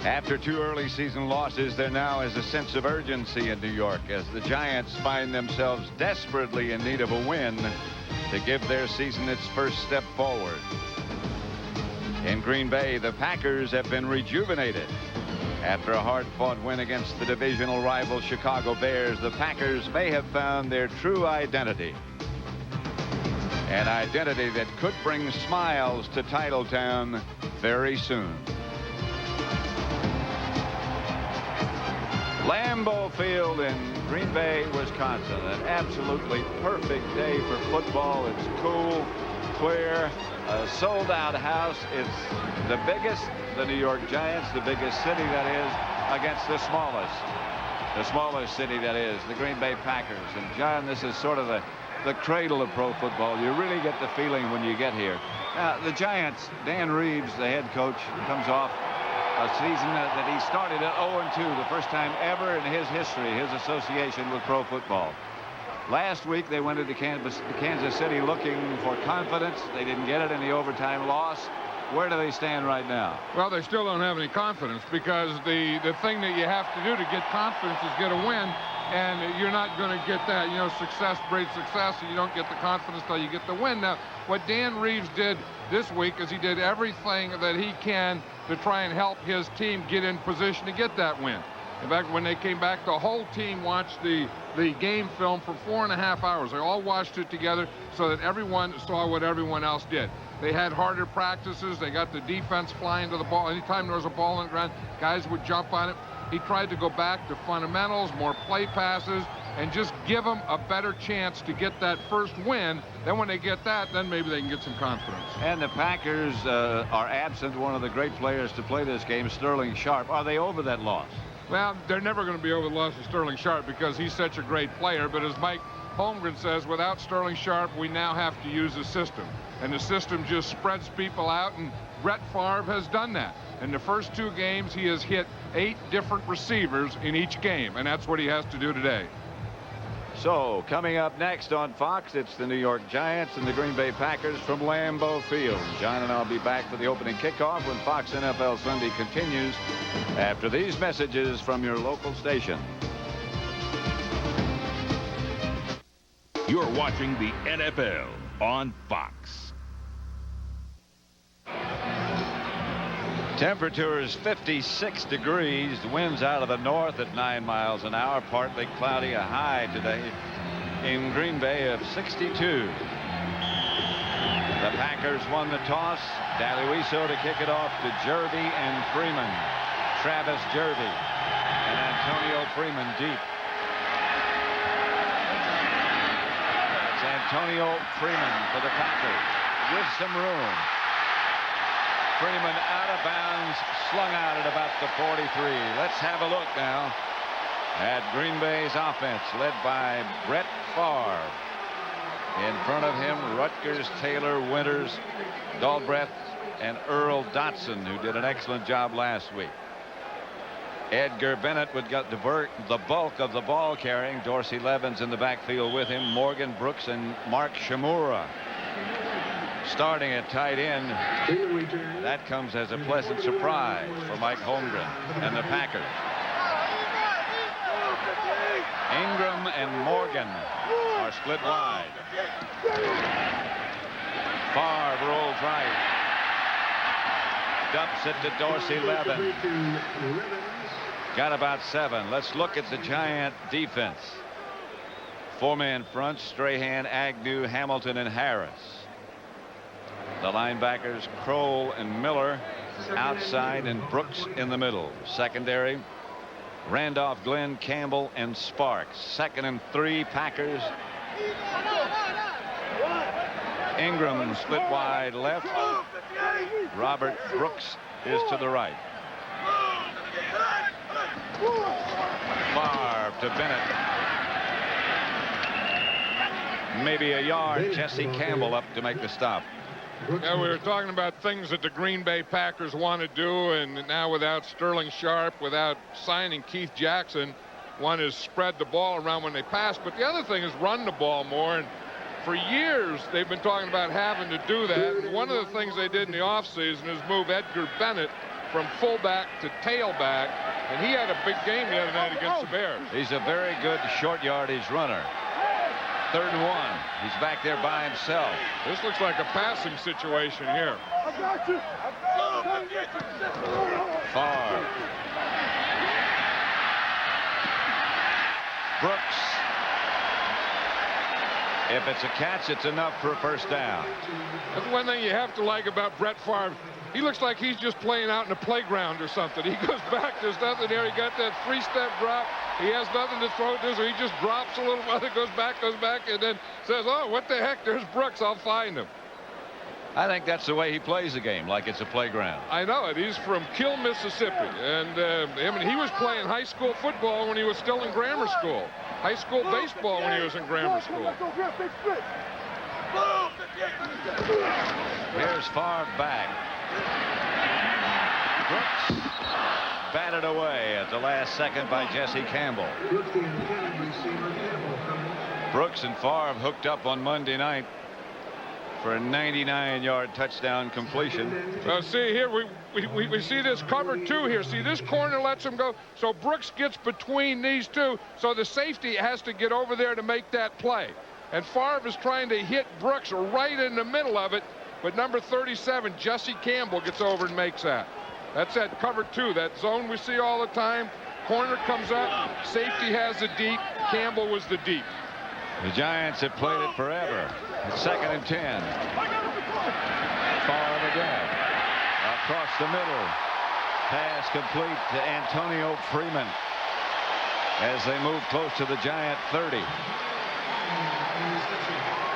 After 2 early season losses, there now is a sense of urgency in New York as the Giants find themselves desperately in need of a win to give their season its first step forward. In Green Bay, the Packers have been rejuvenated. After a hard-fought win against the divisional rival Chicago Bears, the Packers may have found their true identity. An identity that could bring smiles to Titletown very soon. Lambeau Field in Green Bay, Wisconsin. An absolutely perfect day for football. It's cool, clear, a sold-out house. It's the biggest, the New York Giants, the biggest city that is, against the smallest city that is, the Green Bay Packers. And John, this is sort of the cradle of pro football. You really get the feeling when you get here. Now, the Giants, Dan Reeves, the head coach, comes off a season that he started at 0-2, the first time ever in his history, his association with pro football. Last week, they went into Kansas City looking for confidence. They didn't get it in the overtime loss. Where do they stand right now? Well, they still don't have any confidence because the thing that you have to do to get confidence is get a win, and you're not going to get that. You know, success breeds success, and you don't get the confidence till you get the win. Now, what Dan Reeves did this week is he did everything that he can to try and help his team get in position to get that win. In fact, when they came back, the whole team watched the game film for 4.5 hours. They all watched it together so that everyone saw what everyone else did. They had harder practices. They got the defense flying to the ball. Anytime there was a ball on the ground, guys would jump on it. He tried to go back to fundamentals, more play passes, and just give them a better chance to get that first win. Then when they get that, then maybe they can get some confidence. And the Packers are absent one of the great players to play this game, Sterling Sharp. Are they over that loss? Well, they're never going to be over the loss of Sterling Sharp because he's such a great player. But as Mike Holmgren says, without Sterling Sharp, we now have to use a system. And the system just spreads people out, and Brett Favre has done that. In the first 2 games, he has hit 8 different receivers in each game, and that's what he has to do today. So, coming up next on Fox, it's the New York Giants and the Green Bay Packers from Lambeau Field. John and I'll be back for the opening kickoff when Fox NFL Sunday continues after these messages from your local station. You're watching the NFL on Fox. Temperature is 56 degrees. The wind's out of the north at 9 miles an hour. Partly cloudy. A high today in Green Bay of 62. The Packers won the toss. D'Aluiso to kick it off to Jervy and Freeman. Travis Jervy and Antonio Freeman deep. It's Antonio Freeman for the Packers with some room. Freeman out of bounds, slung out at about the 43. Let's have a look now at Green Bay's offense, led by Brett Favre. In front of him, Rutgers, Taylor, Winters, Dalbreth, and Earl Dotson, who did an excellent job last week. Edgar Bennett would get the bulk of the ball carrying. Dorsey Levens in the backfield with him. Morgan Brooks and Mark Shimura. Starting at tight end, that comes as a pleasant surprise for Mike Holmgren and the Packers. Ingram and Morgan are split wide. Favre rolls right. Dumps it to Dorsey Levens. Got about 7. Let's look at the Giant defense. 4-man front, Strahan, Agnew, Hamilton, and Harris. The linebackers, Kroll and Miller outside, and Brooks in the middle. Secondary, Randolph, Glenn, Campbell, and Sparks. 2nd and 3, Packers. Ingram split wide left. Robert Brooks is to the right. Favre to Bennett. Maybe a yard. Jesse Campbell up to make the stop. Yeah, we were talking about things that the Green Bay Packers want to do, and now without Sterling Sharp, without signing Keith Jackson, one is spread the ball around when they pass, but the other thing is run the ball more. And for years, they've been talking about having to do that. And one of the things they did in the offseason is move Edgar Bennett from fullback to tailback, and he had a big game the other night against the Bears. He's a very good short yardage runner. 3rd and 1. He's back there by himself. This looks like a passing situation here. Favre. Brooks. If it's a catch, it's enough for a first down. That's one thing you have to like about Brett Favre. He looks like he's just playing out in a playground or something. He goes back, there's nothing there. He got that 3-step drop. He has nothing to throw to, so he just drops a little further, goes back, and then says, oh, what the heck, there's Brooks, I'll find him. I think that's the way he plays the game, like it's a playground. I know it. He's from Kill, Mississippi. And he was playing high school football when he was still in grammar school. High school baseball when he was in grammar school. Here's Favre back. Brooks batted away at the last second by Jesse Campbell. Brooks and Favre hooked up on Monday night for a 99-yard touchdown completion. See here, we see this cover 2 here. See, this corner lets him go. So Brooks gets between these two. So the safety has to get over there to make that play. And Favre is trying to hit Brooks right in the middle of it. But number 37, Jesse Campbell, gets over and makes that. That's that cover 2, that zone we see all the time. Corner comes up, safety has the deep, Campbell was the deep. The Giants have played it forever. It's 2nd and 10. Favre again. Across the middle. Pass complete to Antonio Freeman as they move close to the Giant 30.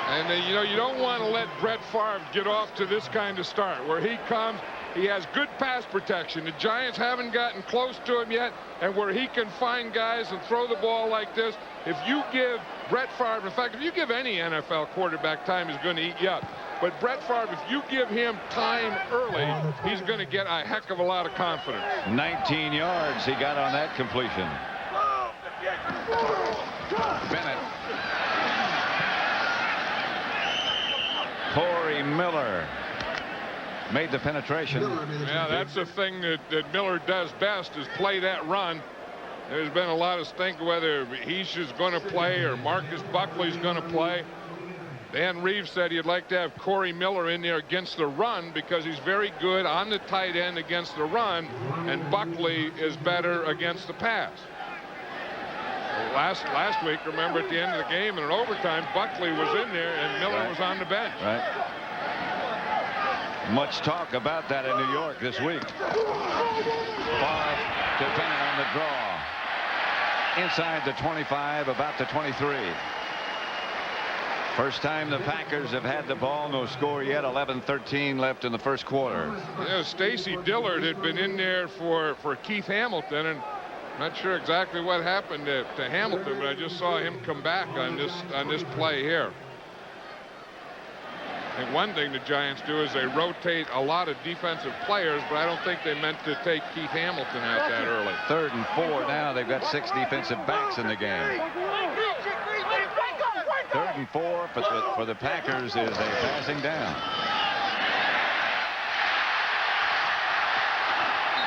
And you know, you don't want to let Brett Favre get off to this kind of start where he comes. He has good pass protection. The Giants haven't gotten close to him yet, and where he can find guys and throw the ball like this, if you give Brett Favre, in fact, if you give any NFL quarterback time, he's going to eat you up. But Brett Favre, if you give him time early, he's going to get a heck of a lot of confidence. 19 yards he got on that completion. Bennett. Corey Miller made the penetration. Yeah, that's the thing that Miller does best, is play that run. There's been a lot of stink whether he's just going to play or Marcus Buckley's going to play. Dan Reeves said he'd like to have Corey Miller in there against the run because he's very good on the tight end against the run, and Buckley is better against the pass. Last week, remember, at the end of the game in an overtime, Buckley was in there and Miller was on the bench. Right. Much talk about that in New York this week. Favre to Bennett on the draw. Inside the 25, about the 23. First time the Packers have had the ball, no score yet. 11-13 left in the first quarter. Yeah, Stacy Dillard had been in there for Keith Hamilton, and not sure exactly what happened to Hamilton, but I just saw him come back on this play here. And one thing the Giants do is they rotate a lot of defensive players, but I don't think they meant to take Keith Hamilton out that early. 3rd and 4 now. They've got 6 defensive backs in the game. 3rd and 4 for the Packers is a passing down.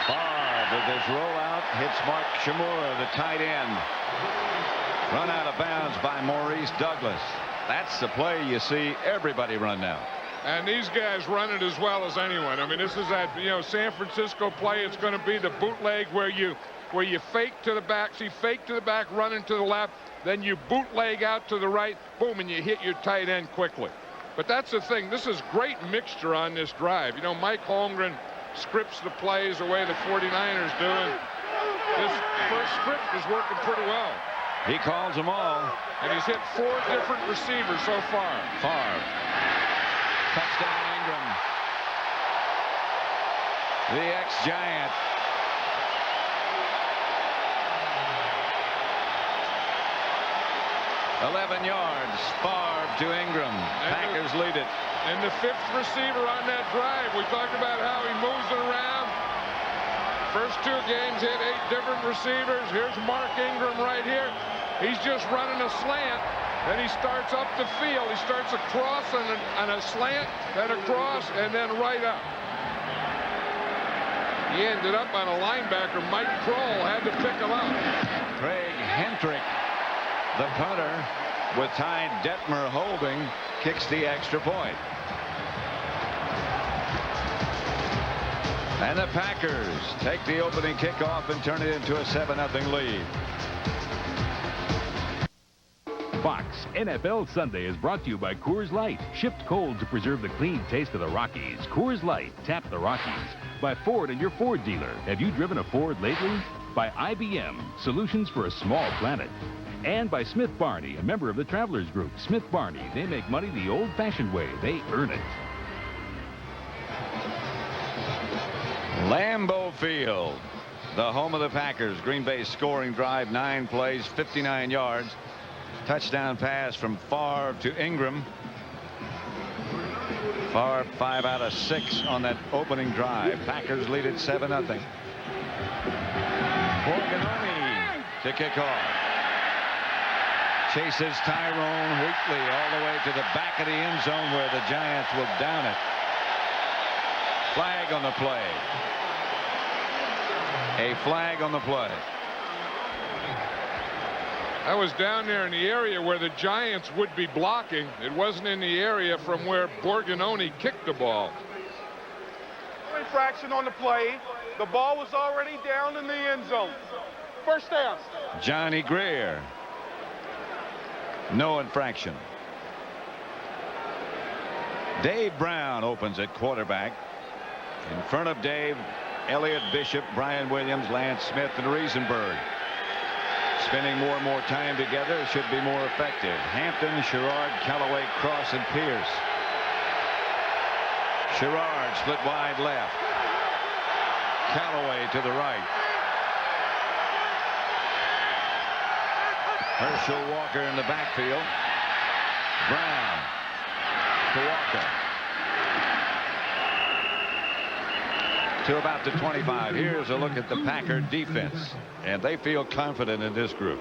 Favre with this rollout hits Mark Shimura, the tight end. Run out of bounds by Maurice Douglas. That's the play you see everybody run now. And these guys run it as well as anyone. I mean, this is that, you know, San Francisco play. It's going to be the bootleg where you fake to the back, fake to the back, running to the left, then you bootleg out to the right, boom, and you hit your tight end quickly. But that's the thing. This is great mixture on this drive. You know, Mike Holmgren scripts the plays the way the 49ers do, and this first script is working pretty well. He calls them all. And he's hit 4 different receivers so far. Favre. Touchdown Ingram. The ex-Giant. $11 yards. Favre to Ingram. Packers lead it. And the 5th receiver on that drive. We talked about how he moves it around. First 2 games hit 8 different receivers. Here's Mark Ingram right here. He's just running a slant. Then he starts up the field. He starts across on a slant, then across, and then right up. He ended up on a linebacker. Mike Kroll had to pick him up. Craig Hentrick, the punter, with Ty Detmer holding, kicks the extra point. And the Packers take the opening kickoff and turn it into a 7-0 lead. Fox NFL Sunday is brought to you by Coors Light. Shipped cold to preserve the clean taste of the Rockies. Coors Light, tap the Rockies. By Ford and your Ford dealer. Have you driven a Ford lately? By IBM, solutions for a small planet. And by Smith Barney, a member of the Travelers Group. Smith Barney, they make money the old-fashioned way. They earn it. Lambeau Field, the home of the Packers. Green Bay's scoring drive, 9 plays, 59 yards. Touchdown pass from Favre to Ingram. Favre 5 out of 6 on that opening drive. Packers lead it 7-0. Borgononi to kick off. Chases Tyrone Wheatley all the way to the back of the end zone where the Giants will down it. Flag on the play. A flag on the play. I was down there in the area where the Giants would be blocking. It wasn't in the area from where Borgononi kicked the ball. Infraction on the play. The ball was already down in the end zone. First down. Johnny Greer. No infraction. Dave Brown opens at quarterback. In front of Dave, Elliott Bishop, Brian Williams, Lance Smith, and Riesenberg. Spending more and more time together should be more effective. Hampton, Sherrard, Callaway, Cross, and Pierce. Sherrard split wide left. Callaway to the right. Herschel Walker in the backfield. Brown to Walker. To about the 25. Here's a look at the Packer defense. And they feel confident in this group.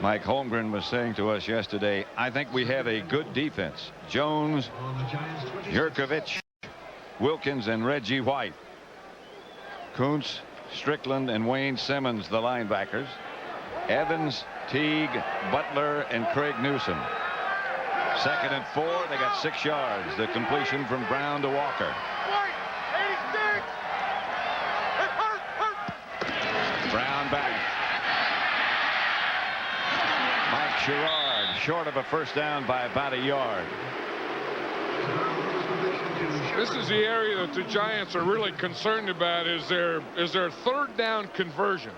Mike Holmgren was saying to us yesterday, I think we have a good defense. Jones, Yurkovich, Wilkins, and Reggie White. Kuntz, Strickland, and Wayne Simmons, the linebackers. Evans, Teague, Butler, and Craig Newsom. 2nd and 4. They got 6 yards. The completion from Brown to Walker. Brown back. Mike Sherrard short of a first down by about a yard. This is the area that the Giants are really concerned about is their 3rd down conversion.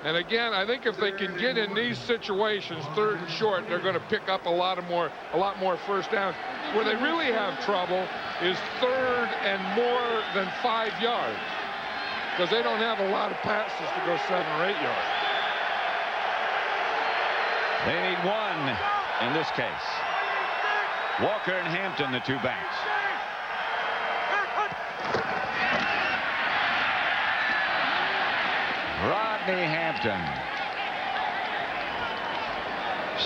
And again, I think if they can get in these situations, 3rd and short, they're going to pick up a lot more first downs. Where they really have trouble is 3rd and more than 5 yards. Because they don't have a lot of passes to go 7 or 8 yards. They need 1 in this case. Walker and Hampton, the 2 backs. Rodney Hampton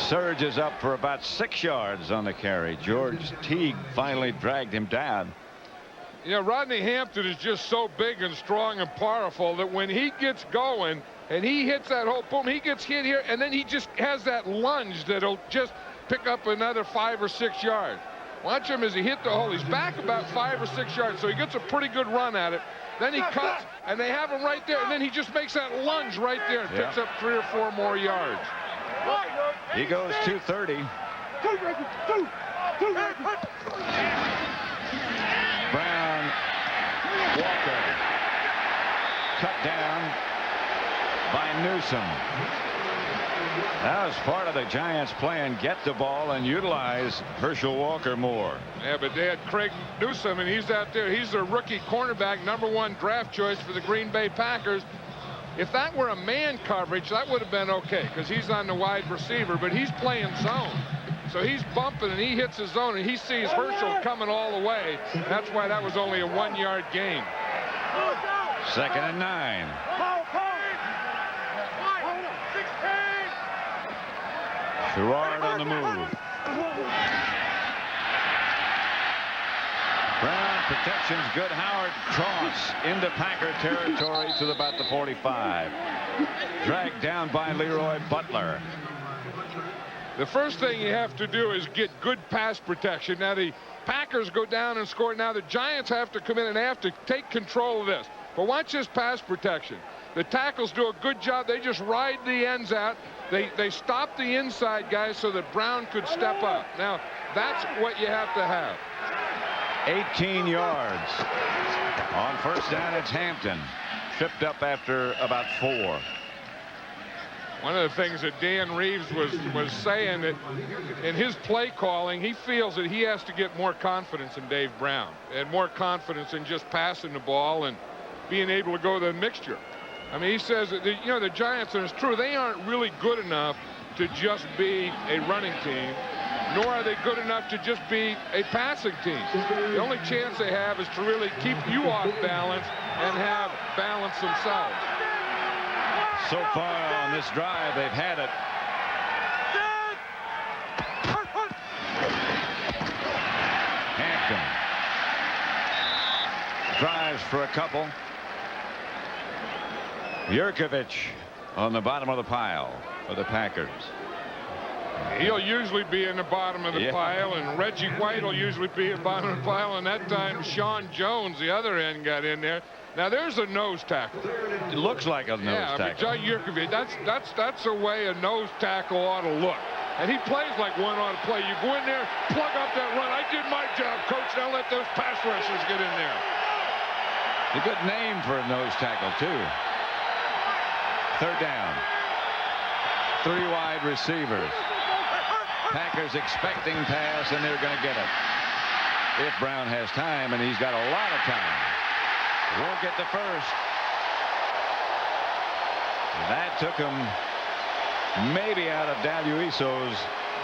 surges up for about 6 yards on the carry. George Teague finally dragged him down. You know, Rodney Hampton is just so big and strong and powerful that when he gets going and he hits that hole, boom, he gets hit here, and then he just has that lunge that'll just pick up another 5 or 6 yards. Watch him as he hit the hole. He's back about 5 or 6 yards, so he gets a pretty good run at it. Then he cuts, and they have him right there, and then he just makes that lunge right there and picks up 3 or 4 more yards. He goes 230. Brown, Walker, cut down by Newsom. That was part of the Giants' plan, get the ball and utilize Herschel Walker more. Yeah, but they had Craig Newsom, and he's out there. He's their rookie cornerback, #1 draft choice for the Green Bay Packers. If that were a man coverage, that would have been okay, because he's on the wide receiver, but he's playing zone. So he's bumping, and he hits his zone, and he sees Herschel coming all the way. That's why that was only a 1-yard gain. 2nd and 9. Sherrard on the move. Brown protection's good. Howard toss into Packer territory to about the 45. Dragged down by Leroy Butler. The first thing you have to do is get good pass protection. Now the Packers go down and score. Now the Giants have to come in and have to take control of this. But watch this pass protection. The tackles do a good job. They just ride the ends out. They stop the inside guys so that Brown could step up. Now that's what you have to have. 18 yards. On first down, it's Hampton. Tripped up after about 4. One of the things that Dan Reeves was saying that in his play calling, he feels that he has to get more confidence in Dave Brown and more confidence in just passing the ball and being able to go to the mixture. I mean, he says that, you know, the Giants, and it's true, they aren't really good enough to just be a running team, nor are they good enough to just be a passing team. The only chance they have is to really keep you off balance and have balance themselves. So far on this drive, they've had it. Hampton drives for a couple. Yurkovich on the bottom of the pile for the Packers. He'll usually be in the bottom of the pile, and Reggie White will usually be in the bottom of the pile, and that time Sean Jones, the other end, got in there. Now there's a nose tackle. It looks like a nose tackle. John Yurkovich, that's the way a nose tackle ought to look. And he plays like one ought to play. You go in there, plug up that run. I did my job, coach. Now let those pass rushers get in there. A good name for a nose tackle, too. Third down. 3 wide receivers. Packers expecting pass, and they're going to get it. If Brown has time, and he's got a lot of time. Won't get the first. That took him maybe out of Daluiso's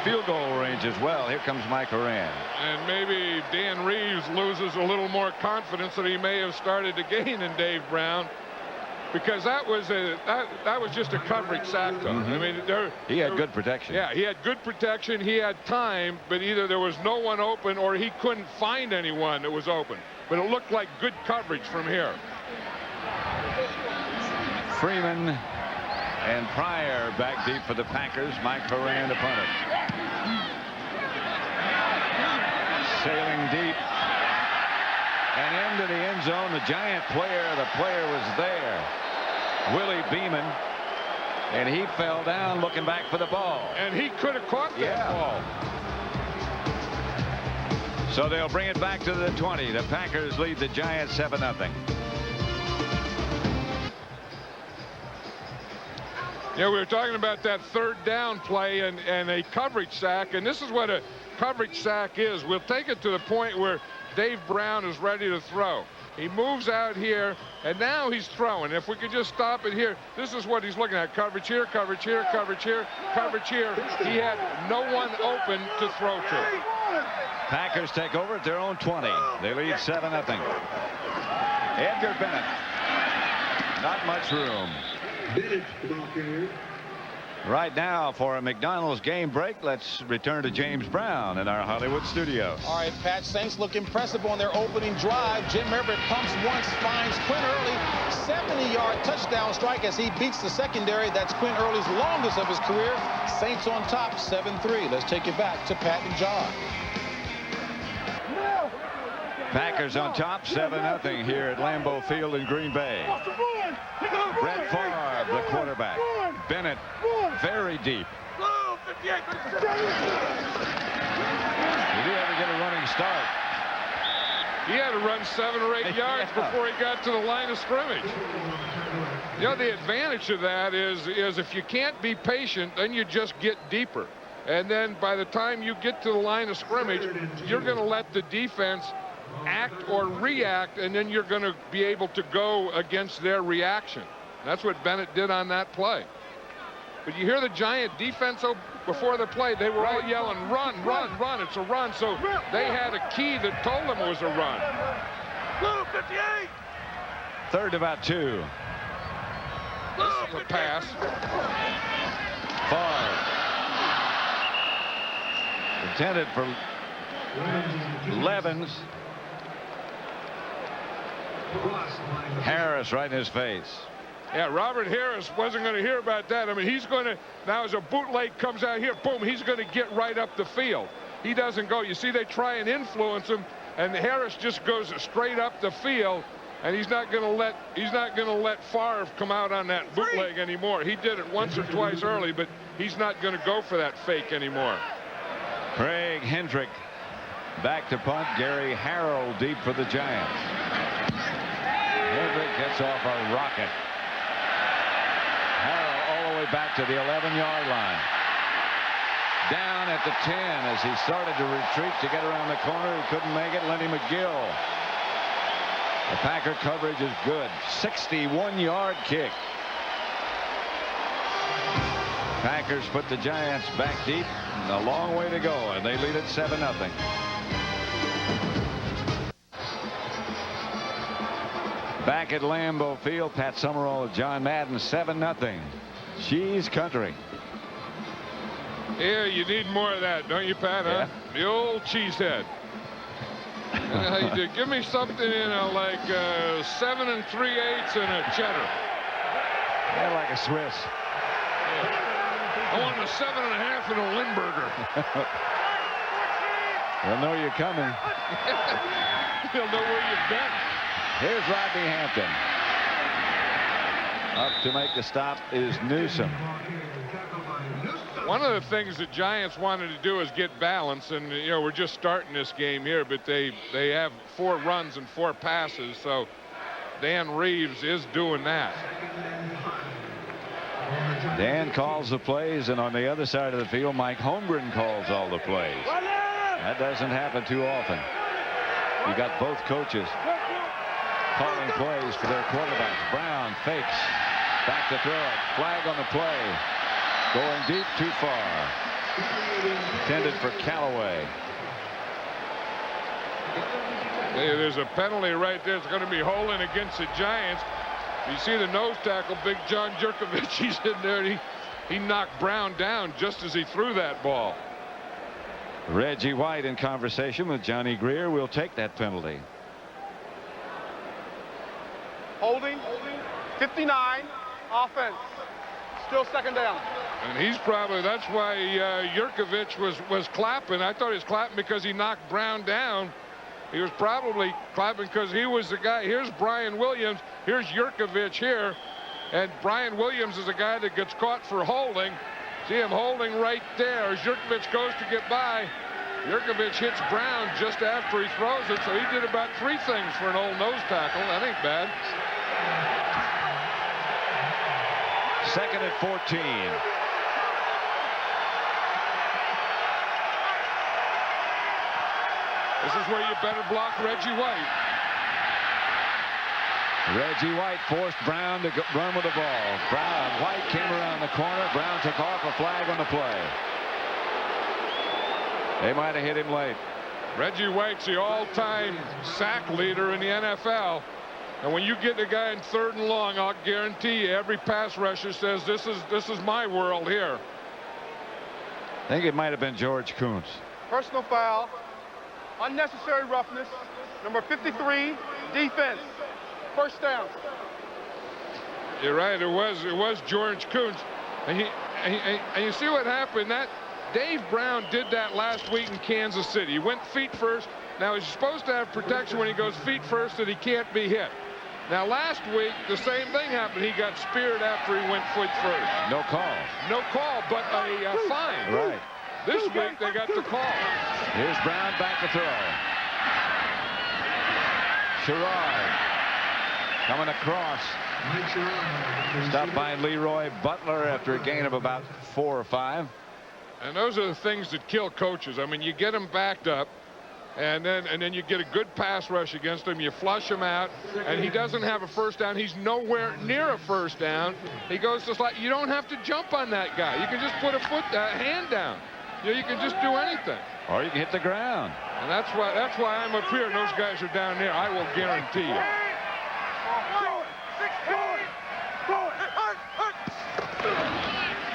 field goal range as well. Here comes Mike Horan. And maybe Dan Reeves loses a little more confidence than he may have started to gain in Dave Brown, because that was just a coverage sack. I mean, he had good protection. Yeah, he had good protection. He had time, but either there was no one open or he couldn't find anyone that was open. But it looked like good coverage from here. Freeman and Pryor back deep for the Packers. Mike Horan to punt it. Sailing deep and into the end zone. The Giant player, the player was there. Willie Beeman. And he fell down looking back for the ball. And he could have caught that ball. So they'll bring it back to the 20. The Packers lead the Giants 7-0. Yeah, we were talking about that third down play and a coverage sack, and this is what a coverage sack is. We'll take it to the point where Dave Brown is ready to throw. He moves out here, and now he's throwing. If we could just stop it here, this is what he's looking at. Coverage here, coverage here, coverage here, coverage here. He had no one open to throw to. Packers take over at their own 20. They lead 7-0. Edgar Bennett. Not much room. Right now, for a McDonald's game break, let's return to James Brown in our Hollywood studio. All right, Pat, Saints look impressive on their opening drive. Jim Herbert pumps once, finds Quinn Early. 70-yard touchdown strike as he beats the secondary. That's Quinn Early's longest of his career. Saints on top, 7-3. Let's take it back to Pat and John. Packers on top, 7-0 here at Lambeau Field in Green Bay. Brett Favre, the quarterback. Bennett, very deep. Did he ever get a running start? He had to run 7 or 8 yards before he got to the line of scrimmage. You know, the advantage of that is if you can't be patient, then you just get deeper. And then by the time you get to the line of scrimmage, you're going to let the defense act or react, and then you're going to be able to go against their reaction. That's what Bennett did on that play. But you hear the Giant defense before the play, they were all yelling, run, run, run. It's a run. So they had a key that told them it was a run. 58. Third about 2. This is a pass. Favre. Intended for Levens. Harris right in his face. Yeah, Robert Harris wasn't going to hear about that. I mean, he's going to, now as a bootleg comes out here, boom, he's going to get right up the field. He doesn't go. You see, they try and influence him, and Harris just goes straight up the field, and he's not going to let Favre come out on that bootleg anymore. He did it once or twice early, but he's not going to go for that fake anymore. Craig Hendrick back to punt. Gary Harrell deep for the Giants. Hendrick gets off a rocket. Harrell all the way back to the 11-yard line. Down at the 10 as he started to retreat to get around the corner. He couldn't make it. Lenny McGill. The Packer coverage is good. 61-yard kick. Packers put the Giants back deep. A long way to go, and they lead it 7-0. Back at Lambeau Field, Pat Summerall, John Madden, 7-0. Cheese country. Yeah, you need more of that, don't you, Pat? Yeah. Huh? The old cheesehead. How you do? Give me something, like 7 3/8 and a cheddar. Yeah, like a Swiss. I want a 7.5 and a Limburger. They'll know you're coming. They'll know where you've been. Here's Rodney Hampton. Up to make the stop is Newsom. One of the things the Giants wanted to do is get balance, and we're just starting this game here, but they have 4 runs and 4 passes, so Dan Reeves is doing that. Dan calls the plays, and on the other side of the field, Mike Holmgren calls all the plays. That doesn't happen too often. You got both coaches calling plays for their quarterbacks. Brown fakes, back to throw it. Flag on the play. Going deep, too far. Intended for Callaway. Hey, there's a penalty right there. It's going to be holding against the Giants. You see the nose tackle, Big John Jurkovich. He's in there. He knocked Brown down just as he threw that ball. Reggie White in conversation with Johnny Greer will take that penalty. Holding. 59. Offense. Still 2nd down. And he's probably, that's why Jurkovich was clapping. I thought he was clapping because he knocked Brown down. He was probably clapping because he was the guy. Here's Brian Williams. Here's Jurkovich here. And Brian Williams is a guy that gets caught for holding. See him holding right there as Jurkovich goes to get by. Jurkovich hits Brown just after he throws it. So he did about 3 things for an old nose tackle. That ain't bad. 2nd and 14. This is where you better block Reggie White. Reggie White forced Brown to run with the ball. White came around the corner. Brown took off. A flag on the play. They might have hit him late. Reggie White's the all-time sack leader in the NFL. And when you get the guy in 3rd and long, I'll guarantee you every pass rusher says this is my world here. I think it might have been George Kuntz. Personal foul. Unnecessary roughness. Number 53. Defense. 1st down. You're right. It was George Kuntz. And you see what happened. That Dave Brown did that last week in Kansas City. He went feet first. Now he's supposed to have protection when he goes feet first that he can't be hit. Now last week the same thing happened. He got speared after he went foot first. No call. No call, but a fine. Right. This week they got the call. Here's Brown back to throw. Sherrod coming across. Stopped by Leroy Butler after a gain of about 4 or 5. And those are the things that kill coaches. I mean, you get them backed up, and then you get a good pass rush against him. You flush him out, and he doesn't have a 1st down. He's nowhere near a 1st down. He goes to slide. You don't have to jump on that guy. You can just put a hand down. You can just do anything. Or you can hit the ground. And that's why I'm up here and those guys are down there. I will guarantee you.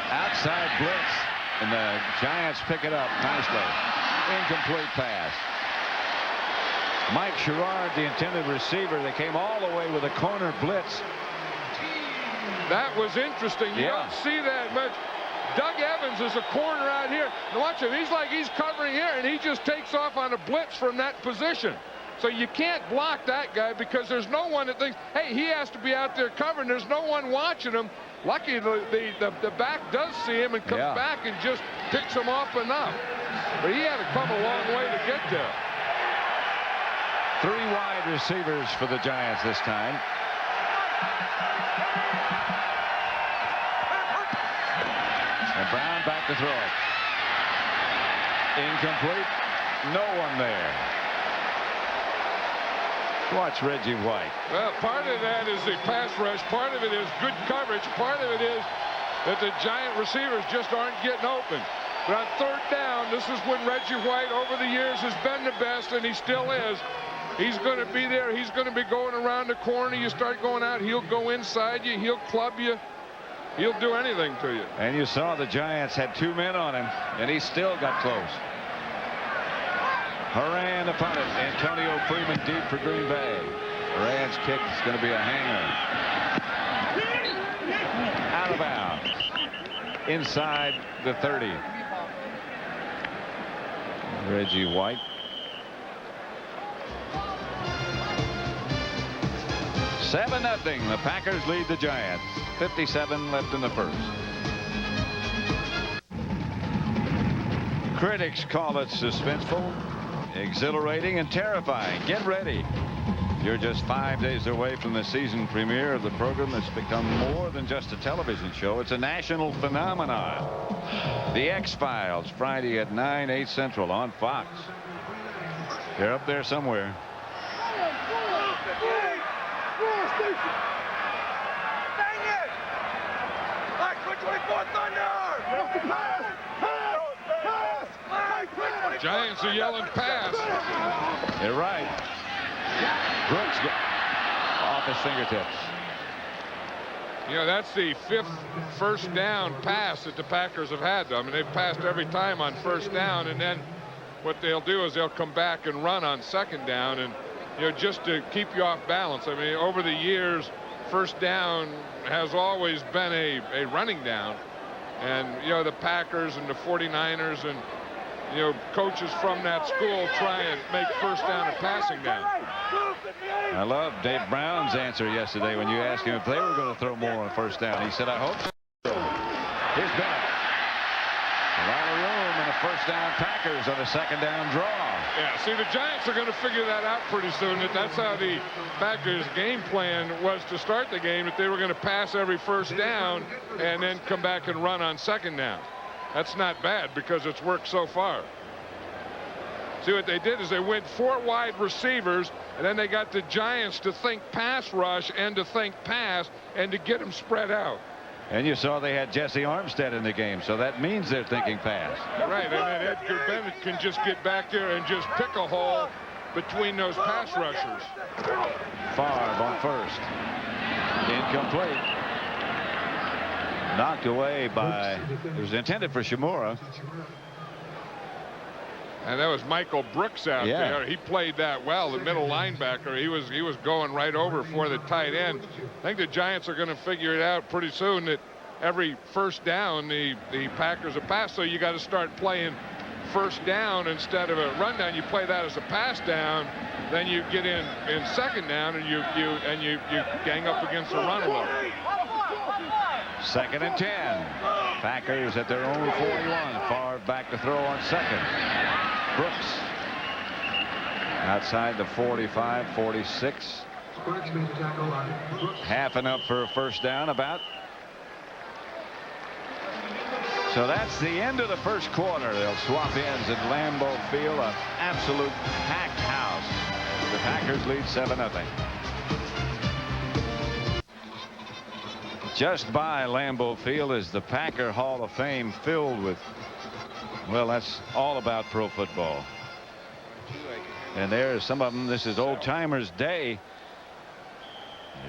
Outside blitz, and the Giants pick it up nicely. Incomplete pass. Mike Sherrard, the intended receiver, they came all the way with a corner blitz. That was interesting. You don't see that much. Doug Evans is a corner out here. Now watch him. He's covering here, and he just takes off on a blitz from that position. So you can't block that guy because there's no one that thinks, hey, he has to be out there covering. There's no one watching him. Lucky the back does see him and comes back and just picks him off enough. But he had to come a long way to get there. 3 wide receivers for the Giants this time. And Brown back to throw it. Incomplete. No one there. Watch Reggie White. Well, part of that is the pass rush. Part of it is good coverage. Part of it is that the Giant receivers just aren't getting open. But on 3rd down, this is when Reggie White over the years has been the best, and he still is. He's going to be there. He's going to be going around the corner. You start going out, he'll go inside you. He'll club you. He'll do anything to you. And you saw the Giants had 2 men on him, and he still got close. Horan upon it. Antonio Freeman deep for Green Bay. Horan's kick is going to be a hanger. Out of bounds. Inside the 30. Reggie White. 7-0. The Packers lead the Giants. 57 left in the first. Critics call it suspenseful, exhilarating, and terrifying. Get ready. You're just 5 days away from the season premiere of the program that's become more than just a television show. It's a national phenomenon. The X-Files, Friday at 9, 8 Central on Fox. They're up there somewhere. Giants are yelling pass. You're right. Brooks off his fingertips. You know, that's the 5th first down pass that the Packers have had. I mean, they've passed every time on 1st down, and then what they'll do is they'll come back and run on 2nd down, and you know, just to keep you off balance. I mean, over the years, 1st down has always been a running down, and you know, the Packers and the 49ers and you know, coaches from that school try and make 1st down a passing down. I love Dave Brown's answer yesterday when you asked him if they were going to throw more on 1st down. He said, I hope so. Here's Bennett. A lot of room in the 1st down Packers on a 2nd down draw. Yeah, see, the Giants are going to figure that out pretty soon. That's how the Packers' game plan was to start the game, that they were going to pass every 1st down and then come back and run on 2nd down. That's not bad because it's worked so far. See, what they did is they went 4 wide receivers, and then they got the Giants to think pass rush and to think pass and to get them spread out. And you saw they had Jesse Armstead in the game, so that means they're thinking pass. Right, and then Edgar Bennett can just get back there and just pick a hole between those pass rushers. Favre on 1st. Incomplete. Knocked away by, it was intended for Shimura. And that was Michael Brooks out there. He played that well, the middle linebacker. He was going right over for the tight end. I think the Giants are going to figure it out pretty soon that every 1st down the Packers are pass. So you got to start playing 1st down instead of a run down. You play that as a pass down, then you get in 2nd down and you gang up against the run a little. 2nd and 10. Packers at their own 41. Favre back to throw on 2nd. Brooks outside the 45, 46. Half and up for a 1st down about. So that's the end of the 1st quarter. They'll swap ends at Lambeau Field, an absolute packed house. The Packers lead 7-0. Just by Lambeau Field is the Packer Hall of Fame, filled with, well, that's all about pro football. And there's some of them. This is Old Timers Day.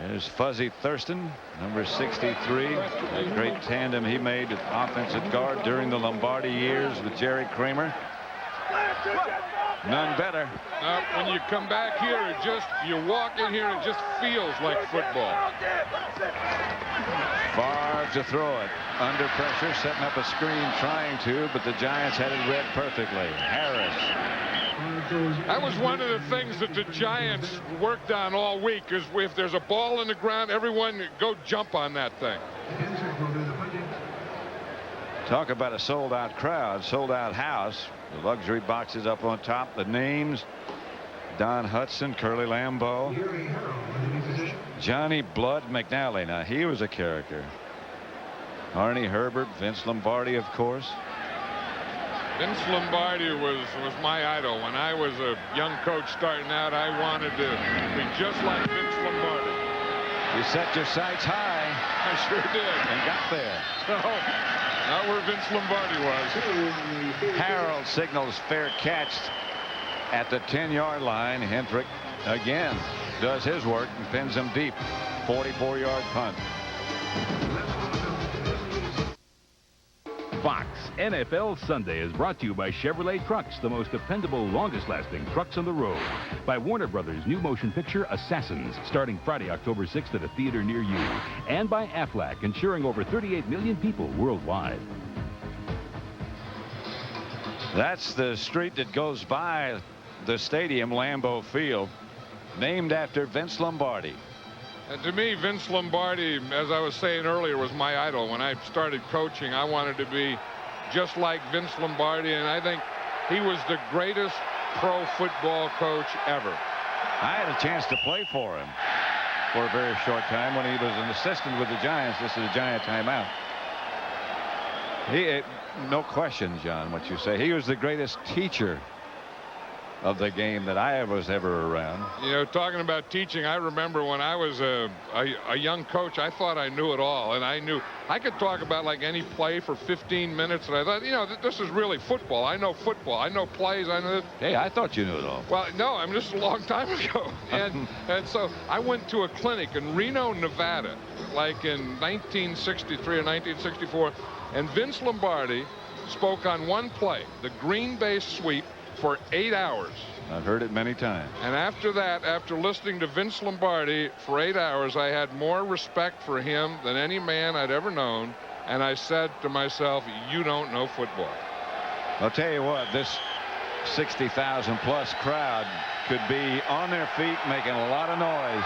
There's Fuzzy Thurston, number 63. A great tandem he made at offensive guard during the Lombardi years with Jerry Kramer. None better. When you come back here, you walk in here, it just feels like football. Favre to throw it. Under pressure, setting up a screen, trying to, but the Giants had it read perfectly. Harris. That was one of the things that the Giants worked on all week, is if there's a ball in the ground, everyone go jump on that thing. Talk about a sold-out crowd, sold-out house. The luxury boxes up on top. The names: Don Hudson, Curly Lambeau, Johnny Blood McNally. Now, he was a character. Arnie Herbert, Vince Lombardi, of course. Vince Lombardi was my idol. When I was a young coach starting out, I wanted to be just like Vince Lombardi. You set your sights high. I sure did. And got there. No, not where Vince Lombardi was. Harold signals fair catch at the 10-yard line. Hendrick again does his work and pins him deep. 44-yard punt. Fox NFL Sunday is brought to you by Chevrolet Trucks, the most dependable, longest-lasting trucks on the road. By Warner Brothers' new motion picture Assassins, starting Friday, October 6th at a theater near you. And by Aflac, insuring over 38 million people worldwide. That's the street that goes by the stadium, Lambeau Field, named after Vince Lombardi. And to me, Vince Lombardi, as I was saying earlier, was my idol. When I started coaching, I wanted to be just like Vince Lombardi, and I think he was the greatest pro football coach ever. I had a chance to play for him for a very short time when he was an assistant with the Giants. This is a Giant timeout. No question, John, what you say. He was the greatest teacher of the game that I was ever around. You know, talking about teaching, I remember when I was a young coach, I thought I knew it all, and I knew I could talk about like any play for 15 minutes, and I thought, you know, this is really football. I know football. I know plays. I know. Hey, I thought you knew it all. Well, no, I mean, this is a long time ago, and so I went to a clinic in Reno, Nevada, like in 1963 or 1964, and Vince Lombardi spoke on one play, the Green Bay sweep, for 8 hours. I've heard it many times. And after that, after listening to Vince Lombardi for 8 hours, I had more respect for him than any man I'd ever known. And I said to myself, you don't know football. I'll tell you what, this 60,000 plus crowd could be on their feet making a lot of noise,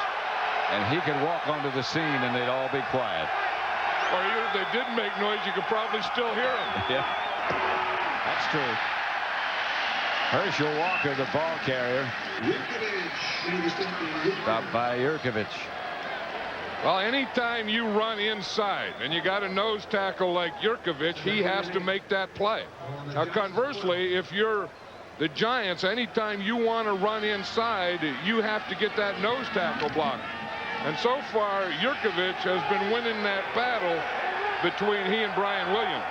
and he could walk onto the scene and they'd all be quiet. Or even if they didn't make noise, you could probably still hear them. Yeah, that's true. Herschel Walker, the ball carrier. Stopped by Yurkovich. Well, anytime you run inside and you got a nose tackle like Yurkovich, he has to make that play. Now, conversely, if you're the Giants, anytime you want to run inside, you have to get that nose tackle blocked. And so far, Yurkovich has been winning that battle between he and Brian Williams.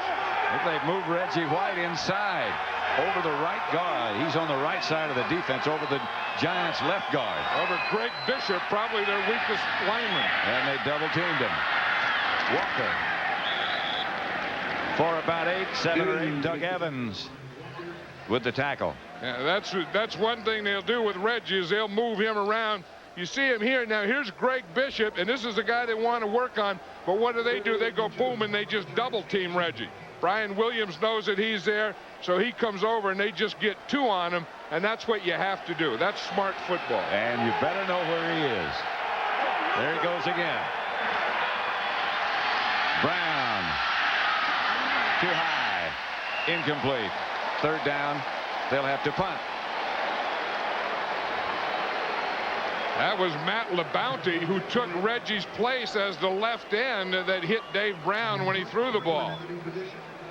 If they've moved Reggie White inside over the right guard. He's on the right side of the defense over the Giants left guard. Over Greg Bishop, probably their weakest lineman. And they double teamed him. Walker. For about 7 or 8, Doug Evans with the tackle. Yeah, that's one thing they'll do with Reggie is they'll move him around. You see him here. Now here's Greg Bishop, and this is the guy they want to work on. But what do? They go boom, and they just double team Reggie. Brian Williams knows that he's there, so he comes over and they just get 2 on him, and that's what you have to do. That's smart football. And you better know where he is. There he goes again. Brown. Too high. Incomplete. 3rd down. They'll have to punt. That was Matt LeBounty who took Reggie's place as the left end that hit Dave Brown when he threw the ball.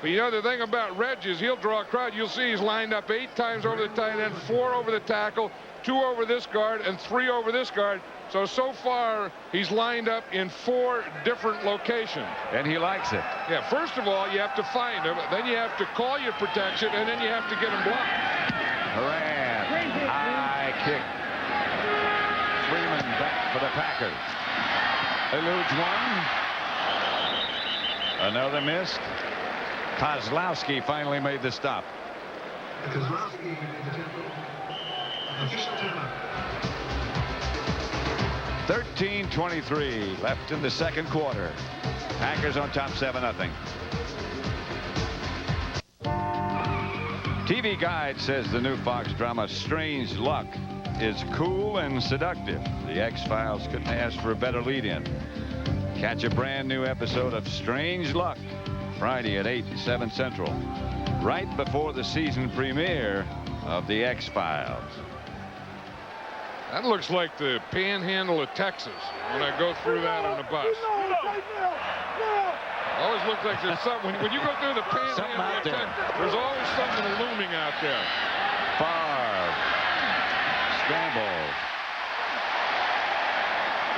But you know the thing about Reggie is he'll draw a crowd. You'll see he's lined up 8 times over the tight end, 4 over the tackle, 2 over this guard, and 3 over this guard. So far, he's lined up in 4 different locations. And he likes it. Yeah, first of all, you have to find him. Then you have to call your protection, and then you have to get him blocked. Moran, high kick. Freeman back for the Packers. Eludes one. Another missed. Kozlowski finally made the stop. Official timeout. 13:23 left in the second quarter. Packers on top 7-0. TV Guide says the new Fox drama Strange Luck is cool and seductive. The X-Files couldn't ask for a better lead-in. Catch a brand new episode of Strange Luck Friday at 8 and 7 Central, right before the season premiere of the X-Files. That looks like the panhandle of Texas when I go through that on the bus. Always looks like there's something. When you go through the panhandle of Texas, there's always something looming out there. Favre. Scramble.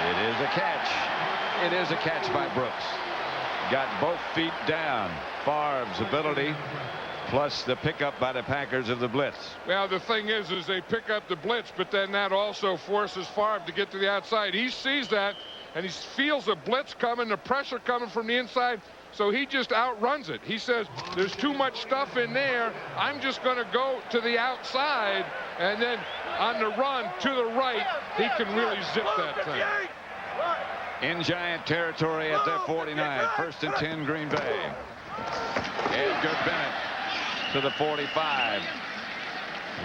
It is a catch. It is a catch by Brooks. Got both feet down. Favre's ability, plus the pickup by the Packers of the blitz. Well, the thing is they pick up the blitz, but then that also forces Favre to get to the outside. He sees that, and he feels the blitz coming, the pressure coming from the inside, so he just outruns it. He says, there's too much stuff in there. I'm just going to go to the outside, and then on the run to the right, he can really zip that thing. In Giant territory at their 49. 1st and 10, Green Bay. Edgar Bennett to the 45.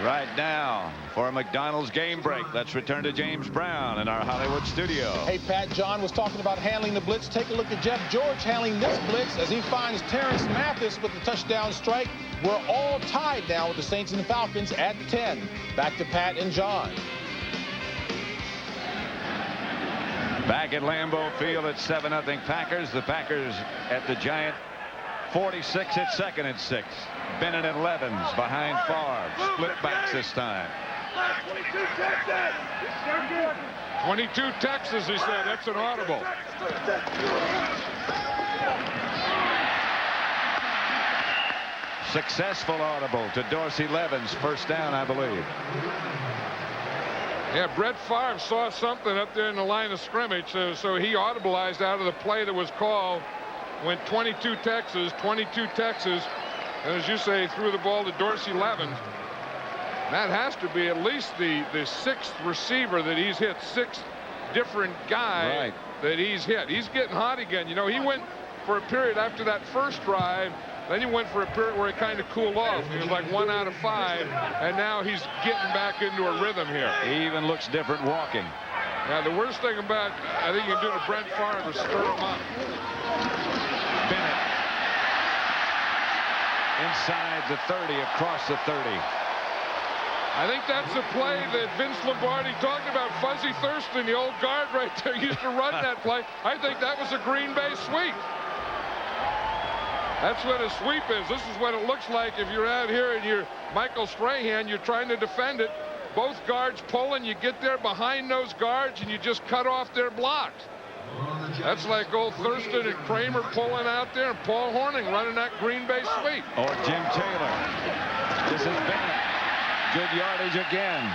Right now for a McDonald's game break. Let's return to James Brown in our Hollywood studio. Hey, Pat, John was talking about handling the blitz. Take a look at Jeff George handling this blitz as he finds Terrence Mathis with the touchdown strike. We're all tied now with the Saints and the Falcons at 10. Back to Pat and John. Back at Lambeau Field at 7-0 Packers. The Packers at the Giant 46 at 2nd and 6. Bennett and Levens behind Favre. Split backs this time. 22 Texas, he said. That's an audible. Successful audible to Dorsey Levens. 1st down, I believe. Yeah, Brett Favre saw something up there in the line of scrimmage, so he audibleized out of the play that was called. Went 22 Texas, and as you say, threw the ball to Dorsey Levens. That has to be at least the 6th receiver that he's hit, 6th different guy that he's hit. He's getting hot again. You know, he went for a period after that first drive. Then he went for a period where he kind of cooled off. He was like 1 out of 5, and now he's getting back into a rhythm here. He even looks different walking. Now, the worst thing about, I think you can do to Brent Favre is stir him up. Bennett. Inside the 30, across the 30. I think that's the play that Vince Lombardi talked about. Fuzzy Thurston, the old guard right there, used to run that play. I think that was a Green Bay sweep. That's what a sweep is. This is what it looks like if you're out here and you're Michael Strahan, you're trying to defend it. Both guards pulling, you get there behind those guards and you just cut off their blocks. That's like old Thurston and Kramer pulling out there and Paul Hornung running that Green Bay sweep. Or Jim Taylor. This is Bennett. Good yardage again.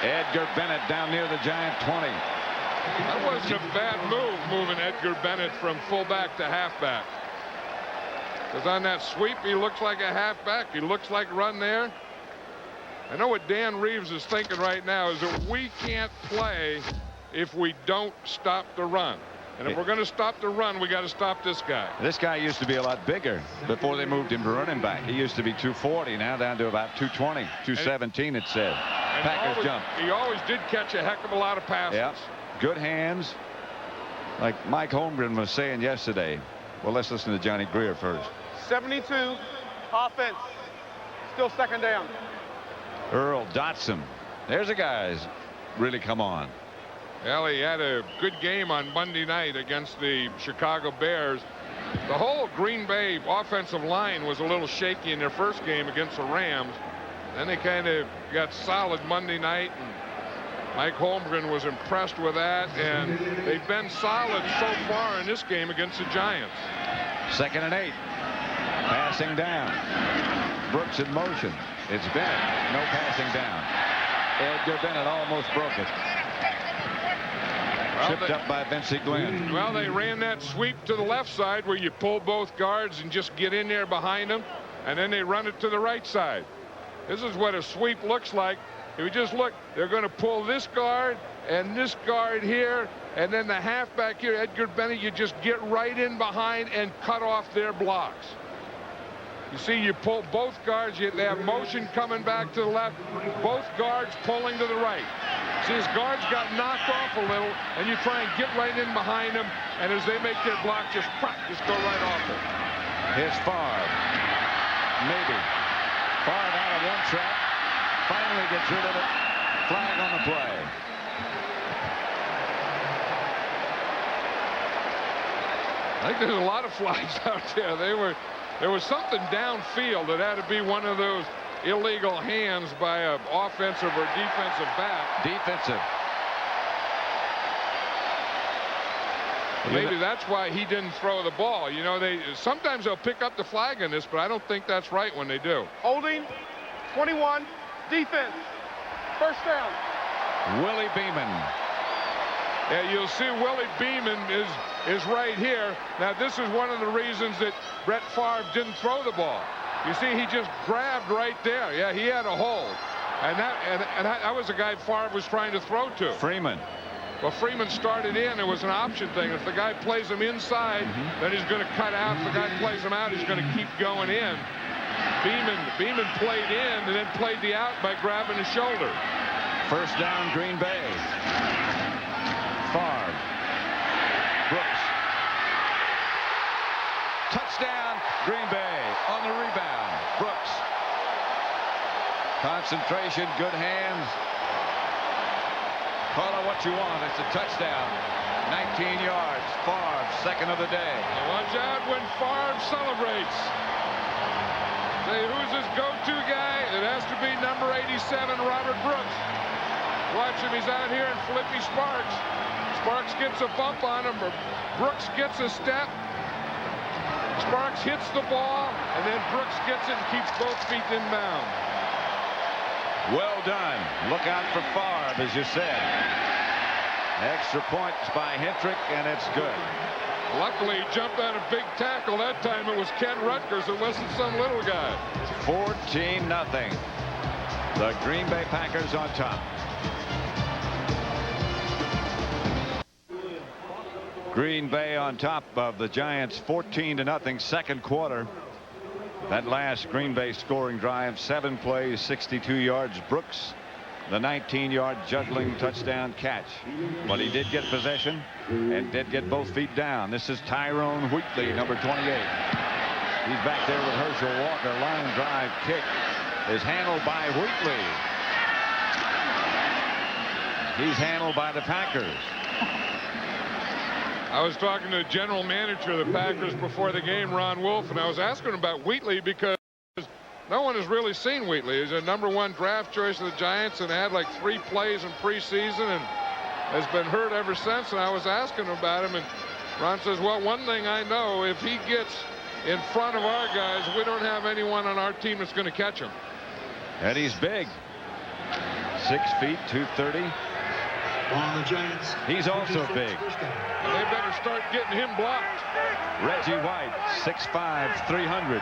Edgar Bennett down near the Giant 20. That wasn't a bad move, moving Edgar Bennett from fullback to halfback. Because on that sweep, he looks like a halfback. He looks like run there. I know what Dan Reeves is thinking right now is that we can't play if we don't stop the run. And if we're going to stop the run, we got to stop this guy. This guy used to be a lot bigger before they moved him to running back. He used to be 240, now down to about 220, 217 it said. Packers jump. He always did catch a heck of a lot of passes. Yep. Good hands. Like Mike Holmgren was saying yesterday. Well, let's listen to Johnny Greer first. 72, offense, still 2nd down. Earl Dotson. There's a guy's really come on. Well, he had a good game on Monday night against the Chicago Bears. The whole Green Bay offensive line was a little shaky in their first game against the Rams. Then they kind of got solid Monday night, and Mike Holmgren was impressed with that, and they've been solid so far in this game against the Giants. 2nd and 8. Passing down. Brooks in motion. It's Bennett. No passing down. Edgar Bennett almost broke it. Tripped up by Vincey Glenn. Well, they ran that sweep to the left side where you pull both guards and just get in there behind them, and then they run it to the right side. This is what a sweep looks like. If you just look, they're going to pull this guard and this guard here, and then the halfback here, Edgar Bennett, you just get right in behind and cut off their blocks. You see, you pull both guards, they have motion coming back to the left, both guards pulling to the right. See, his guards got knocked off a little, and you try and get right in behind them, and as they make their block, just go right off it. Here's Favre. Maybe. Favre out of one trap. Finally gets rid of it. Flag on the play. I think there's a lot of flags out there. There was something downfield that had to be one of those illegal hands by an offensive or defensive back. Defensive. Maybe that's why he didn't throw the ball. You know, sometimes they'll pick up the flag in this, but I don't think that's right when they do. Holding, 21, defense, first down. Willie Beeman. Yeah, you'll see Willie Beeman is right here. Now, this is one of the reasons that Brett Favre didn't throw the ball. You see, he just grabbed right there. Yeah, he had a hold. And that was the guy Favre was trying to throw to. Freeman. Well, Freeman started in. It was an option thing. If the guy plays him inside, then he's going to cut out. If the guy plays him out, he's going to keep going in. Beeman played in and then played the out by grabbing his shoulder. First down, Green Bay. Favre. Brooks. Touchdown, Green Bay on the rebound. Brooks. Concentration, good hands. Call it what you want. It's a touchdown. 19 yards. Favre, second of the day. Watch out when Favre celebrates. Say, who's his go-to guy? It has to be number 87, Robert Brooks. Watch him. He's out here in Flippy Sparks. Sparks gets a bump on him. Brooks gets a step. Sparks hits the ball, and then Brooks gets it and keeps both feet in bounds. Well done. Look out for Favre, as you said. Extra points by Hintrick, and it's good. Luckily, he jumped on a big tackle. That time it was Ken Rutgers. It wasn't some little guy. 14-0. The Green Bay Packers on top. Green Bay on top of the Giants 14-0 second quarter. That last Green Bay scoring drive, 7 plays, 62 yards. Brooks, the 19-yard juggling touchdown catch. But he did get possession and did get both feet down. This is Tyrone Wheatley, number 28. He's back there with Herschel Walker. Line drive kick is handled by Wheatley. He's handled by the Packers. I was talking to the general manager of the Packers before the game, Ron Wolf, and I was asking him about Wheatley because no one has really seen Wheatley. He's a #1 draft choice of the Giants and had like 3 plays in preseason and has been hurt ever since. And I was asking him about him, and Ron says, well, one thing I know, if he gets in front of our guys, we don't have anyone on our team that's going to catch him. And he's big. 6 feet, 230. On the Giants. He's also big. And they better start getting him blocked. Reggie White, 6'5", 300.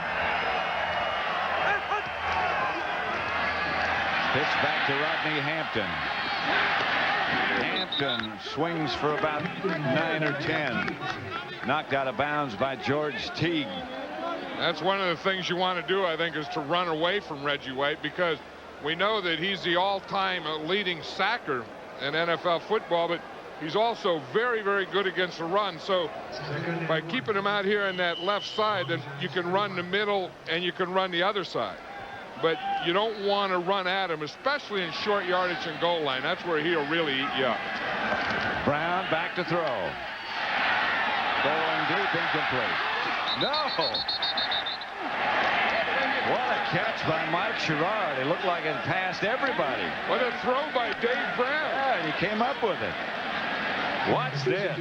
Pitch back to Rodney Hampton. Hampton swings for about 9 or 10. Knocked out of bounds by George Teague. That's one of the things you want to do, I think, is to run away from Reggie White, because we know that he's the all-time leading sacker in NFL football, but he's also very, very good against the run. So by keeping him out here on that left side, then you can run the middle and you can run the other side. But you don't want to run at him, especially in short yardage and goal line. That's where he'll really eat you up. Brown back to throw. Going deep, incomplete. No! What a catch by Mike Sherrard. It looked like it passed everybody. What a throw by Dave Brown. Yeah, and he came up with it. Watch this.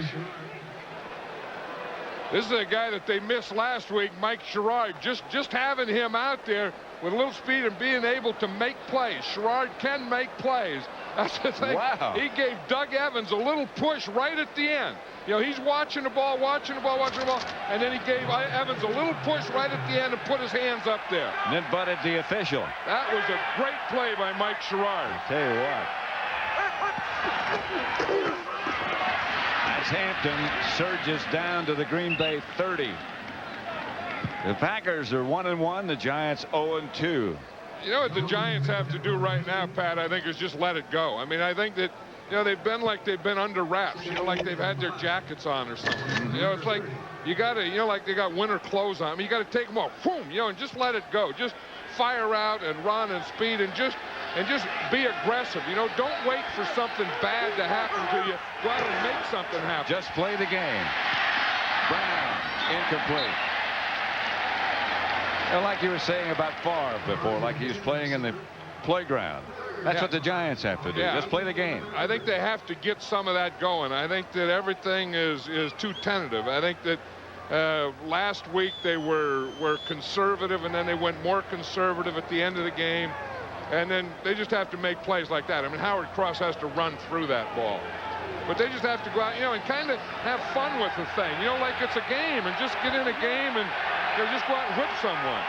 This is a guy that they missed last week, Mike Sherrard. Just having him out there with a little speed and being able to make plays. Sherrard can make plays, That's the thing. Wow. He gave Doug Evans a little push right at the end. You know, he's watching the ball, and then he gave Evans a little push right at the end and put his hands up there. And then butted the official. That was a great play by Mike Sherrard. I'll tell you what. As Hampton surges down to the Green Bay 30. The Packers are 1-1. The Giants 0-2. You know what the Giants have to do right now, Pat, I think, is just let it go. I mean, I think that, you know, they've been under wraps, you know, like they've had their jackets on or something. You know, it's like you got to, you know, like they got winter clothes on. I mean, you got to take them off, boom, you know, and just let it go. Just fire out and run and speed and just be aggressive. You know, don't wait for something bad to happen to you. Go out and make something happen. Just play the game. Brown, incomplete. And like you were saying about Favre before, like he was playing in the playground. That's what the Giants have to do. Yeah. Just play the game. I think they have to get some of that going. I think that everything is too tentative. I think that last week they were conservative, and then they went more conservative at the end of the game. And then they just have to make plays like that. I mean, Howard Cross has to run through that ball. But they just have to go out, you know, and kind of have fun with the thing. You know, like it's a game, and just get in a game and, you know, just go out and whip someone.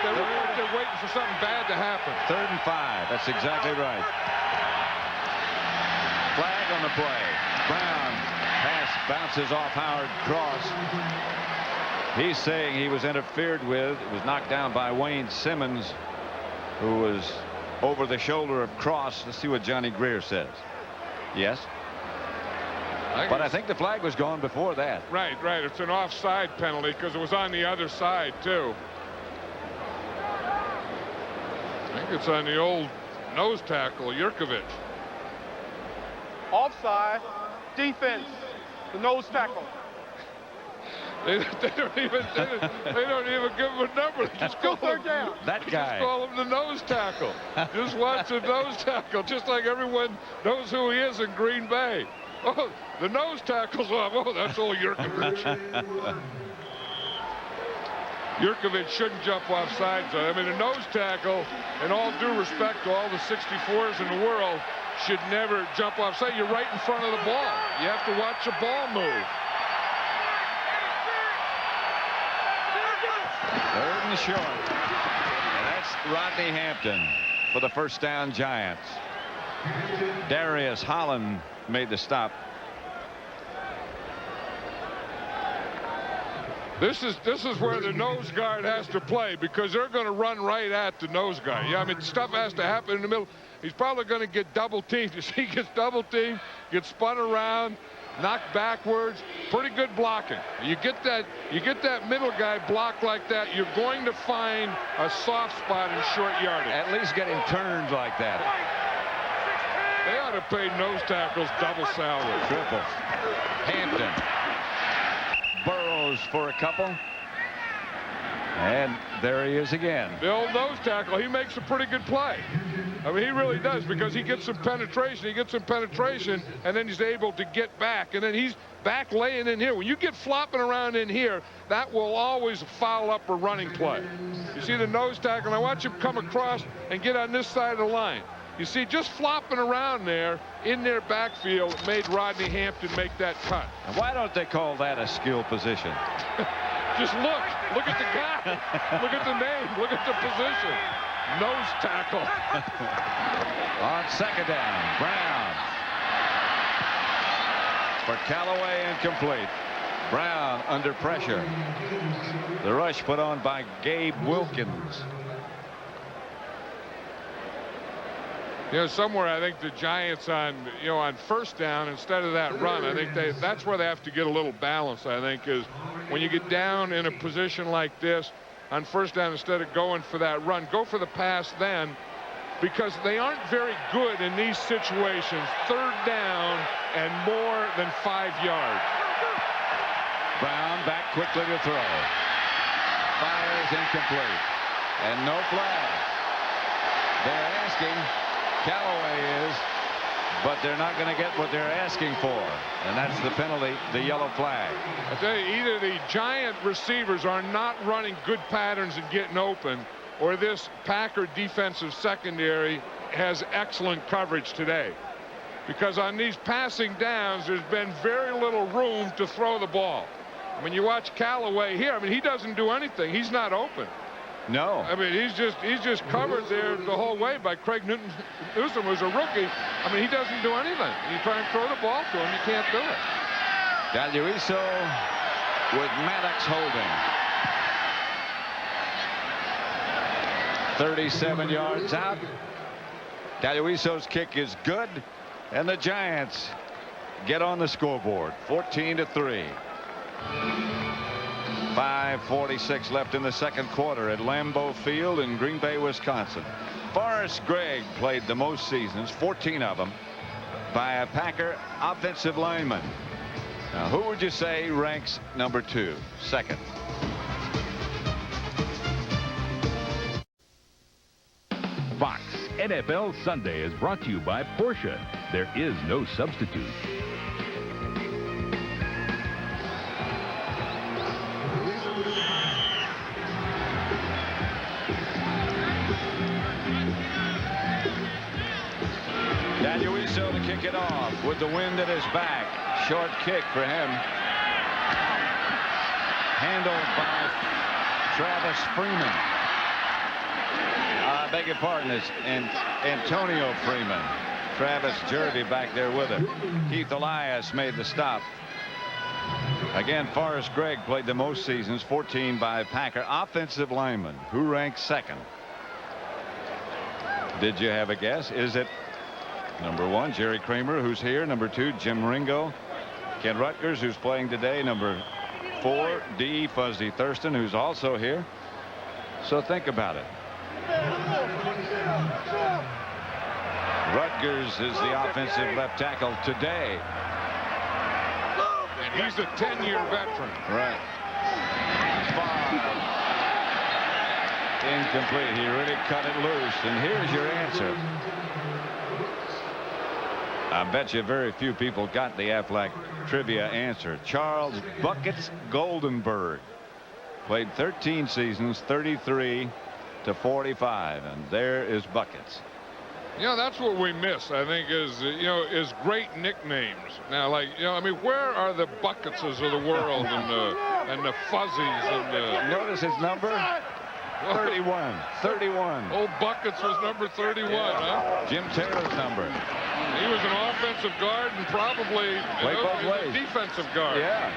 They're waiting for something bad to happen. 3rd and 5. That's exactly right. Flag on the play. Brown pass bounces off Howard Cross. He's saying he was interfered with. It was knocked down by Wayne Simmons, who was over the shoulder of Cross. Let's see what Johnny Greer says. Yes. But I think the flag was gone before that. Right. It's an offside penalty because it was on the other side, too. I think it's on the old nose tackle, Yurkovich. Offside, defense, the nose tackle. They don't even give him a number. They just call him, down. That guy. Just call him the nose tackle. Just watch the nose tackle, just like everyone knows who he is in Green Bay. Oh, the nose tackle's off. Oh, that's old Yurkovich. Yurkovich shouldn't jump off sides. I mean, a nose tackle, in all due respect to all the 64s in the world, should never jump off side. You're right in front of the ball. You have to watch the ball move. 3rd and short. And that's Rodney Hampton for the first down Giants. Darius Holland made the stop. This is where the nose guard has to play, because they're going to run right at the nose guard. Yeah, I mean, stuff has to happen in the middle. He's probably going to get double teamed. You see, he gets double teamed, gets spun around, knocked backwards. Pretty good blocking. You get that middle guy blocked like that, you're going to find a soft spot in short yardage. At least get him turned like that. They ought to pay nose tackles double salary. Triple. Hampton. Burrows for a couple. And there he is again. The old nose tackle, he makes a pretty good play. I mean, he really does, because he gets some penetration. And then he's able to get back. And then he's back laying in here. When you get flopping around in here, that will always foul up a running play. You see the nose tackle, and I watch him come across and get on this side of the line. You see, just flopping around there in their backfield made Rodney Hampton make that cut. And why don't they call that a skill position? Just look at the guy, look at the name, look at the position. Nose tackle. On 2nd down, Brown. For Callaway, incomplete. Brown under pressure. The rush put on by Gabe Wilkins. You know, somewhere I think the Giants on 1st down, instead of that run, I think that's where they have to get a little balance, I think, is when you get down in a position like this on 1st down, instead of going for that run, go for the pass then, because they aren't very good in these situations. 3rd down and more than 5 yards. Brown back quickly to throw. Fires incomplete. And no flag. They're asking. Callaway is, but they're not going to get what they're asking for, and that's the penalty, the yellow flag. I tell you, either the Giant receivers are not running good patterns and getting open, or this Packer defensive secondary has excellent coverage today, because on these passing downs, there's been very little room to throw the ball. When you watch Callaway here, I mean, he doesn't do anything. He's not open. No. I mean, he's just covered there the whole way by Craig Newsom, who's a rookie. I mean, he doesn't do anything. You try and throw the ball to him, you can't do it. Galuiso with Maddox holding. 37 yards out. Galuiso's kick is good, and the Giants get on the scoreboard, 14-3. 5:46 left in the second quarter at Lambeau Field in Green Bay, Wisconsin. Forrest Gregg played the most seasons, 14 of them, by a Packer offensive lineman. Now, who would you say ranks number 2? Second. Fox NFL Sunday is brought to you by Porsche. There is no substitute. Galuiso to kick it off with the wind at his back. Short kick for him. Handled by Travis Freeman. I beg your pardon, it's Antonio Freeman. Travis Jervy back there with him. Keith Elias made the stop. Again, Forrest Gregg played the most seasons, 14 by Packer offensive lineman. Who ranks second? Did you have a guess? Is it number 1, Jerry Kramer, who's here? Number 2, Jim Ringo. Ken Rutgers, who's playing today. Number 4, D. Fuzzy Thurston, who's also here. So think about it. Rutgers is the offensive left tackle today. And he's a 10-year veteran. Right. 5. Incomplete. He really cut it loose. And here's your answer. I bet you very few people got the Aflac trivia answer. Charles Buckets Goldenberg played 13 seasons, 33 to 45, and there is Buckets. Yeah, that's what we miss, I think, is great nicknames. Now, like, I mean, where are the Bucketses of the world and the Fuzzies and the... Notice his number? 31. 31. Old Buckets was number 31, huh? Jim Taylor's number. He was an offensive guard and probably a defensive guard. Yeah.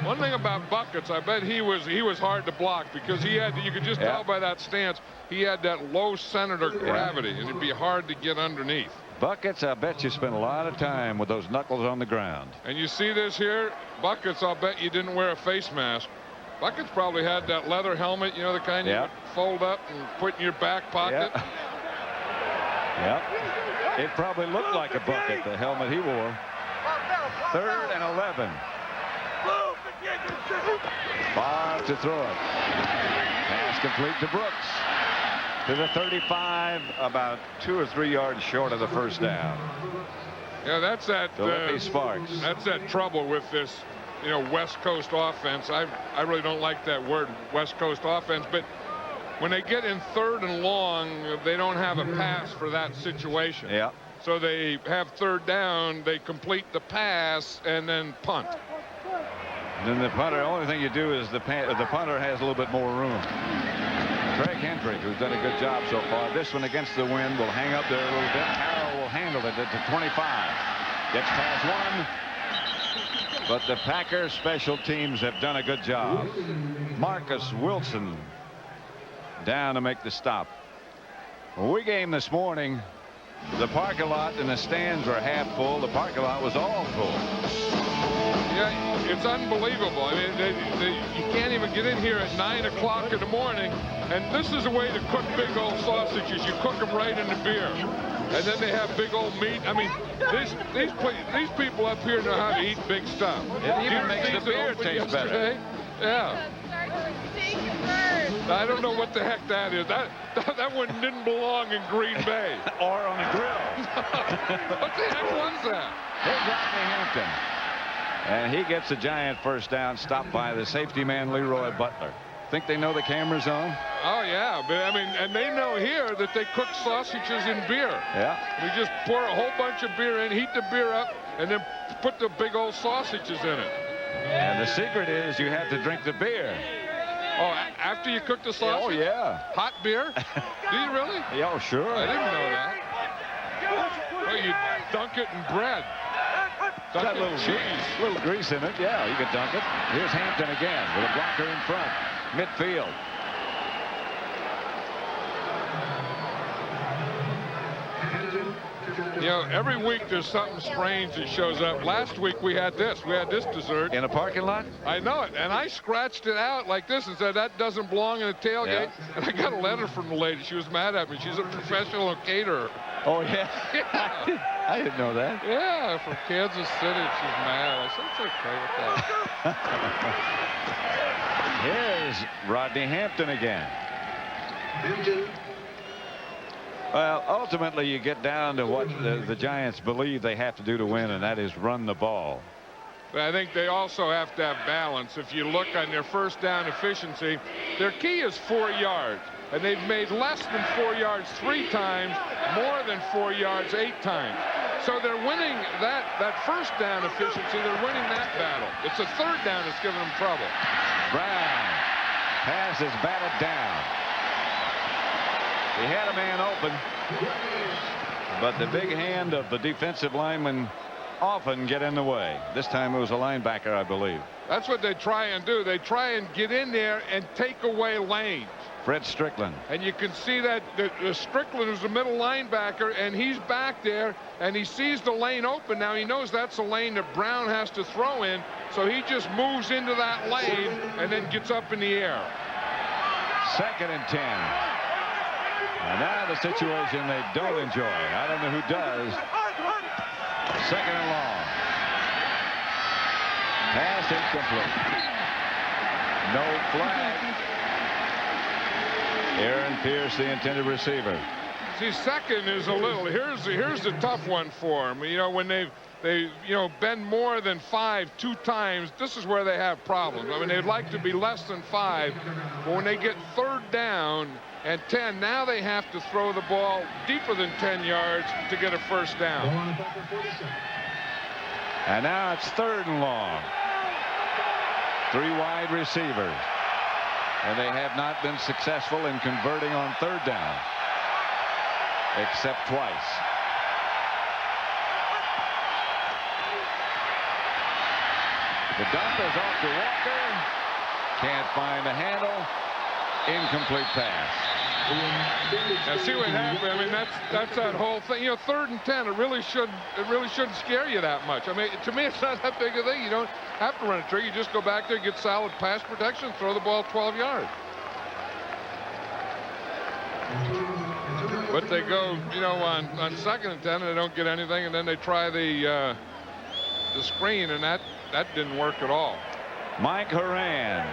One thing about Buckets, I bet he was hard to block, because he had, you could just tell by that stance, he had that low center of gravity, and it'd be hard to get underneath. Buckets, I bet you spent a lot of time with those knuckles on the ground. And you see this here, Buckets, I'll bet you didn't wear a face mask. Buckets probably had that leather helmet, you know, the kind you would fold up and put in your back pocket. Yep. It probably looked like a bucket, the helmet he wore. 3rd and 11. 5 to throw it. Pass complete to Brooks. To the 35, about 2 or 3 yards short of the first down. Yeah, that's that. Sparks. That's that trouble with this, West Coast offense. I really don't like that word, West Coast offense, but when they get in 3rd and long, they don't have a pass for that situation. Yeah. So they have 3rd down, they complete the pass, and then punt. Then the punter, the only thing you do is the punter has a little bit more room. Craig Hendrick, who's done a good job so far. This one against the wind will hang up there a little bit. Harrell will handle it at the 25. Gets past 1. But the Packers special teams have done a good job. Marcus Wilson down to make the stop. When we game this morning, the parking lot and the stands were half full. The parking lot was all full. Yeah, it's unbelievable. I mean, you can't even get in here at 9 o'clock in the morning. And this is a way to cook big old sausages. You cook them right in the beer. And then they have big old meat. I mean, these people up here know how to eat big stuff. It even makes the beer taste better. Yeah. I don't know what the heck that is. That one didn't belong in Green Bay. Or on a grill. What the heck was that? Here's Rodney Hampton. And he gets a Giant first down, stopped by the safety man, Leroy Butler. Think they know the camera's on? Oh, yeah. But, I mean, and they know here that they cook sausages in beer. Yeah. We just pour a whole bunch of beer in, heat the beer up, and then put the big old sausages in it. And the secret is you have to drink the beer. Oh, after you cook the sausage? Oh, yeah. Hot beer? Do you really? Yeah, oh, sure. I didn't know that. Well, you dunk it in bread. Dunk it in cheese. Little grease in it. Yeah, you can dunk it. Here's Hampton again with a blocker in front. Midfield. You know, every week there's something strange that shows up. Last week we had this. We had this dessert. In a parking lot? I know it. And I scratched it out like this and said, that doesn't belong in a tailgate. Yeah. And I got a letter from the lady. She was mad at me. She's a professional caterer. Oh, yeah. I didn't know that. Yeah, from Kansas City. She's mad. I said, it's okay with that. Here's Rodney Hampton again. Hampton. Well, ultimately, you get down to what the Giants believe they have to do to win, and that is run the ball. But I think they also have to have balance. If you look on their first down efficiency, their key is 4 yards. And they've made less than 4 yards 3 times, more than 4 yards 8 times. So they're winning that first down efficiency. They're winning that battle. It's the third down that's giving them trouble. Brown. Pass is batted down. He had a man open, but the big hand of the defensive lineman often get in the way. This time it was a linebacker, I believe. That's what they try and do. They try and get in there and take away lanes. Fred Strickland. And you can see that the Strickland is the middle linebacker, and he's back there, and he sees the lane open. Now he knows that's a lane that Brown has to throw in, so he just moves into that lane and then gets up in the air. 2nd and 10. And now the situation they don't enjoy. I don't know who does. 2nd and long. Pass incomplete. No flag. Aaron Pierce, the intended receiver. See, 2nd is a little. Here's the tough one for them. You know, when they bend more than 5 2 times, this is where they have problems. I mean, they'd like to be less than 5, but when they get 3rd down and 10, now they have to throw the ball deeper than 10 yards to get a first down. And now it's 3rd and long. 3 wide receivers. And they have not been successful in converting on 3rd down, except twice. The dump is off to Walker. Can't find the handle. Incomplete pass. Now see what happened. I mean, that's that whole thing. You know, 3rd and 10. It really shouldn't scare you that much. I mean, to me, it's not that big a thing. You don't have to run a trick. You just go back there, get solid pass protection, throw the ball 12 yards. But they go, you know, on 2nd and 10, and they don't get anything, and then they try the screen, and that didn't work at all. Mike Horan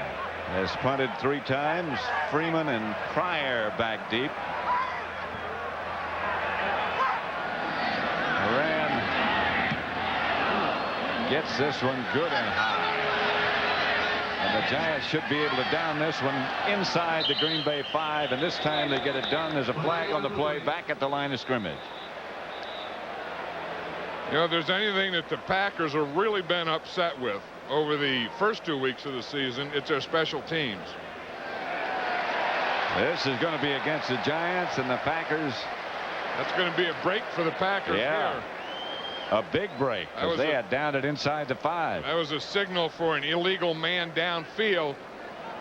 has punted 3 times. Freeman and Pryor back deep. Horan gets this one good and high. And the Giants should be able to down this one inside the Green Bay 5. And this time they get it done. There's a flag on the play back at the line of scrimmage. You know, if there's anything that the Packers have really been upset with over the first 2 weeks of the season, it's their special teams. This is going to be against the Giants and the Packers. That's going to be a break for the Packers here. A big break, because they had down it inside the 5. That was a signal for an illegal man downfield.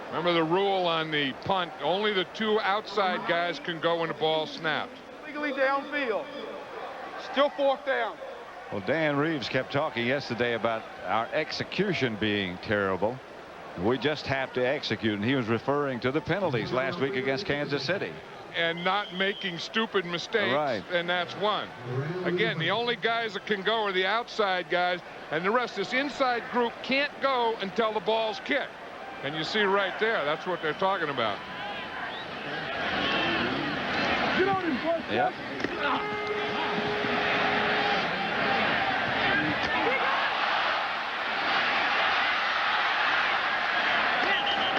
Remember the rule on the punt, only the 2 outside guys can go when the ball snapped. Legally downfield. Still 4th down. Well, Dan Reeves kept talking yesterday about our execution being terrible. We just have to execute, and he was referring to the penalties last week against Kansas City. And not making stupid mistakes, right. And that's one. Again, the only guys that can go are the outside guys, and the rest, this inside group can't go until the ball's kicked. And you see right there, that's what they're talking about. Yep.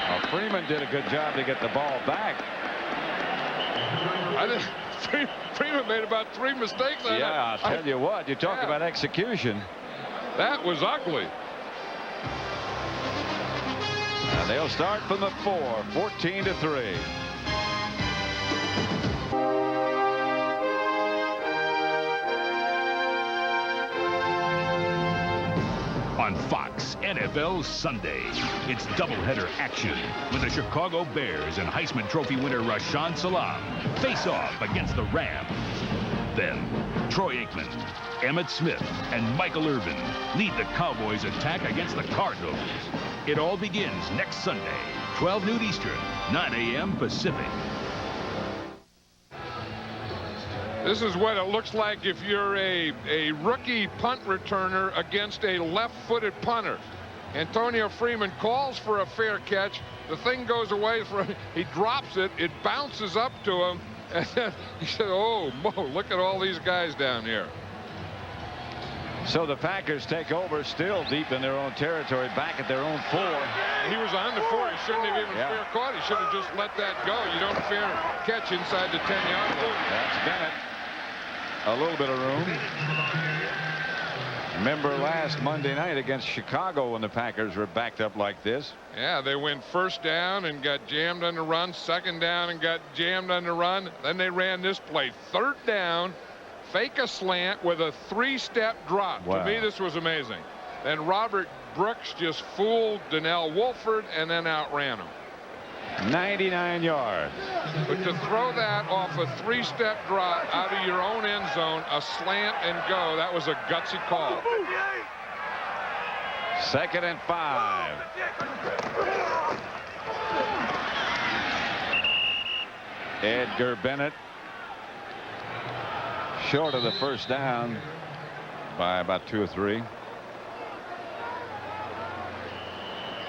A Freeman did a good job to get the ball back. Freeman made about 3 mistakes on Yeah, I'll tell you what. You talk about execution. That was ugly. And they'll start from the 4, 14-3. On Fox NFL Sunday, it's doubleheader action with the Chicago Bears and Heisman Trophy winner Rashaan Salam face off against the Rams. Then, Troy Aikman, Emmitt Smith, and Michael Irvin lead the Cowboys' attack against the Cardinals. It all begins next Sunday, 12 noon Eastern, 9 a.m. Pacific. This is what it looks like if you're a rookie punt returner against a left-footed punter. Antonio Freeman calls for a fair catch. The thing goes away from him. He drops it. It bounces up to him. And then he said, oh, Mo, look at all these guys down here. So the Packers take over, still deep in their own territory, back at their own 4. He was on the 4. He shouldn't have even fair caught. He should have just let that go. You don't fair catch inside the 10-yard line. That's Bennett. A little bit of room. Remember last Monday night against Chicago when the Packers were backed up like this? Yeah, they went first down and got jammed on the run, second down and got jammed on the run. Then they ran this play, third down, fake a slant with a 3-step drop. Wow. To me, this was amazing. Then Robert Brooks just fooled Donnell Wolford and then outran him. 99 yards. But to throw that off a 3-step drop out of your own end zone, a slant and go, that was a gutsy call. 2nd and 5. Edgar Bennett short of the first down by about 2 or 3.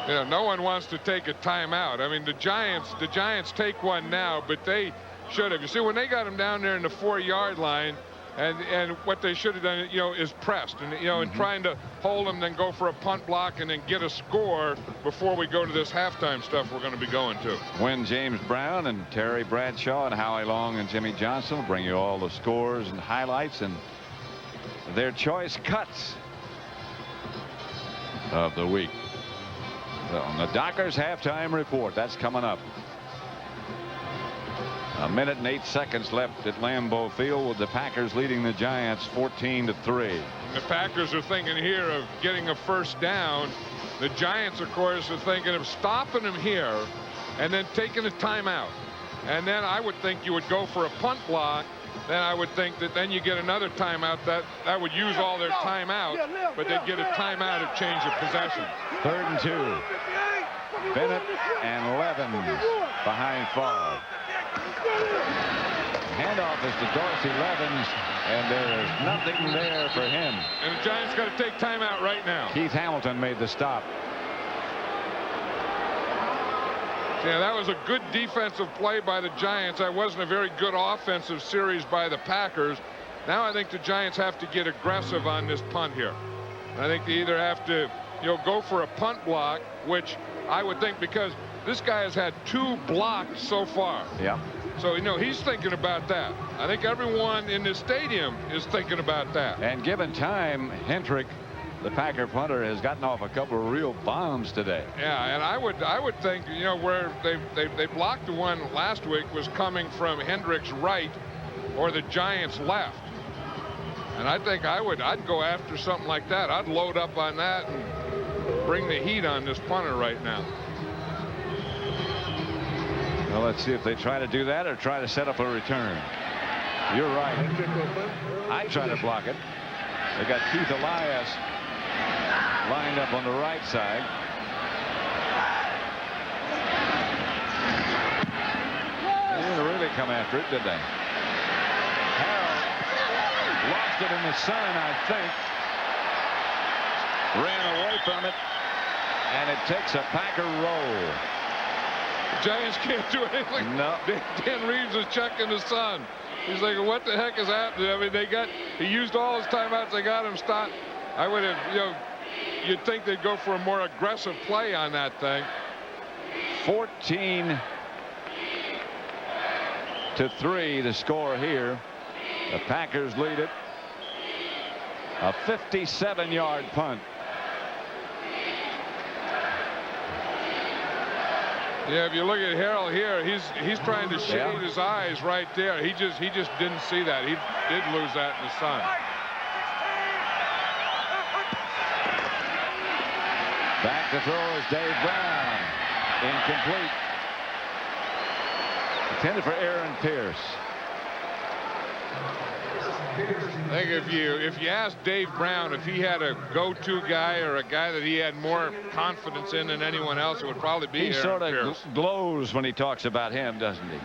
You know, no one wants to take a timeout. I mean, the Giants take one now, but they should have. You see, when they got him down there in the 4-yard line, and what they should have done, you know, is pressed, and and trying to hold him, then go for a punt block, and then get a score before we go to this halftime stuff we're going to be going to. When James Brown and Terry Bradshaw and Howie Long and Jimmy Johnson will bring you all the scores and highlights and their choice cuts of the week. So on the Dockers halftime report, that's coming up. 1 minute and 8 seconds left at Lambeau Field with the Packers leading the Giants 14-3. The Packers are thinking here of getting a first down. The Giants, of course, are thinking of stopping him here and then taking a timeout. And then I would think you would go for a punt block. Then I would think that then you get another timeout. That would use all their timeout, but they'd get a timeout of change of possession. 3rd and 2. Bennett and Levens behind Favre. Handoff is to Dorsey Levens, and there is nothing there for him. And the Giants got to take timeout right now. Keith Hamilton made the stop. Yeah, that was a good defensive play by the Giants. That wasn't a very good offensive series by the Packers. Now I think the Giants have to get aggressive on this punt here. I think they either have to, go for a punt block, which I would think, because this guy has had 2 blocked so far. Yeah. So, he's thinking about that. I think everyone in this stadium is thinking about that. And given time, Hendrick, the Packer punter, has gotten off a couple of real bombs today. Yeah, and I would think, where they blocked the one last week was coming from Hendrick's right or the Giants' left. And I think I'd go after something like that. I'd load up on that and bring the heat on this punter right now. Well, let's see if they try to do that or try to set up a return. You're right. I try to block it. They got Keith Elias lined up on the right side. They didn't really come after it, did they? Harrell lost it in the sun, I think. Ran away from it, and it takes a Packer roll. The Giants can't do anything. No. Dan Reeves is checking the sun. He's like, what the heck is happening? I mean, he used all his timeouts. They got him stopped. I would have, you'd think they'd go for a more aggressive play on that thing. 14-3 the score here. The Packers lead it. A 57-yard punt. Yeah, if you look at Harrell here, he's trying to shade his eyes right there. He just didn't see that. He did lose that in the sun. Back to throw is Dave Brown. Incomplete. Intended for Aaron Pierce. I think if you ask Dave Brown if he had a go-to guy or a guy that he had more confidence in than anyone else, it would probably be Aaron Pierce. He sort of glows when he talks about him, doesn't he?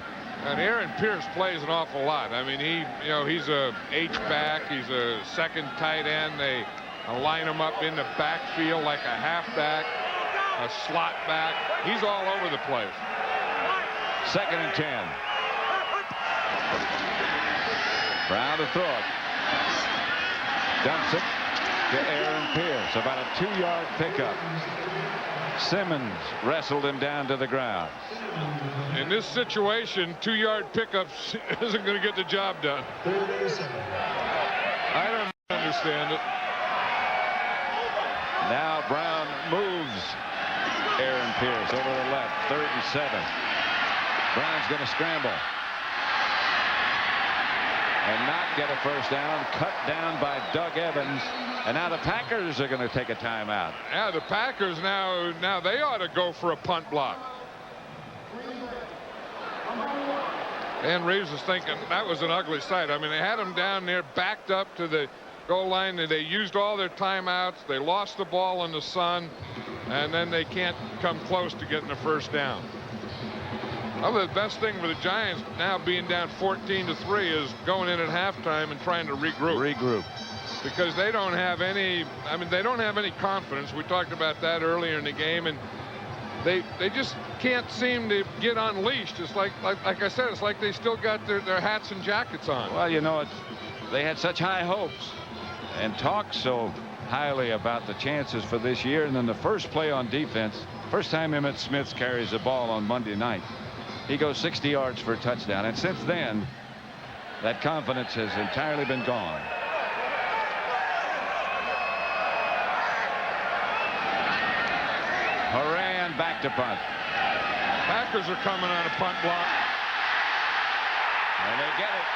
And Aaron Pierce plays an awful lot. I mean, he's a H-back. He's a second tight end. They line him up in the backfield like a halfback, a slot back. He's all over the place. 2nd and 10. Brown to throw it. Dumps it to Aaron Pierce. About a 2-yard pickup. Simmons wrestled him down to the ground. In this situation, 2-yard pickups isn't going to get the job done. I don't understand it. Now Brown moves Aaron Pierce over the left. 3rd and 7. Brown's going to scramble. And not get a first down. Cut down by Doug Evans. And now the Packers are going to take a timeout. Yeah, the Packers now they ought to go for a punt block. And Reeves is thinking that was an ugly sight. I mean, they had them down there backed up to the goal line, and they used all their timeouts. They lost the ball in the sun, and then they can't come close to getting a first down. Well, the best thing for the Giants now being down 14-3 is going in at halftime and trying to regroup. Because they don't have any, they don't have any confidence. We talked about that earlier in the game, and they just can't seem to get unleashed. It's like I said, it's like they still got their hats and jackets on. Well, you know, they had such high hopes and talked so highly about the chances for this year. And then the first play on defense, first time Emmitt Smith carries the ball on Monday night, he goes 60 yards for a touchdown. And since then, that confidence has entirely been gone. Horan back to punt. Packers are coming on a punt block. And they get it.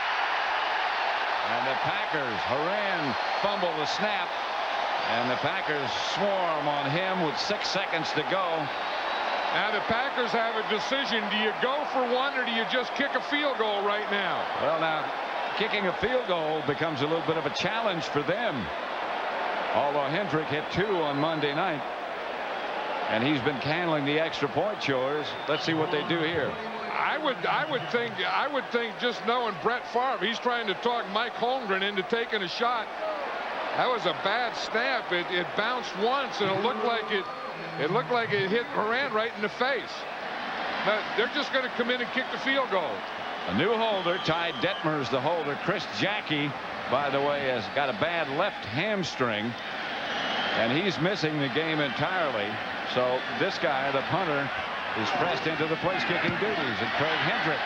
And the Packers, Horan fumbled the snap. And the Packers swarm on him with 6 seconds to go. Now the Packers have a decision. Do you go for one or do you just kick a field goal right now? Well, now kicking a field goal becomes a little bit of a challenge for them. Although Hendrick hit 2 on Monday night. And he's been handling the extra point chores. Let's see what they do here. I would think just knowing Brett Favre, he's trying to talk Mike Holmgren into taking a shot. That was a bad snap. It bounced once and it looked like it hit Horan right in the face. But they're just going to come in and kick the field goal. A new holder. Ty Detmer's the holder. Chris Jackie, by the way, has got a bad left hamstring. And he's missing the game entirely. So this guy, the punter, is pressed into the place kicking duties. And Craig Hendrick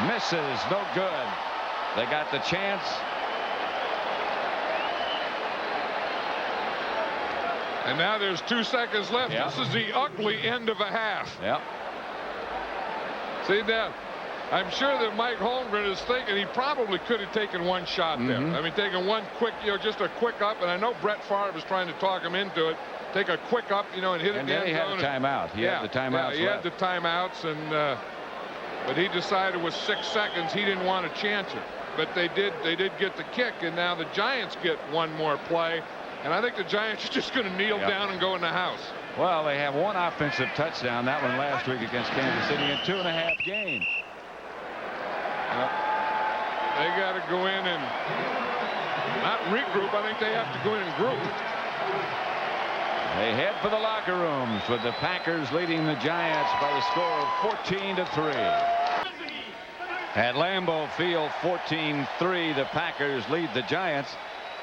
misses. No good. They got the chance. And now there's 2 seconds left. Yep. This is the ugly end of a half. Yep. See that? I'm sure that Mike Holmgren is thinking he probably could have taken one shot there. I mean, taking one quick, just a quick up. And I know Brett Favre was trying to talk him into it. Take a quick up, and hit it. And then he had a timeout. He had the timeouts. He had the timeouts, and but he decided with 6 seconds he didn't want to chance it. But they did get the kick, and now the Giants get one more play. And I think the Giants are just going to kneel down and go in the house. Well, they have one offensive touchdown, that one last week against Kansas City, in 2.5 games. They got to go in and not regroup. I think they have to go in and group. They head for the locker rooms with the Packers leading the Giants by the score of 14-3. At Lambeau Field, 14-3, the Packers lead the Giants.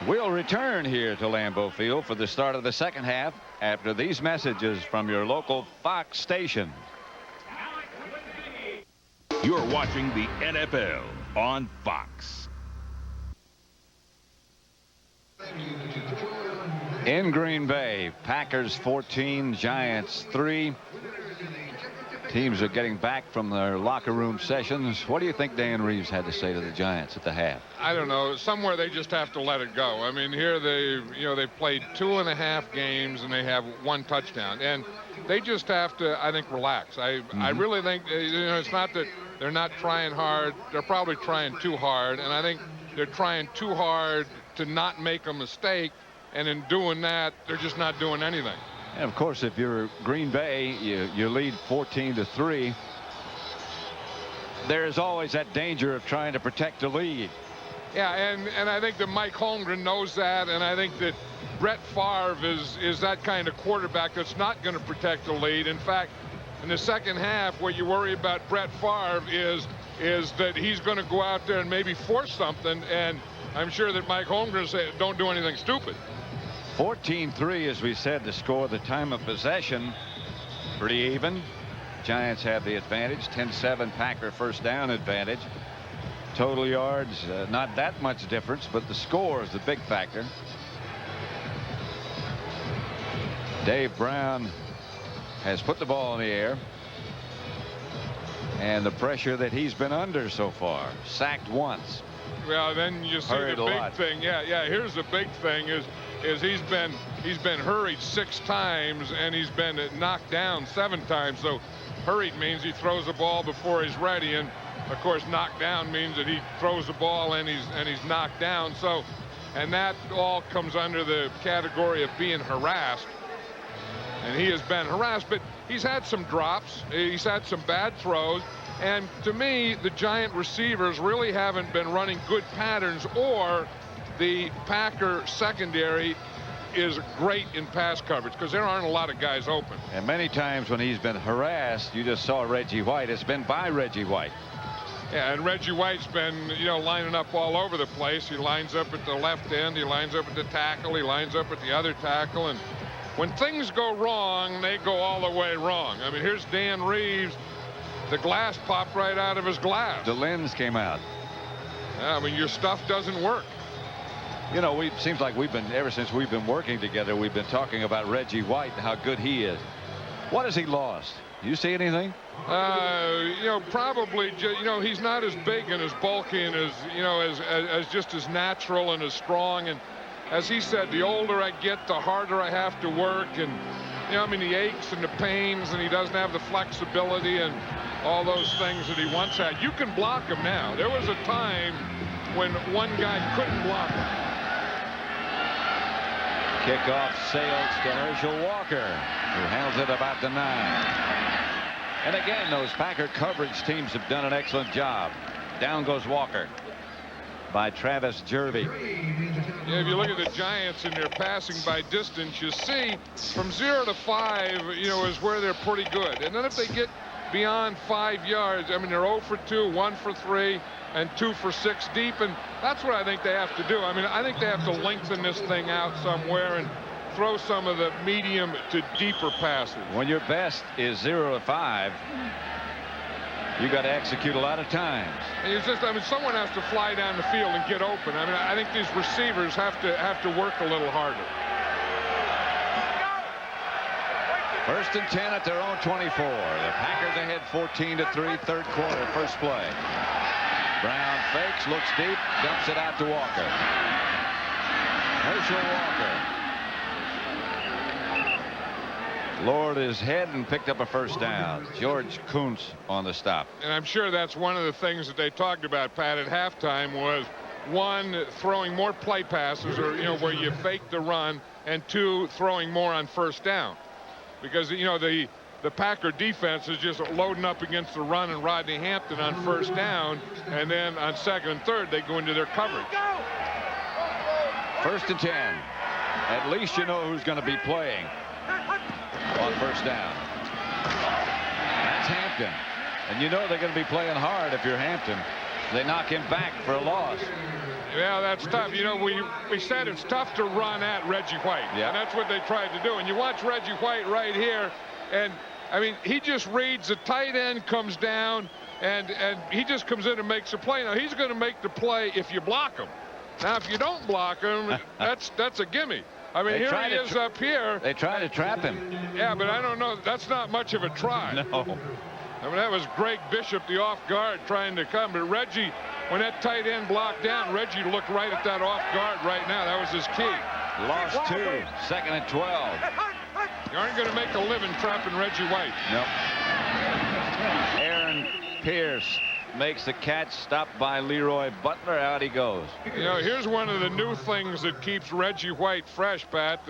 We'll return here to Lambeau Field for the start of the second half after these messages from your local Fox station. You're watching the NFL on Fox. In Green Bay, Packers 14, Giants 3. Teams are getting back from their locker room sessions. What do you think Dan Reeves had to say to the Giants at the half? I don't know. Somewhere they just have to let it go. I mean, here they've played 2.5 games and they have 1 touchdown, and they just have to, I think, relax. I really think it's not that they're not trying hard. They're probably trying too hard, and I think they're trying too hard to not make a mistake, and in doing that, they're just not doing anything. And of course, if you're Green Bay, you lead 14-3. There's always that danger of trying to protect the lead. Yeah, and I think that Mike Holmgren knows that, and I think that Brett Favre is that kind of quarterback that's not going to protect the lead. In fact, in the second half, what you worry about Brett Favre is that he's going to go out there and maybe force something, and I'm sure that Mike Holmgren said, don't do anything stupid. 14-3, as we said, to score. The time of possession pretty even. Giants have the advantage. 10-7 Packer first down advantage. Total yards, not that much difference, but the score is the big factor. Dave Brown has put the ball in the air, and the pressure that he's been under so far. Sacked once. Well, then you see the big thing. Yeah. Here's the big thing is he's been hurried 6 times and he's been knocked down 7 times. So hurried means he throws the ball before he's ready, and of course knocked down means that he throws the ball and he's knocked down. So, and that all comes under the category of being harassed. And he has been harassed, but he's had some drops. He's had some bad throws. And to me, the Giant receivers really haven't been running good patterns, or the Packer secondary is great in pass coverage because there aren't a lot of guys open. And many times when he's been harassed, you just saw Reggie White. It's been by Reggie White. Yeah, and Reggie White's been, lining up all over the place. He lines up at the left end. He lines up at the tackle. He lines up at the other tackle. And when things go wrong, they go all the way wrong. I mean, here's Dan Reeves. The glass popped right out of his glass. The lens came out. Yeah, I mean, your stuff doesn't work. Seems like ever since we've been working together, we've been talking about Reggie White and how good he is. What has he lost? You see anything? Probably, he's not as big and as bulky and as just as natural and as strong. And as he said, the older I get, the harder I have to work. And, the aches and the pains, and he doesn't have the flexibility and all those things that he once had. You can block him now. There was a time when one guy couldn't block him. Kickoff sails to Herschel Walker, who handles it about the 9. And again, those Packer coverage teams have done an excellent job. Down goes Walker by Travis Jervey. Yeah, if you look at the Giants in their passing by distance, you see from 0 to 5, is where they're pretty good. And then if they get beyond 5 yards, I mean, they're 0 for 2, 1 for 3, and 2 for 6 deep. And that's what I think they have to do. I mean, I think they have to lengthen this thing out somewhere and throw some of the medium to deeper passes. When your best is 0 to 5, you got to execute a lot of times. And it's just, someone has to fly down the field and get open. I think these receivers have to work a little harder. 1st and 10 at their own 24. The Packers ahead 14-3, third quarter, first play. Brown fakes, looks deep, dumps it out to Walker. Herschel Walker lowered his head and picked up a first down. George Kuntz on the stop. And I'm sure that's one of the things that they talked about, Pat, at halftime was, 1, throwing more play passes, or where you fake the run, and 2, throwing more on first down. Because the Packer defense is just loading up against the run and Rodney Hampton on first down, and then on 2nd and 3rd they go into their coverage. 1st and 10. At least you know who's going to be playing on first down. That's Hampton, and they're going to be playing hard if you're Hampton. They knock him back for a loss. Yeah, that's tough. You know, we said it's tough to run at Reggie White. Yeah. And that's what they tried to do. And you watch Reggie White right here, and I mean, he just reads the tight end comes down, and he just comes in and makes a play. Now, he's going to make the play if you block him. Now, if you don't block him, that's a gimme. I mean, here he is up here. They try to trap him. Yeah, but I don't know. That's not much of a try. No. I mean, that was Greg Bishop, the off guard, trying to come. But Reggie, when that tight end blocked down, Reggie looked right at that off guard right now. That was his key. Lost 2, 2nd and 12. You aren't going to make a living trapping Reggie White. Nope. Aaron Pierce makes the catch, stopped by Leroy Butler. Out he goes. You know, here's one of the new things that keeps Reggie White fresh, Pat.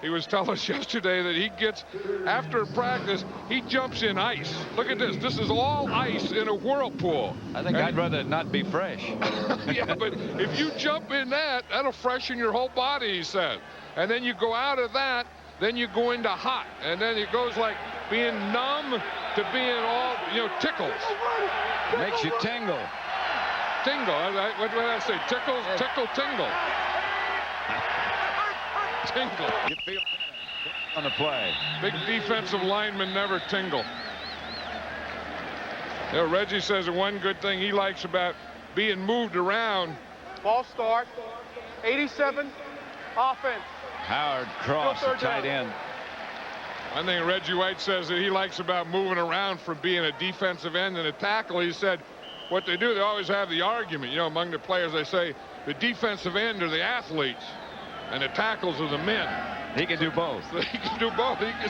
He was telling us yesterday that he gets, after practice, he jumps in ice. Look at this. This is all ice in a whirlpool. I think I'd rather not be fresh. Yeah, but if you jump in that, that'll freshen your whole body, he said. And then you go out of that, then you go into hot. And then it goes like being numb to being all, you know, tickles. Makes you tingle. Tingle. What did I say? Tickles, tickle, tingle. Tingle. You feel on the play. Big defensive linemen never tingle. You know, Reggie says the one good thing he likes about being moved around. Ball start. 87. Offense. Howard Cross, the tight end. One thing Reggie White says that he likes about moving around from being a defensive end and a tackle, he said what they do, they always have the argument, you know, among the players. They say the defensive end are the athletes and the tackles are the men. He can do both. So he can do both. He can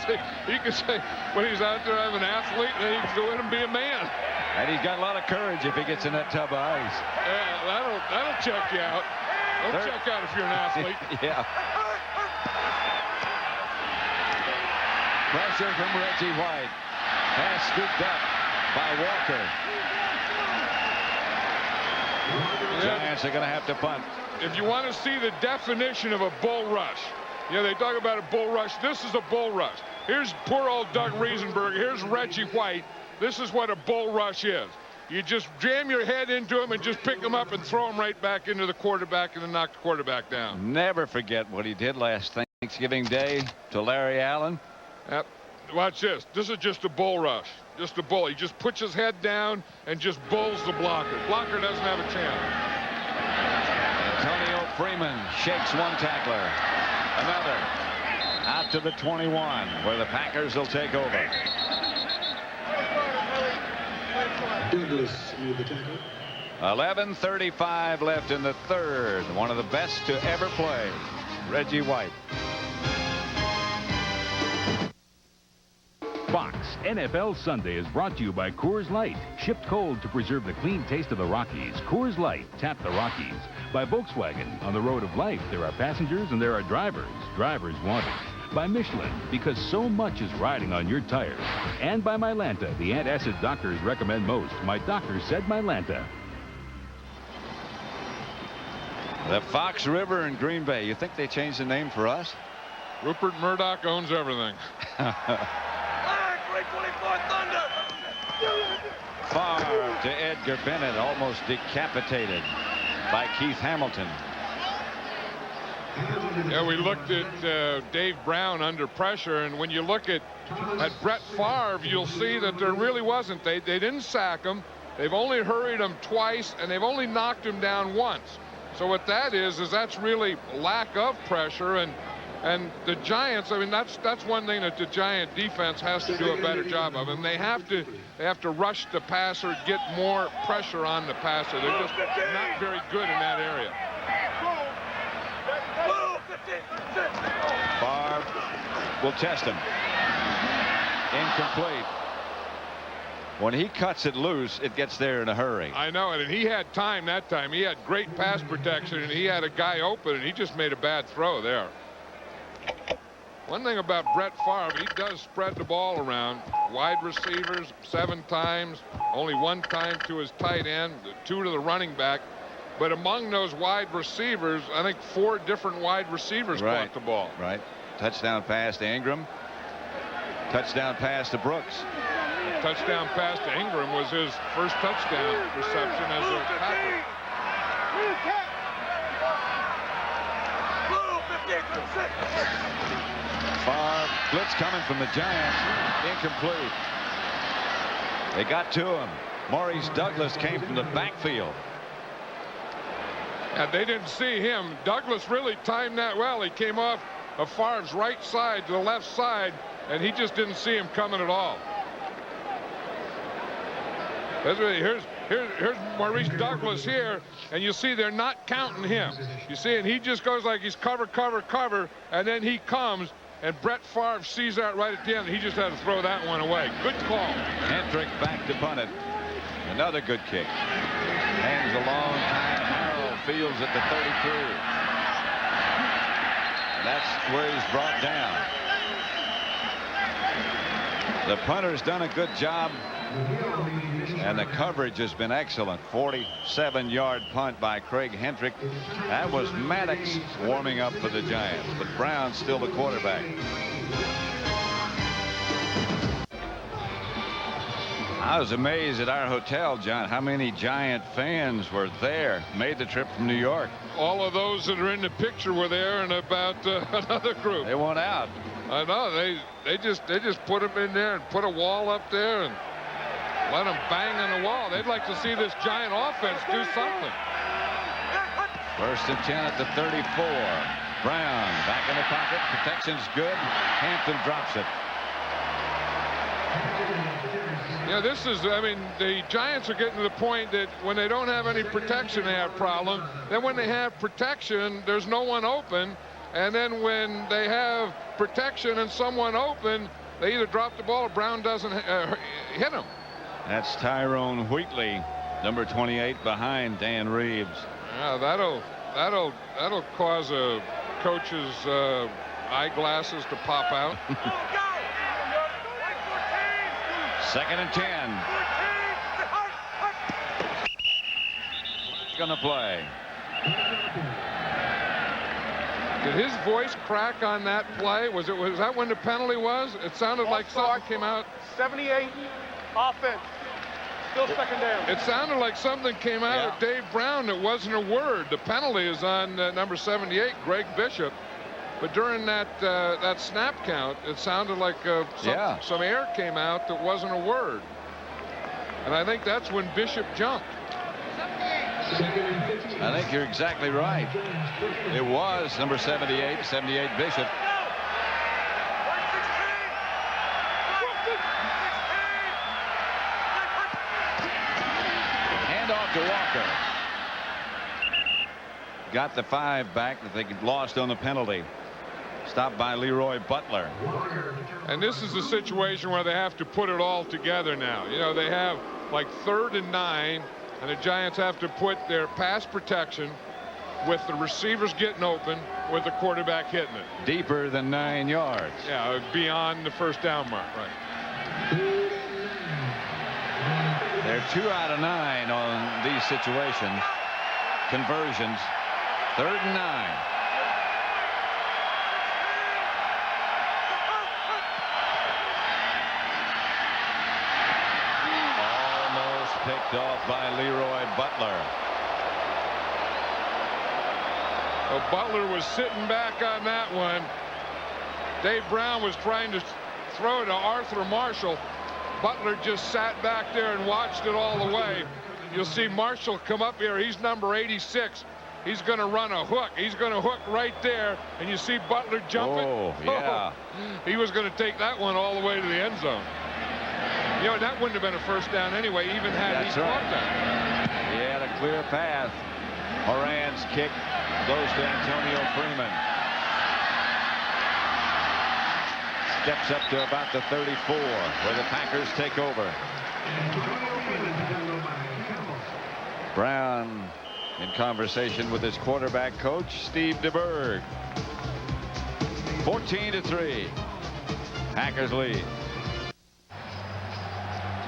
say when he's out there having an athlete, then he can go in and be a man. And he's got a lot of courage if he gets in that tub of ice. Yeah, that'll check you out. That'll check out if you're an athlete. Yeah. Pressure from Reggie White. Pass scooped up by Walker. Giants are going to have to punt. If you want to see the definition of a bull rush, you know, they talk about a bull rush. This is a bull rush. Here's poor old Doug Riesenberg. Here's Reggie White. This is what a bull rush is. You just jam your head into him and just pick him up and throw him right back into the quarterback and then knock the quarterback down. Never forget what he did last Thanksgiving Day to Larry Allen. Yep. Watch this. This is just a bull rush. Just a bull. He just puts his head down and just bulls the blocker. Blocker doesn't have a chance. Antonio Freeman shakes one tackler. Another. Out to the 21, where the Packers will take over. Douglas with the tackle. 11:35 left in the third. One of the best to ever play, Reggie White. Fox NFL Sunday is brought to you by Coors Light. Shipped cold to preserve the clean taste of the Rockies. Coors Light, tap the Rockies. By Volkswagen. On the road of life, there are passengers and there are drivers. Drivers wanted. By Michelin, because so much is riding on your tires. And by Mylanta, the antacid doctors recommend most. My doctor said Mylanta. The Fox River in Green Bay. You think they changed the name for us? Rupert Murdoch owns everything. Far to Edgar Bennett, almost decapitated by Keith Hamilton. Yeah, we looked at Dave Brown under pressure, and when you look at Brett Favre, you'll see that there really wasn't. They didn't sack him. They've only hurried him twice, and they've only knocked him down once. So what that is that's really lack of pressure, and the Giants, I mean, that's one thing that the Giant defense has to do a better job of, and they have to rush the passer, get more pressure on the passer. They're just not very good in that area. Favre will test him. Incomplete. When he cuts it loose, it gets there in a hurry. I know it, and he had time that time. He had great pass protection, and he had a guy open, and he just made a bad throw there. One thing about Brett Favre, he does spread the ball around. Wide receivers 7 times, only 1 time to his tight end, 2 to the running back. But among those wide receivers, I think 4 different wide receivers caught the ball. Right. Touchdown pass to Ingram. Touchdown pass to Brooks. The touchdown pass to Ingram was his first touchdown reception as a Packer. Far blitz coming from the Giants. Incomplete. They got to him. Maurice Douglas came from the backfield. And they didn't see him. Douglas really timed that well. He came off of Favre's right side to the left side, and he just didn't see him coming at all. Here's Maurice Douglas here, and you see they're not counting him. You see, and he just goes like he's cover, cover, cover, and then he comes, and Brett Favre sees that right at the end. He just had to throw that one away. Good call. Hendrick back to punt it. Another good kick. Hangs a long time. Harold fields at the 33. And that's where he's brought down. The punter's done a good job, and the coverage has been excellent. 47-yard punt by Craig Hendrick. That was Maddox warming up for the Giants, but Brown's still the quarterback. I was amazed at our hotel, John, how many Giant fans were there. Made the trip from New York. All of those that are in the picture were there, and about another group. They went out. I know. They just put them in there and put a wall up there and let them bang on the wall. They'd like to see this Giant offense do something. 1st and 10 at the 34. Brown back in the pocket. Protection's good. Hampton drops it. Yeah, this is, I mean, the Giants are getting to the point that when they don't have any protection, they have a problem. Then when they have protection, there's no one open. And then when they have protection and someone open, they either drop the ball or Brown doesn't hit them. That's Tyrone Wheatley, number 28, behind Dan Reeves. Yeah, that'll cause a coach's eyeglasses to pop out. 2nd and 10. Gonna play. Did his voice crack on that play? Was that when the penalty was? It sounded like something came out. 78 offense. Still 2nd down. It sounded like something came out of Dave Brown that wasn't a word. The penalty is on number 78, Greg Bishop. But during that snap count, it sounded like some air came out that wasn't a word. And I think that's when Bishop jumped. I think you're exactly right. It was number 78 Bishop. Hand off to Walker. Got the 5 back that they lost on the penalty. Stopped by Leroy Butler. And this is a situation where they have to put it all together now. You know, they have like 3rd and 9, and the Giants have to put their pass protection with the receivers getting open, with the quarterback hitting it. Deeper than 9 yards. Yeah, beyond the 1st down mark, right. They're 2 out of 9 on these situations. Conversions. 3rd and 9. Picked off by Leroy Butler. Well, Butler was sitting back on that one. Dave Brown was trying to throw it to Arthur Marshall. Butler just sat back there and watched it all the way. You'll see Marshall come up here. He's number 86. He's going to run a hook. He's going to hook right there. And you see Butler jumping. Oh, yeah. He was going to take that one all the way to the end zone. You know, that wouldn't have been a 1st down anyway, even had he caught that. He had a clear path. Moran's kick goes to Antonio Freeman. Steps up to about the 34, where the Packers take over. Brown in conversation with his quarterback coach, Steve DeBerg. 14-3. Packers lead.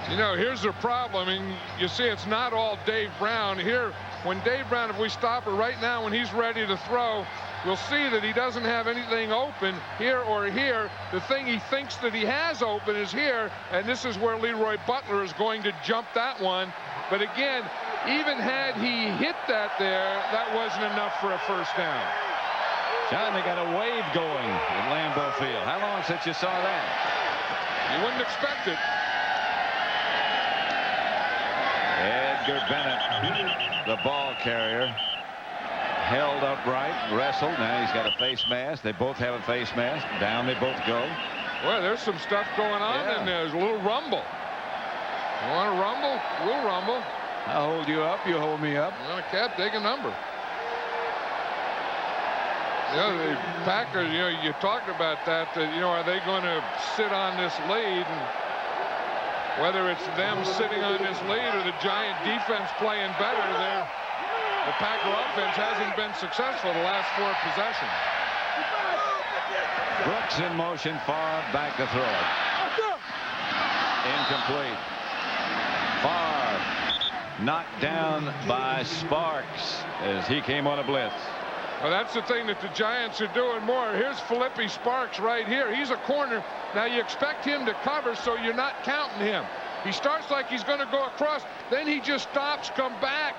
You know, here's the problem. I mean, you see it's not all Dave Brown. Here, when Dave Brown, if we stop it right now when he's ready to throw, we'll see that he doesn't have anything open here or here. The thing he thinks that he has open is here, and this is where Leroy Butler is going to jump that one. But again, even had he hit that there, that wasn't enough for a 1st down. John, they got a wave going at Lambeau Field. How long since you saw that? You wouldn't expect it. Edgar Bennett, the ball carrier, held upright, wrestled. Now he's got a face mask. They both have a face mask. Down they both go. Well, there's some stuff going on in there. There's a little rumble. You want to rumble? We'll rumble. I'll hold you up. You hold me up. Well, Cap, take a number. The Packers, you talked about that, are they going to sit on this lead? And whether it's them sitting on this lead or the Giant defense playing better, the Packer offense hasn't been successful the last 4 possessions. Brooks in motion, far back to throw it. Incomplete. Favre knocked down by Sparks as he came on a blitz. Well, that's the thing that the Giants are doing more. Here's Philippi Sparks right here. He's a corner. Now you expect him to cover, so you're not counting him. He starts like he's going to go across. Then he just stops, comes back,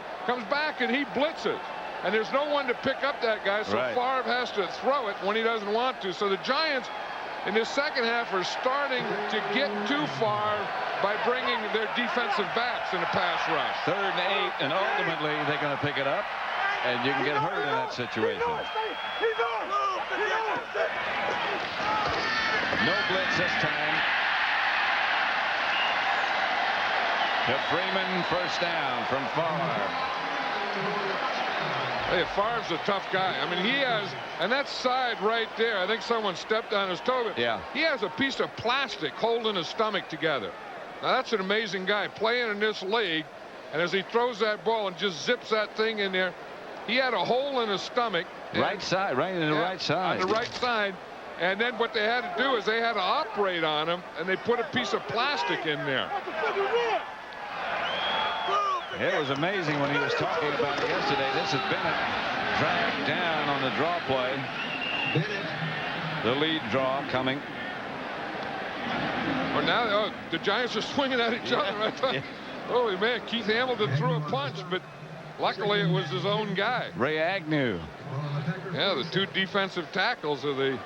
and he blitzes. And there's no one to pick up that guy, so Favre has to throw it when he doesn't want to. So the Giants in this second half are starting to get too far by bringing their defensive backs in the pass rush. 3rd and 8, and ultimately they're going to pick it up. And you can get hurt in that situation. No blitz this time. To Freeman, first down from Favre. Hey, Favre's a tough guy. I mean, he has, and that side right there, I think someone stepped on his toe. Yeah. He has a piece of plastic holding his stomach together. Now, that's an amazing guy playing in this league. And as he throws that ball and just zips that thing in there, he had a hole in his stomach. Right side, right in the right side. On the right side. And then what they had to do is they had to operate on him, and they put a piece of plastic in there. It was amazing when he was talking about it yesterday. This has been dragged down on the draw play. The lead draw coming. Well, now the Giants are swinging at each other. I thought, holy man, Keith Hamilton threw a punch, but luckily it was his own guy. Ray Agnew. Yeah, the 2 defensive tackles of the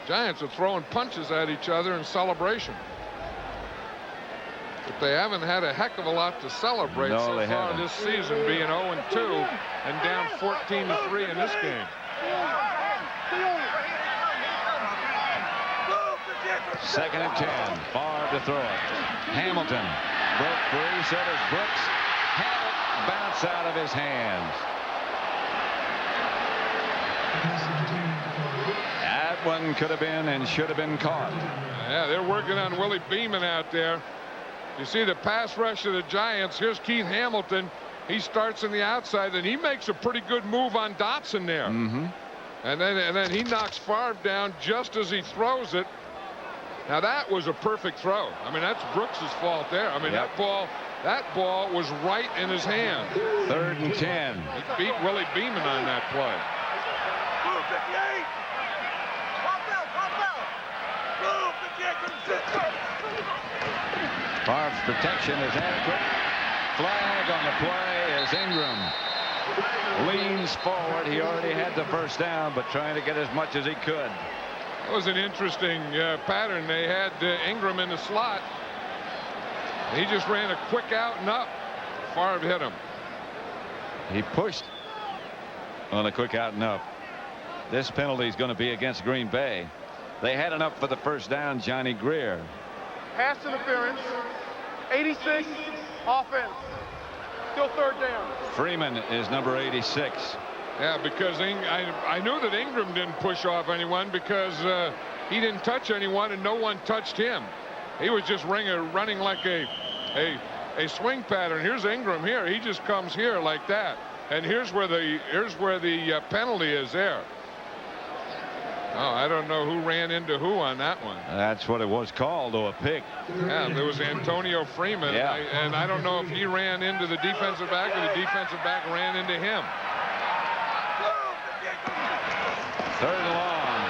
Giants are throwing punches at each other in celebration. But they haven't had a heck of a lot to celebrate so far this season, being 0-2 and down 14-3 in this game. 2nd and 10. Favre to throw it. Hamilton broke free. So does Brooks. Had it bounce out of his hands. That one could have been and should have been caught. Yeah, they're working on Willie Beeman out there. You see the pass rush of the Giants. Here's Keith Hamilton. He starts in the outside, and he makes a pretty good move on Dotson there. And then he knocks Favre down just as he throws it. Now that was a perfect throw. I mean, that's Brooks's fault there. I mean, that ball was right in his hand. 3rd and 10. He beat Willie Beeman on that play. Favre's protection is adequate. Flag on the play as Ingram leans forward. He already had the first down, but trying to get as much as he could. It was an interesting pattern. They had Ingram in the slot. He just ran a quick out and up. Favre hit him. He pushed on a quick out and up. This penalty is going to be against Green Bay. They had enough for the first down, Johnny Greer. Pass interference. 86. Offense. Still 3rd down. Freeman is number 86. Yeah, because I knew that Ingram didn't push off anyone because he didn't touch anyone and no one touched him. He was just running like a swing pattern. Here's Ingram here. He just comes here like that. And here's where the penalty is there. Oh, I don't know who ran into who on that one. That's what it was called, though, a pick. Yeah, there was Antonio Freeman. Yeah. And I don't know if he ran into the defensive back or the defensive back ran into him. 3rd and long.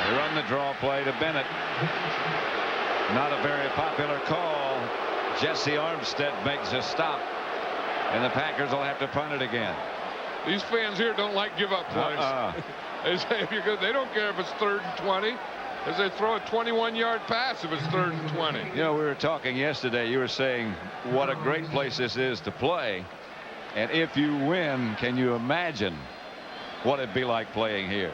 They run the draw play to Bennett. Not a very popular call. Jesse Armstead makes a stop. And the Packers will have to punt it again. These fans here don't like give-up plays. They say if you're good, they don't care if it's 3rd and 20, as they throw a 21-yard pass if it's 3rd and 20. You know, we were talking yesterday. You were saying what a great place this is to play. And if you win, can you imagine what it'd be like playing here?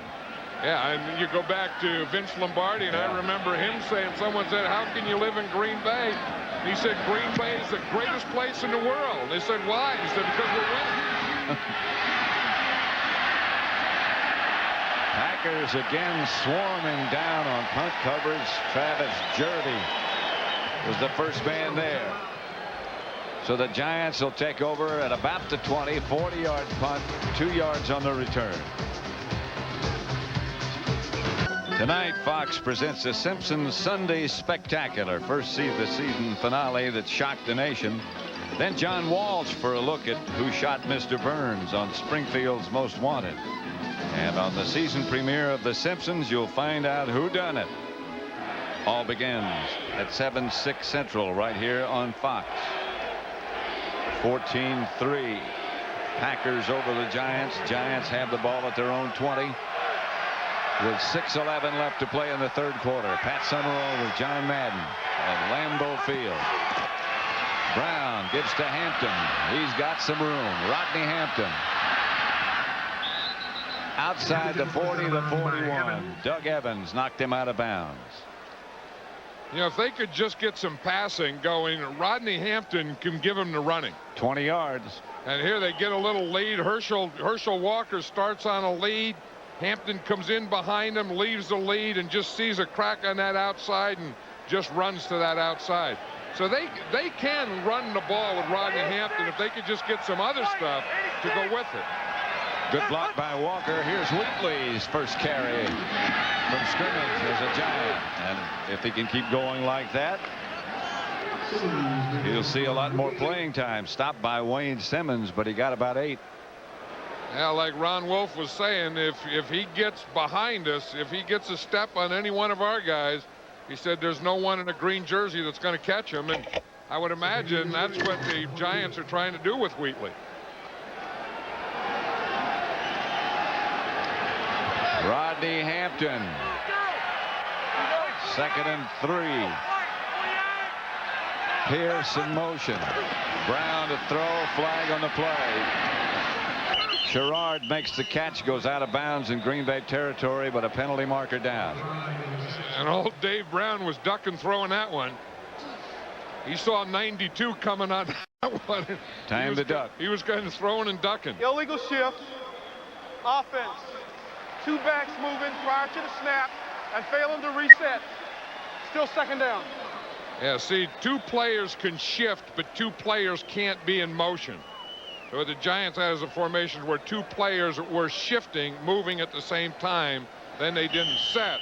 Yeah, and you go back to Vince Lombardi, and I remember him saying, someone said, how can you live in Green Bay? And he said, Green Bay is the greatest place in the world. And they said, why? He said, because we're winning. Packers again swarming down on punt coverage. Travis Jervey was the first man there. So the Giants will take over at about the 20, 40-yard punt, 2 yards on the return. Tonight, Fox presents the Simpsons Sunday Spectacular. First see the season finale that shocked the nation. Then John Walsh for a look at who shot Mr. Burns on Springfield's Most Wanted. And on the season premiere of The Simpsons, you'll find out who done it. All begins at 7/6 Central right here on Fox. 14-3. Packers over the Giants. Giants have the ball at their own 20. With 6:11 left to play in the third quarter. Pat Summerall with John Madden at Lambeau Field. Brown gives to Hampton. He's got some room. Rodney Hampton. Outside the 40, the 41. Doug Evans knocked him out of bounds. You know, if they could just get some passing going, Rodney Hampton can give him the running. 20 yards. And here they get a little lead. Herschel Walker starts on a lead. Hampton comes in behind him, leaves the lead, and just sees a crack on that outside and just runs to that outside. So they can run the ball with Rodney Hampton if they could just get some other stuff to go with it. Good block by Walker. Here's Wheatley's first carry from scrimmage as a Giant. And if he can keep going like that, he'll see a lot more playing time. Stopped by Wayne Simmons, but he got about 8. Yeah, like Ron Wolf was saying, if he gets behind us, if he gets a step on any one of our guys, he said there's no one in a green jersey that's going to catch him. And I would imagine that's what the Giants are trying to do with Wheatley. Rodney Hampton. 2nd and 3. Pierce in motion. Brown to throw. Flag on the play. Sherrard makes the catch, goes out of bounds in Green Bay territory, but a penalty marker down. And old Dave Brown was ducking throwing that one. He saw 92 coming on that one. Time to duck. He was kind of throwing and ducking. Illegal shift. Offense. 2 backs moving prior to the snap and failing to reset. Still 2nd down. Yeah, see, 2 players can shift, but 2 players can't be in motion. So what the Giants had is a formation where 2 players were shifting, moving at the same time. Then they didn't set.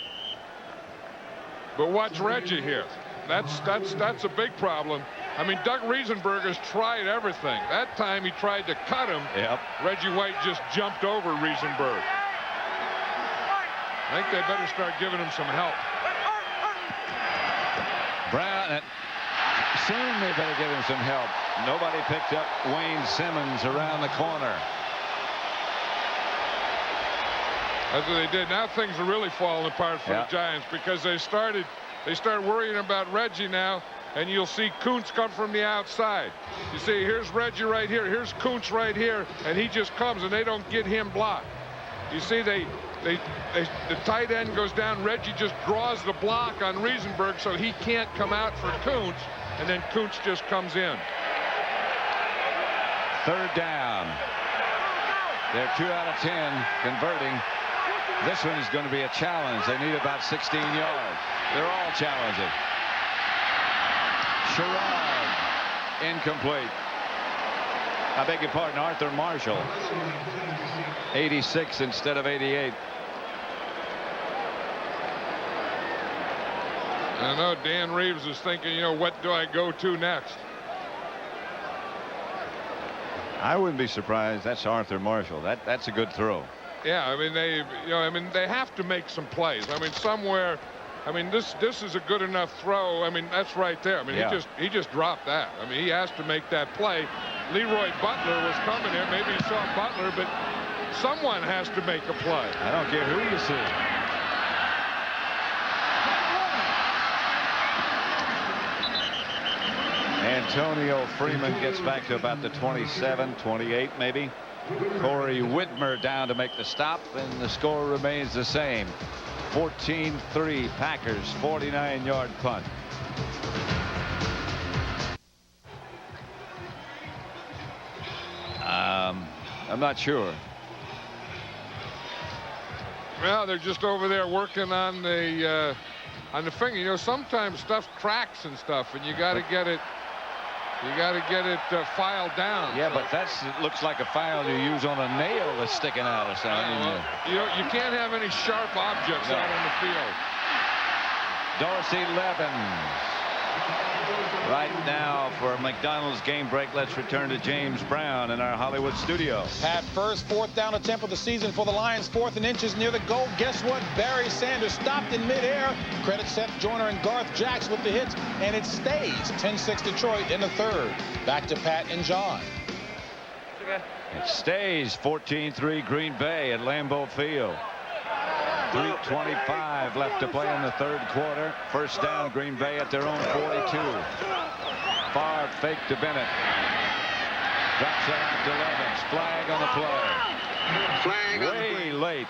But watch Reggie here. That's a big problem. I mean, Doug Riesenberg has tried everything. That time he tried to cut him. Yep. Reggie White just jumped over Riesenberg. I think they better start giving him some help. Brown, soon they better give him some help. Nobody picked up Wayne Simmons around the corner. That's what they did. Now things are really falling apart for the Giants because they start worrying about Reggie now, and you'll see Kuntz come from the outside. You see, here's Reggie right here. Here's Kuntz right here, and he just comes, and they don't get him blocked. You see, the tight end goes down. Reggie just draws the block on Riesenberg, so he can't come out for Kuntz, and then Kuntz just comes in. 3rd down. They're 2 out of 10 converting. This one is going to be a challenge. They need about 16 yards. They're all challenging. Sherrard, incomplete. I beg your pardon, Arthur Marshall. 86 instead of 88. I know Dan Reeves is thinking, you know, what do I go to next? I wouldn't be surprised. That's Arthur Marshall. That's a good throw. Yeah, I mean, they have to make some plays. I mean, somewhere, I mean, this is a good enough throw. I mean, that's right there. I mean, he just dropped that. I mean, he has to make that play. Leroy Butler was coming here. Maybe he saw Butler, but Someone has to make a play. I don't care who you see. Antonio Freeman gets back to about the 27, 28 maybe. Corey Whitmer down to make the stop, and the score remains the same. 14-3 Packers, 49-yard punt. I'm not sure. Well, they're just over there working on the finger. You know, sometimes stuff cracks and stuff, and you got to get it. You got to get it filed down. Yeah, but it looks like a file you use on a nail that's sticking out or something. You can't have any sharp objects out on the field. Dorsey Levens. Right now for McDonald's game break, let's return to James Brown in our Hollywood studio. Pat, first 4th down attempt of the season for the Lions. 4th and inches near the goal. Guess what? Barry Sanders stopped in midair. Credit Seth Joyner and Garth Jacks with the hits, and it stays 10-6 Detroit in the 3rd. Back to Pat and John. It stays 14-3 Green Bay at Lambeau Field. 3:25 left to play in the 3rd quarter. First down, Green Bay at their own 42. Favre fake to Bennett. Drops it out to Levens. Flag on the play. Flag way late.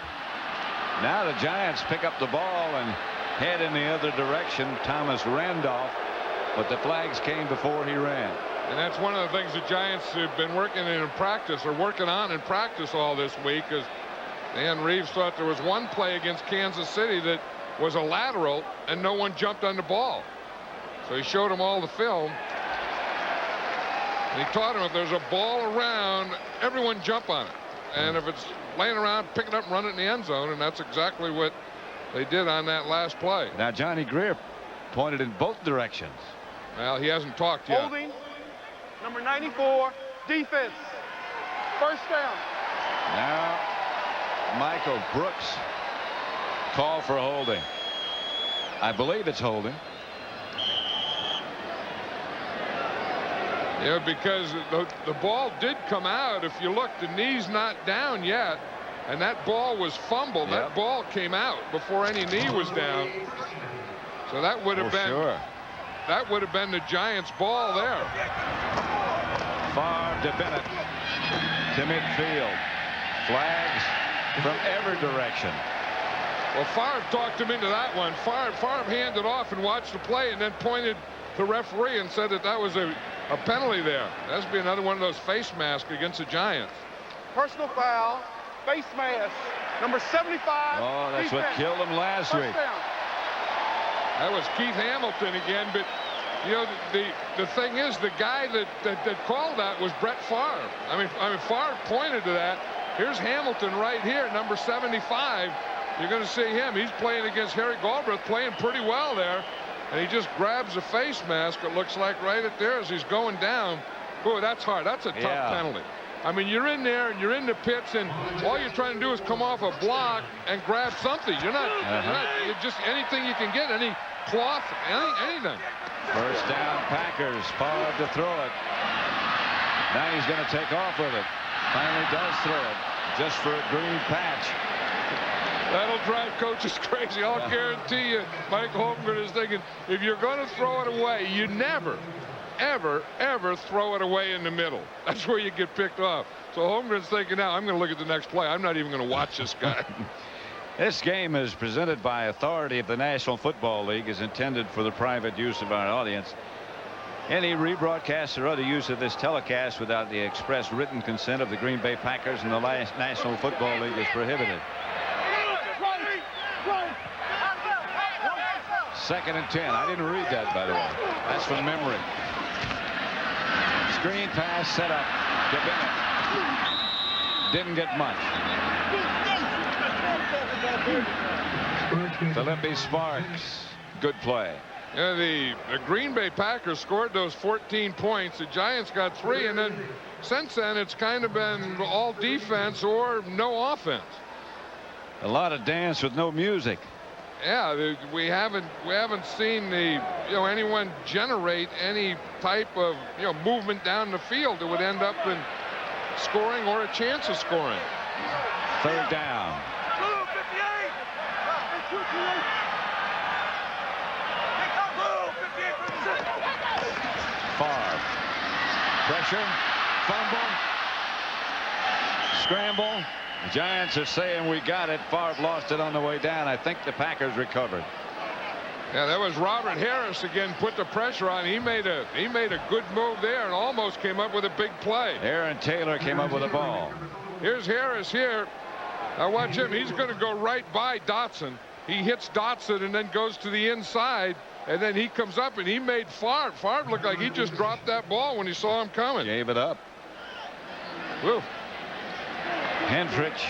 Now the Giants pick up the ball and head in the other direction. Thomas Randolph, but the flags came before he ran. And that's one of the things the Giants have been working on in practice all this week. Is Dan Reeves thought there was one play against Kansas City that was a lateral and no one jumped on the ball. So he showed him all the film. And he taught him if there's a ball around, everyone jump on it. And if it's laying around, pick it up and run it in the end zone. And that's exactly what they did on that last play. Now Johnny Greer pointed in both directions. Well, he hasn't talked yet. Holding, number 94, defense. First down. Now Michael Brooks call for holding. I believe it's holding. Yeah, because the ball did come out. If you look, the knee's not down yet, and that ball was fumbled. Yep. That ball came out before any knee was down. So that would have been the Giants' ball there. Favre to Bennett to midfield. Flags from every direction. Well, Favre talked him into that one. Favre handed off and watched the play and then pointed to the referee and said that was a penalty there. That's be another one of those face masks against the Giants. Personal foul, face mask, number 75. Oh, that's defense. what killed him last week. Down. That was Keith Hamilton again, but you know the thing is, the guy that called that was Brett Favre. I mean Favre pointed to that. Here's Hamilton right here, number 75. You're going to see him. He's playing against Harry Galbraith, playing pretty well there. And he just grabs a face mask, it looks like, right at there as he's going down. Boy, that's hard. That's a tough penalty. I mean, you're in there and you're in the pits, and all you're trying to do is come off a block and grab something. You're not you're just anything you can get, any cloth, anything. First down, Packers. Favre to throw it. Now he's going to take off with it. Finally does throw it, just for a green patch. That'll drive coaches crazy. I'll guarantee you, Mike Holmgren is thinking, if you're going to throw it away, you never, ever, ever throw it away in the middle. That's where you get picked off. So Holmgren's thinking, now I'm going to look at the next play. I'm not even going to watch this guy. This game is presented by authority of the National Football League, is intended for the private use of our audience. Any rebroadcast or other use of this telecast without the express written consent of the Green Bay Packers and the National Football League is prohibited. 2nd and 10. I didn't read that, by the way. That's from memory. Screen pass set up to Bennett. Didn't get much. Philippi Sparks. Good play. Yeah, the Green Bay Packers scored those 14 points. The Giants got 3, and then since then it's kind of been all defense or no offense. A lot of dance with no music. Yeah, we haven't seen anyone generate any type of movement down the field that would end up in scoring or a chance of scoring. Third down. Favre. Pressure. Fumble. Scramble. The Giants are saying we got it. Favre lost it on the way down. I think the Packers recovered. Yeah, that was Robert Harris again. Put the pressure on. He made a good move there and almost came up with a big play. Aaron Taylor came up with a ball. Here's Harris here. Now watch him. He's going to go right by Dotson. He hits Dotson and then goes to the inside. And then he comes up and he made Favre. Favre looked like he just dropped that ball when he saw him coming. Gave it up. Woo. Hendrich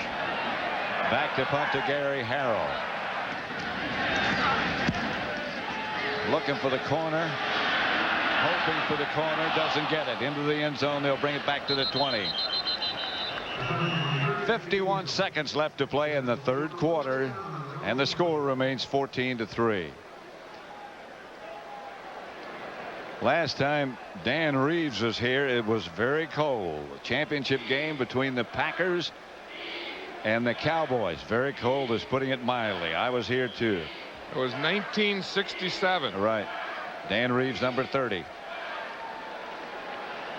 back to punt to Gary Harrell. Looking for the corner. Hoping for the corner. Doesn't get it. Into the end zone. They'll bring it back to the 20. 51 seconds left to play in the third quarter. And the score remains 14-3. Last time Dan Reeves was here, it was very cold. A championship game between the Packers and the Cowboys. Very cold is putting it mildly. I was here too. It was 1967. Right. Dan Reeves, number 30.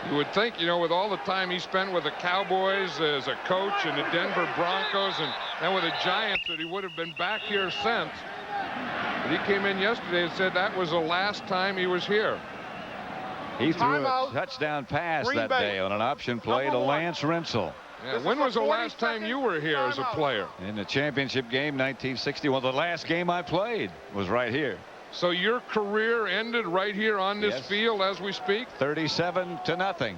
You would think, you know, with all the time he spent with the Cowboys as a coach and the Denver Broncos and then with the Giants, that he would have been back here since. But he came in yesterday and said that was the last time he was here. He threw a touchdown pass that day on an option play to Lance Rensel. Yeah, when was the last time you were here as a player? In the championship game, 1961. The last game I played was right here. So your career ended right here on this field as we speak? 37-0.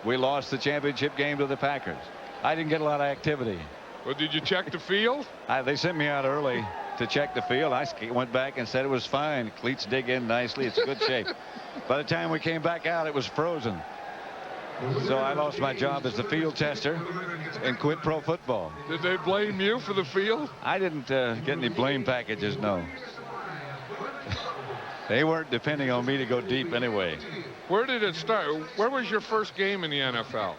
We lost the championship game to the Packers. I didn't get a lot of activity. Well, did you check the field? They sent me out early to check the field. I went back and said it was fine. Cleats dig in nicely. It's in good shape. By the time we came back out, it was frozen. So I lost my job as the field tester and quit pro football. Did they blame you for the field? I didn't get any blame packages, no. They weren't depending on me to go deep anyway. Where did it start? Where was your first game in the NFL?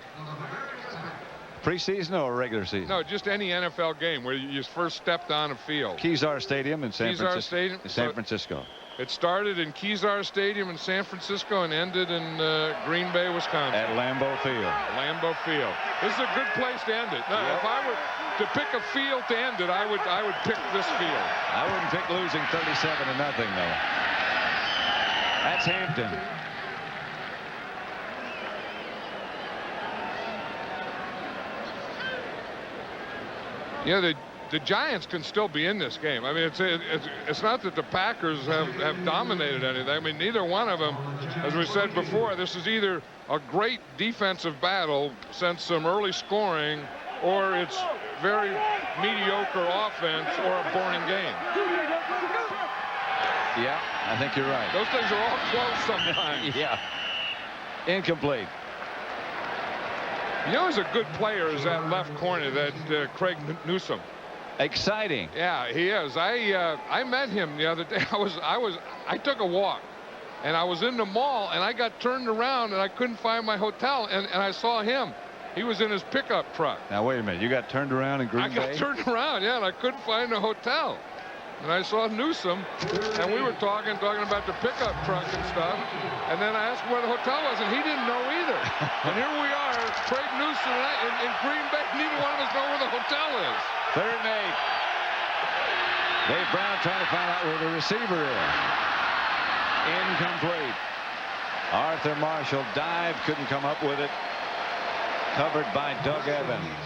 Preseason or regular season? No, just any NFL game where you first stepped on a field. Kezar Stadium in San Francisco. It started in Kezar Stadium in San Francisco and ended in Green Bay, Wisconsin. At Lambeau Field. Lambeau Field. This is a good place to end it. Now, if I were to pick a field to end it, I would pick this field. I wouldn't pick losing 37-0 though. That's Hampton. Yeah, the Giants can still be in this game. I mean, it's not that the Packers have dominated anything. I mean, neither one of them, as we said before, this is either a great defensive battle, since some early scoring, or it's very mediocre offense or a boring game. Yeah, I think you're right. Those things are all close sometimes. Yeah. Incomplete. You know, he's a good player, is that left corner, that Craig Newsome. Exciting. Yeah, he is. I met him the other day. I took a walk, and I was in the mall, and I got turned around, and I couldn't find my hotel, and I saw him. He was in his pickup truck. Now wait a minute. You got turned around in Green Bay? I got turned around, yeah, and I couldn't find a hotel. And I saw Newsome, and we were talking about the pickup truck and stuff. And then I asked him where the hotel was, and he didn't know either. And here we are, Craig Newsome and I, in Green Bay. Neither one of us know where the hotel is. 3rd and 8. Dave Brown trying to find out where the receiver is. Incomplete. Arthur Marshall dived, couldn't come up with it. Covered by Doug Evans.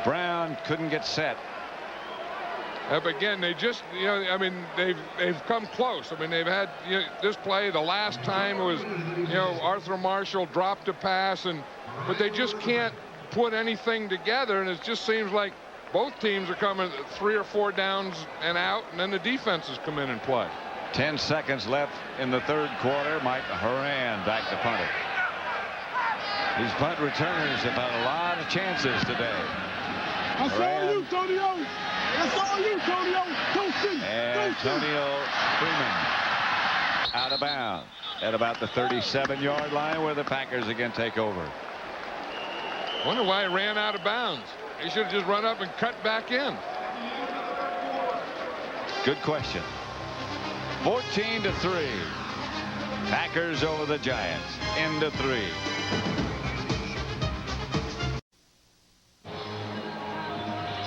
Brown couldn't get set. But again, they just, you know, I mean, they've come close. I mean, they've had, you know, this play. The last time was, you know, Arthur Marshall dropped a pass, but they just can't put anything together. And it just seems like both teams are coming 3 or 4 downs and out, and then the defenses come in and play. 10 seconds left in the 3rd quarter. Mike Horan back to punt it. These punt returners have had a lot of chances today. That's all you, Tonio. That's all you, Tonio. Antonio Freeman out of bounds at about the 37-yard line, where the Packers again take over. Wonder why he ran out of bounds. He should have just run up and cut back in. Good question. 14-3. Packers over the Giants. Into 3.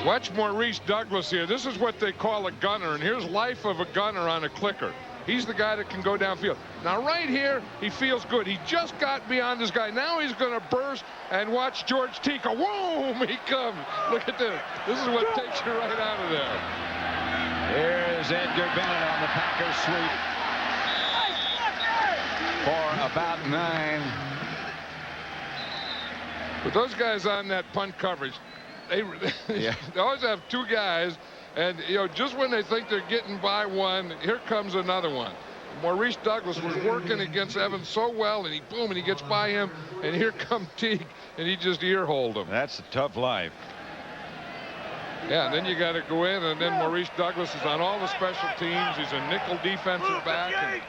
Watch Maurice Douglas here. This is what they call a gunner, and here's life of a gunner on a clicker. He's the guy that can go downfield. Now right here, he feels good. He just got beyond this guy. Now he's going to burst, and watch George Tika. Whoa, he comes. Look at this. This is what takes you right out of there. Here's Edgar Bennett on the Packers sweep for about 9. But those guys on that punt coverage, they always have 2 guys, and just when they think they're getting by one, here comes another one. Maurice Douglas was working against Evans so well, and he gets by him, and here comes Teague, and he just ear-holed him. That's a tough life. Yeah, and then you got to go in, and then Maurice Douglas is on all the special teams. He's a nickel defensive back, and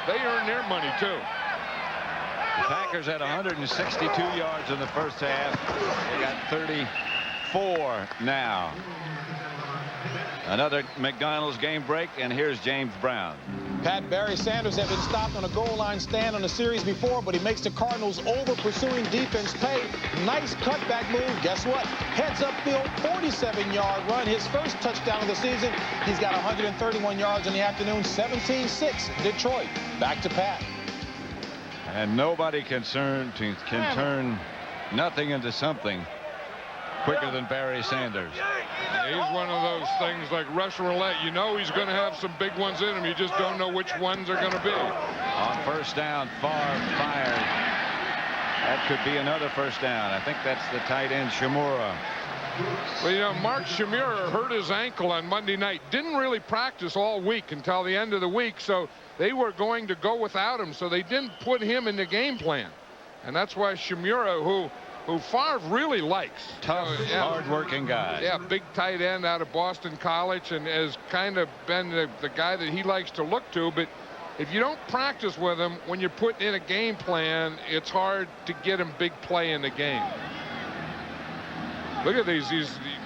they earn their money too. The Packers had 162 yards in the first half. They got 34 now. Another McDonald's game break, and here's James Brown. Pat, Barry Sanders had been stopped on a goal line stand on a series before, but he makes the Cardinals over-pursuing defense pay. Nice cutback move. Guess what? Heads upfield, 47-yard run. His first touchdown of the season. He's got 131 yards in the afternoon. 17-6. Detroit. Back to Pat. And nobody can turn nothing into something quicker than Barry Sanders. He's one of those things like Russian roulette. You know he's going to have some big ones in him. You just don't know which ones are going to be. On first down, Favre fired. That could be another first down. I think that's the tight end, Shimura. Well, Mark Shimura hurt his ankle on Monday night. Didn't really practice all week until the end of the week, so they were going to go without him, so they didn't put him in the game plan. And that's why Shimura, who Favre really likes. Tough, hard-working guy. Yeah, big tight end out of Boston College, and has kind of been the guy that he likes to look to. But if you don't practice with him, when you're putting in a game plan, it's hard to get him big play in the game. Look at these.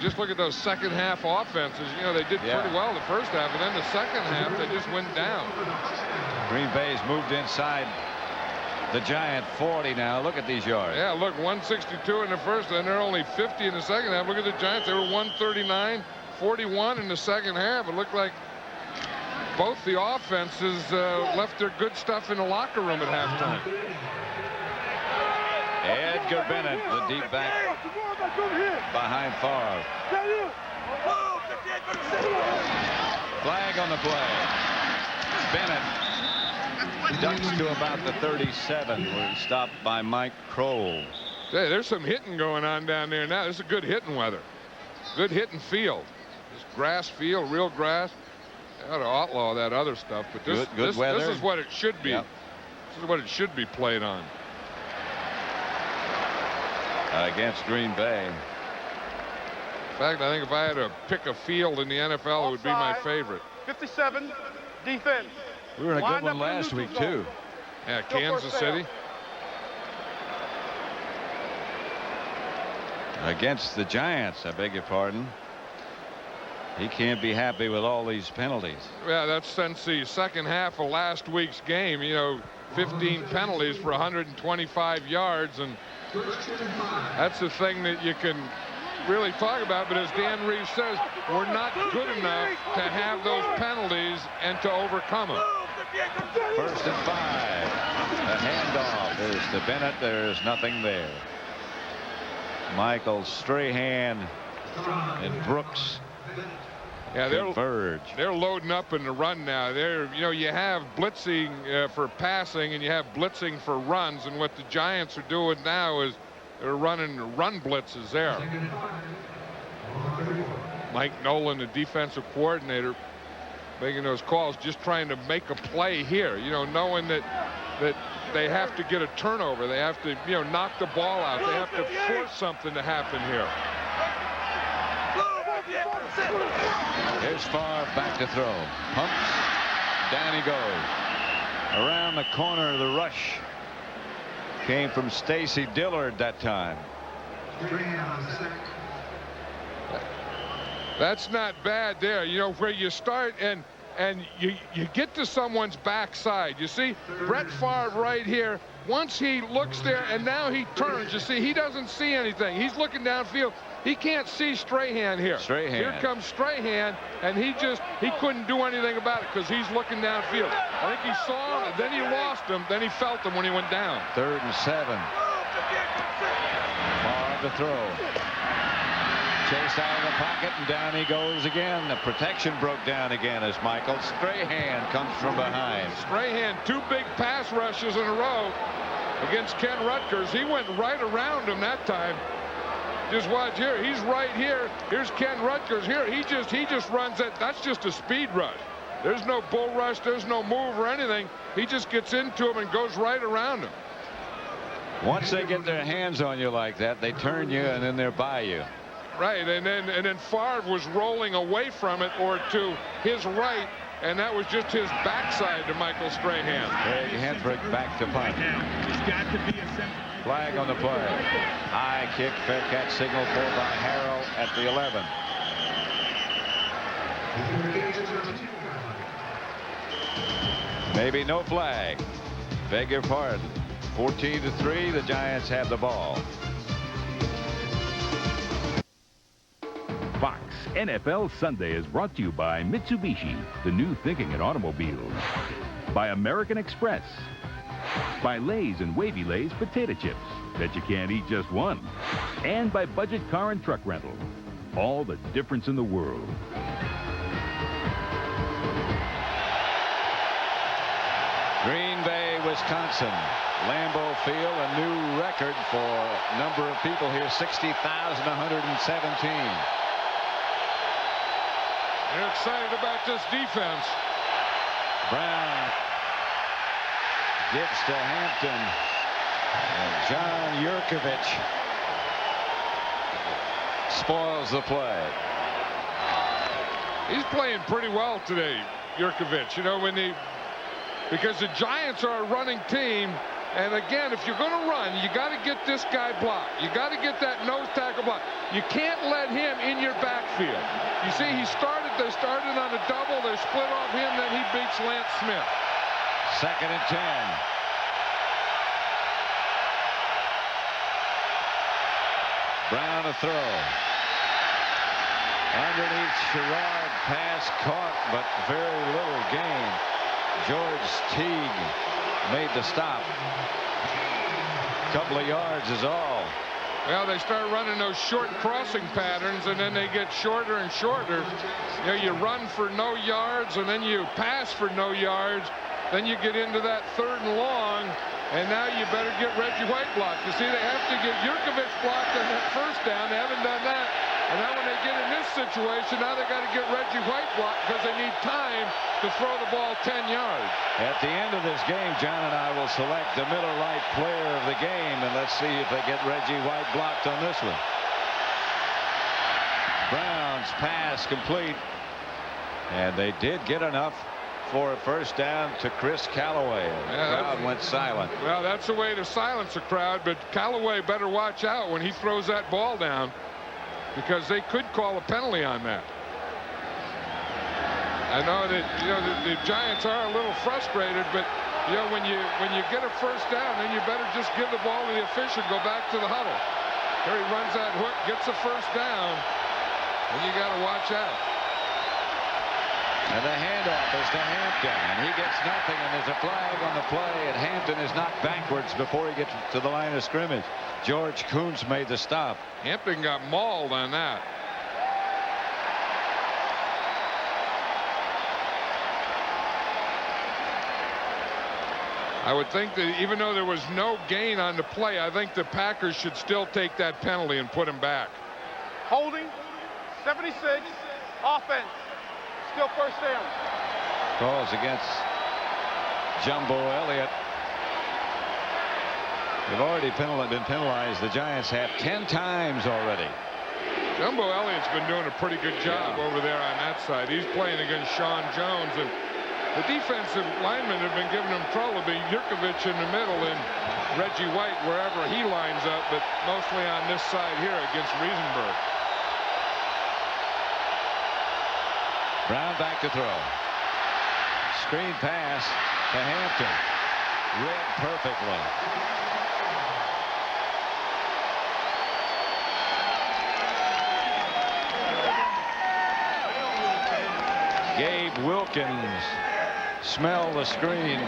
Just look at those second half offenses. They did pretty well the first half, and then the second half, they just went down. Green Bay's moved inside the Giant 40 now. Look at these yards. Yeah, look, 162 in the first, and they're only 50 in the second half. Look at the Giants. They were 139, 41 in the second half. It looked like both the offenses left their good stuff in the locker room at halftime. Edgar Bennett, the deep back behind Favre. Flag on the play. Bennett ducks to about the 37, where he's stopped by Mike Kroll. Hey, there's some hitting going on down there now. This is good hitting weather. Good hitting field. This grass field, real grass. They ought to outlaw that other stuff, but this weather. This is what it should be. Yep. This is what it should be played on. Against Green Bay. In fact, I think if I had to pick a field in the NFL, it would be my favorite. 57, defense. We were in a good one last week, too. Yeah, Kansas City. Against the Giants, I beg your pardon. He can't be happy with all these penalties. Yeah, that's since the second half of last week's game. 15 penalties for 125 yards, and that's the thing that you can really talk about. But as Dan Reeves says, we're not good enough to have those penalties and to overcome them. 1st and 5. The handoff is to Bennett. There's nothing there. Michael Strahan and Brooks converge. They're loading up in the run now. You have blitzing for passing, and you have blitzing for runs. And what the Giants are doing now is they're running run blitzes there. Mike Nolan, the defensive coordinator, making those calls, just trying to make a play here, knowing that they have to get a turnover. They have to, knock the ball out. They have to force something to happen here. Here's Favre back to throw. Pumps. Down he goes. Around the corner, the rush came from Stacy Dillard that time. That's not bad there. You know, where you start and you get to someone's backside. You see Brett Favre right here. Once he looks there and now he turns, you see, he doesn't see anything. He's looking downfield. He can't see Strahan here. Strahan. Here comes Strahan, and he couldn't do anything about it because he's looking downfield. I think he saw him, and then he lost him, then he felt him when he went down. 3rd and 7. Favre to throw. Chase out of the pocket, and down he goes again. The protection broke down again as Michael Strahan comes from behind. Strahan, 2 big pass rushes in a row against Ken Rutgers. He went right around him that time. Just watch here. He's right here. Here's Ken Rutgers here. He just runs it. That's just a speed rush. There's no bull rush. There's no move or anything. He just gets into him and goes right around him. Once they get their hands on you like that, they turn you and then they're by you. Right, and then Favre was rolling away from it or to his right, and that was just his backside to Michael Strahan. Craig Hendrick back to punt. Flag on the play. High kick, fair catch signal pulled by Harrell at the 11. Maybe no flag. Beg your pardon. 14-3, the Giants have the ball. Fox NFL Sunday is brought to you by Mitsubishi, the new thinking in automobiles. By American Express. By Lay's and Wavy Lay's potato chips. Bet you can't eat just one. And by Budget Car and Truck Rental. All the difference in the world. Green Bay, Wisconsin. Lambeau Field, a new record for number of people here, 60,117. You're excited about this defense. Brown gives to Hampton. And John Yurkovich spoils the play. He's playing pretty well today, Yurkovich. You know, because the Giants are a running team. And again, if you're going to run, you got to get this guy blocked. You got to get that nose tackle blocked. You can't let him in your backfield. You see, they started on a double. They split off him, then he beats Lance Smith. 2nd and 10. Brown to throw. Underneath Sherrod, pass caught, but very little gain. George Teague made the stop. Couple of yards is all. Well, they start running those short crossing patterns, and then they get shorter and shorter. You know, you run for no yards, and then you pass for no yards. Then you get into that 3rd and long, and now you better get Reggie White blocked. You see, they have to get Yurkovich blocked on that 1st down. They haven't done that. And now when they get in this situation, now they got to get Reggie White blocked because they need time to throw the ball 10 yards. At the end of this game, John and I will select the Miller Lite player of the game, and let's see if they get Reggie White blocked on this one. Brown's pass complete, and they did get enough for a 1st down to Chris Callaway. The crowd went silent. Well, that's a way to silence a crowd, but Callaway better watch out when he throws that ball down, because they could call a penalty on that. I know that, you know, the Giants are a little frustrated, but you know, when you get a 1st down, then you better just give the ball to the official, go back to the huddle. There he runs that hook, gets a 1st down, and you got to watch out. And the handoff is to Hampton, and he gets nothing, and there's a flag on the play, and Hampton is knocked backwards before he gets to the line of scrimmage. George Kuntz made the stop. Hampton got mauled on that. I would think that even though there was no gain on the play, I think the Packers should still take that penalty and put him back. Holding, 76, offense. Still 1st down. Calls against Jumbo Elliott. They've already been penalized. The Giants have 10 times already. Jumbo Elliott's been doing a pretty good job over there on that side. He's playing against Sean Jones, and the defensive linemen have been giving him trouble. Yurkovich in the middle and Reggie White wherever he lines up, but mostly on this side here against Riesenberg. Brown back to throw. Screen pass to Hampton. Read perfectly. Gabe Wilkins smell the screen.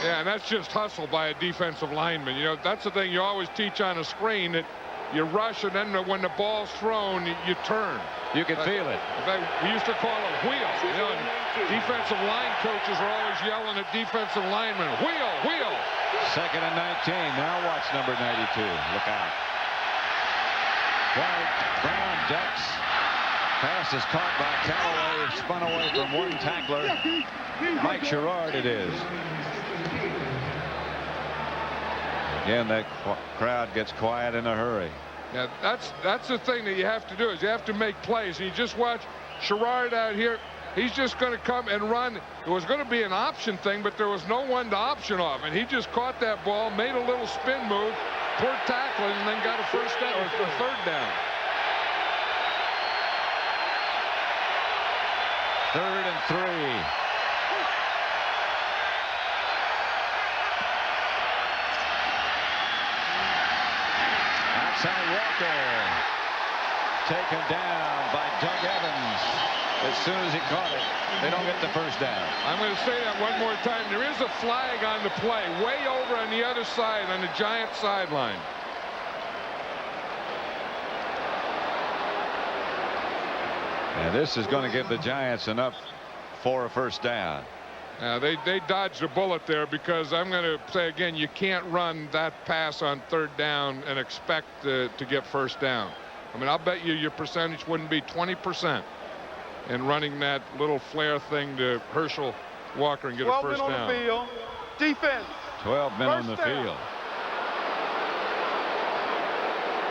Yeah, and that's just hustle by a defensive lineman. You know, that's the thing you always teach on a screen, that you rush, and then when the ball's thrown, you turn. You can feel it. In fact, we used to call it wheel. You know, and defensive line coaches are always yelling at defensive linemen, wheel, wheel. 2nd and 19. Now watch number 92. Look out. Brown ducks. Pass is caught by Callaway. Spun away from one tackler. Mike Sherrard it is. Again, that crowd gets quiet in a hurry. Yeah, that's the thing that you have to do, is you have to make plays. And you just watch Sherrard out here. He's just going to come and run. It was going to be an option thing, but there was no one to option off. And he just caught that ball, made a little spin move, poor tackling, and then got a first down, or a third down. 3rd and 3. Outside Walker. Taken down by Doug Evans. As soon as he caught it, they don't get the first down. I'm going to say that one more time. There is a flag on the play, way over on the other side, on the Giant sideline. And this is going to give the Giants enough for a first down. They dodged a bullet there, because I'm going to say again, you can't run that pass on 3rd down and expect to get first down. I mean, I'll bet you your percentage wouldn't be 20% in running that little flare thing to Herschel Walker and get a first down. 12 men on the field. Defense. 12 men on the field.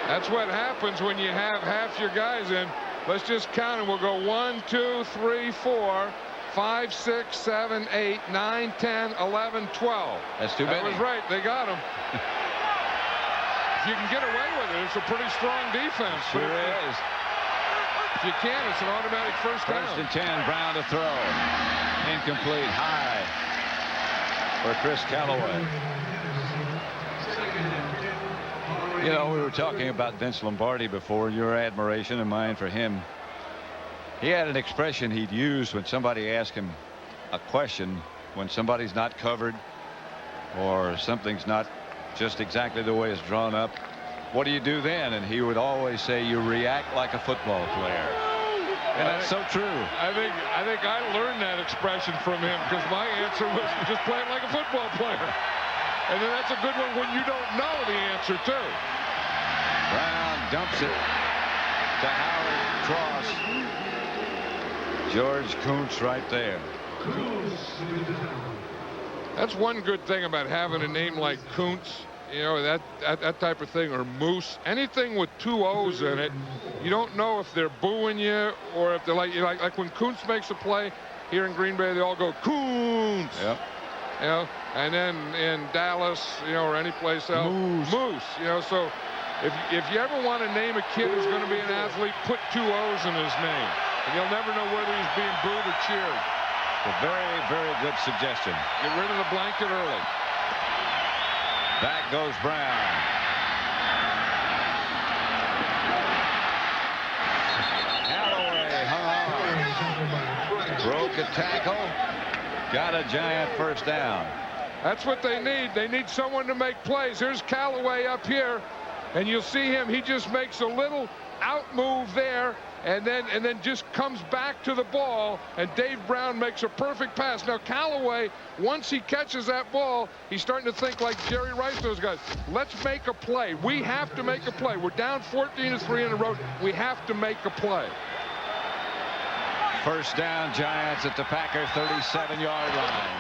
That's what happens when you have half your guys in. Let's just count, and we'll go 1, 2, 3, 4, 5, 6, 7, 8, 9, 10, 11, 12. That's too many. That was right. They got him. If you can get away with it, it's a pretty strong defense. Sure is. If you can, it's an automatic first down. 1st and 10. Brown to throw. Incomplete. High for Chris Callaway. You know, we were talking about Vince Lombardi before, your admiration and mine for him. He had an expression he'd use when somebody asked him a question, when somebody's not covered or something's not just exactly the way it's drawn up. What do you do then? And he would always say, you react like a football player. And that's so true. I think I learned that expression from him, because my answer was just playing like a football player. And then that's a good one when you don't know the answer, too. Brown dumps it to Howard Cross. George Kuntz right there. That's one good thing about having a name like Kuntz. You know, that type of thing, or Moose. Anything with 2 O's in it, you don't know if they're booing you or if they're like when Kuntz makes a play here in Green Bay, they all go Kuntz. Yep. You know, and then in Dallas, you know, or any place else, Moose. You know, so if you ever want to name a kid who's going to be an athlete, put 2 O's in his name, and you'll never know whether he's being booed or cheered. A very, very good suggestion. Get rid of the blanket early. Back goes Brown. Callaway hung on. Broke a tackle. Got a Giant first down. That's what they need. They need someone to make plays. Here's Callaway up here, and you'll see him. He just makes a little out move there, and then just comes back to the ball, and Dave Brown makes a perfect pass. Now Callaway, once he catches that ball, he's starting to think like Jerry Rice, those guys. Let's make a play. We have to make a play. We're down 14-3 in a row. We have to make a play. First down, Giants at the Packer 37-yard line.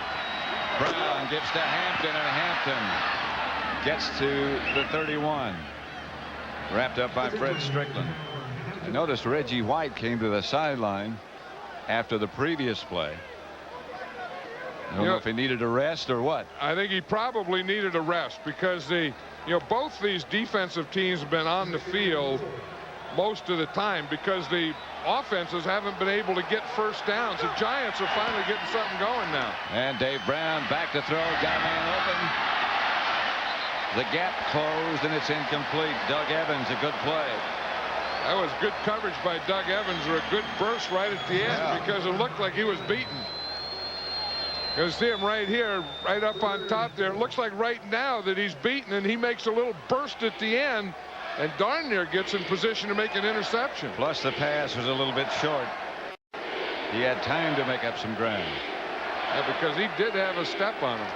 Brown gives to Hampton, and Hampton gets to the 31. Wrapped up by Fred Strickland. I noticed Reggie White came to the sideline after the previous play. I don't know if he needed a rest or what. I think he probably needed a rest, because both these defensive teams have been on the field most of the time because the offenses haven't been able to get first downs. The Giants are finally getting something going now. And Dave Brown back to throw. Got a man open. The gap closed, and it's incomplete. Doug Evans, a good play. That was good coverage by Doug Evans, or a good burst right at the end, because it looked like he was beaten. You see him right here, right up on top there. It looks like right now that he's beaten, and he makes a little burst at the end, and darn near gets in position to make an interception. Plus the pass was a little bit short. He had time to make up some ground. Yeah, because he did have a step on him.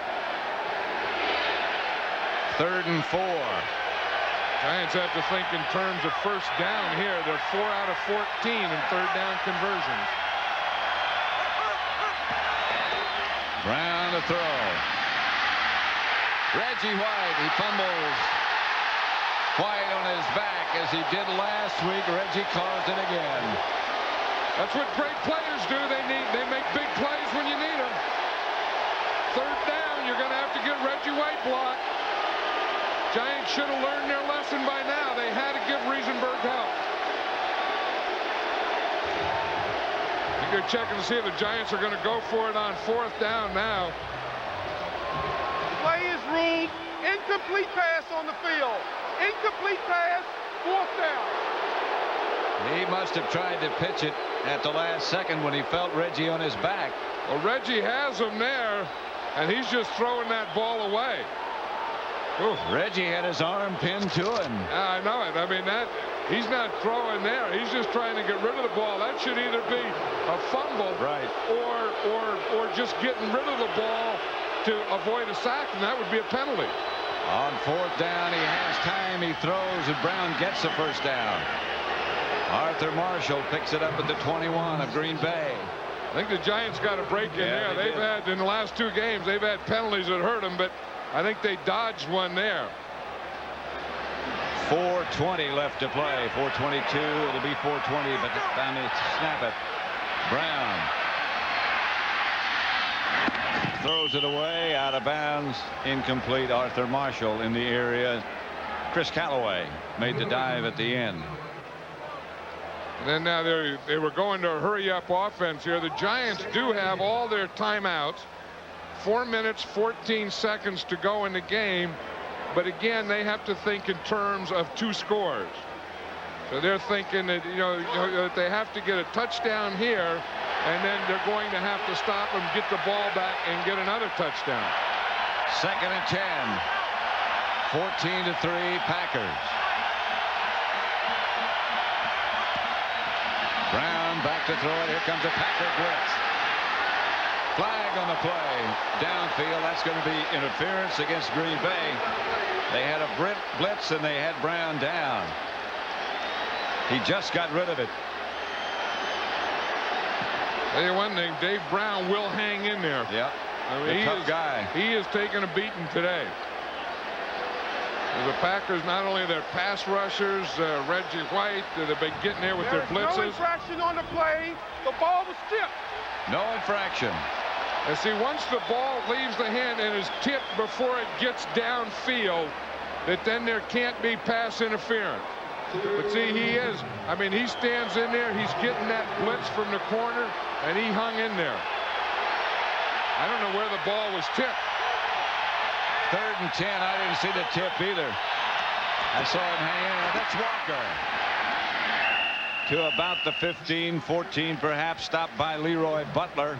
3rd and 4. Giants have to think in terms of first down here. They're 4 out of 14 in third down conversions. Brown to throw. Reggie White, he fumbles. White on his back as he did last week. Reggie caused it again. That's what great players do. They make big plays when you need them. Third down, you're going to have to get Reggie White blocked. Giants should have learned their lesson by now. They had to give Riesenberg help. I think they're checking to see if the Giants are going to go for it on 4th down now. Play is ruled. Incomplete pass on the field. Incomplete pass, 4th down. He must have tried to pitch it at the last second when he felt Reggie on his back. Well, Reggie has him there, and he's just throwing that ball away. Ooh, Reggie had his arm pinned to him. I know it. I mean, he's not throwing there. He's just trying to get rid of the ball. That should either be a fumble, right, or just getting rid of the ball to avoid a sack, and that would be a penalty. On 4th down, he has time. He throws, and Brown gets the first down. Arthur Marshall picks it up at the 21 of Green Bay. I think the Giants got a break in there. They've had, in the last 2 games, they've had penalties that hurt them, but I think they dodged one there. 4:20 left to play. 4:22. It'll be 4:20, but time to snap it. Brown throws it away, out of bounds, incomplete. Arthur Marshall in the area. Chris Callaway made the dive at the end. And then now they were going to a hurry-up offense here. The Giants do have all their timeouts. 4 minutes, 14 seconds to go in the game. But again, they have to think in terms of 2 scores. So they're thinking that, that they have to get a touchdown here, and then they're going to have to stop them, get the ball back, and get another touchdown. 2nd and 10. 14-3 Packers. Brown back to throw it. Here comes a Packer blitz. Flag on the play. Downfield. That's going to be interference against Green Bay. They had a blitz, and they had Brown down. He just got rid of it. Tell you one thing, Dave Brown will hang in there. Yeah. I mean, tough guy. He is taking a beating today. The Packers, not only their pass rushers, Reggie White, they've been getting there with their blitzes. No infraction on the play. The ball was tipped. No infraction. And see, once the ball leaves the hand and is tipped before it gets downfield, that then there can't be pass interference. But see, he stands in there, he's getting that blitz from the corner, and he hung in there. I don't know where the ball was tipped. 3rd and 10. I didn't see the tip either. I saw him hang in. That's Walker. To about the 15, 14 perhaps, stopped by Leroy Butler.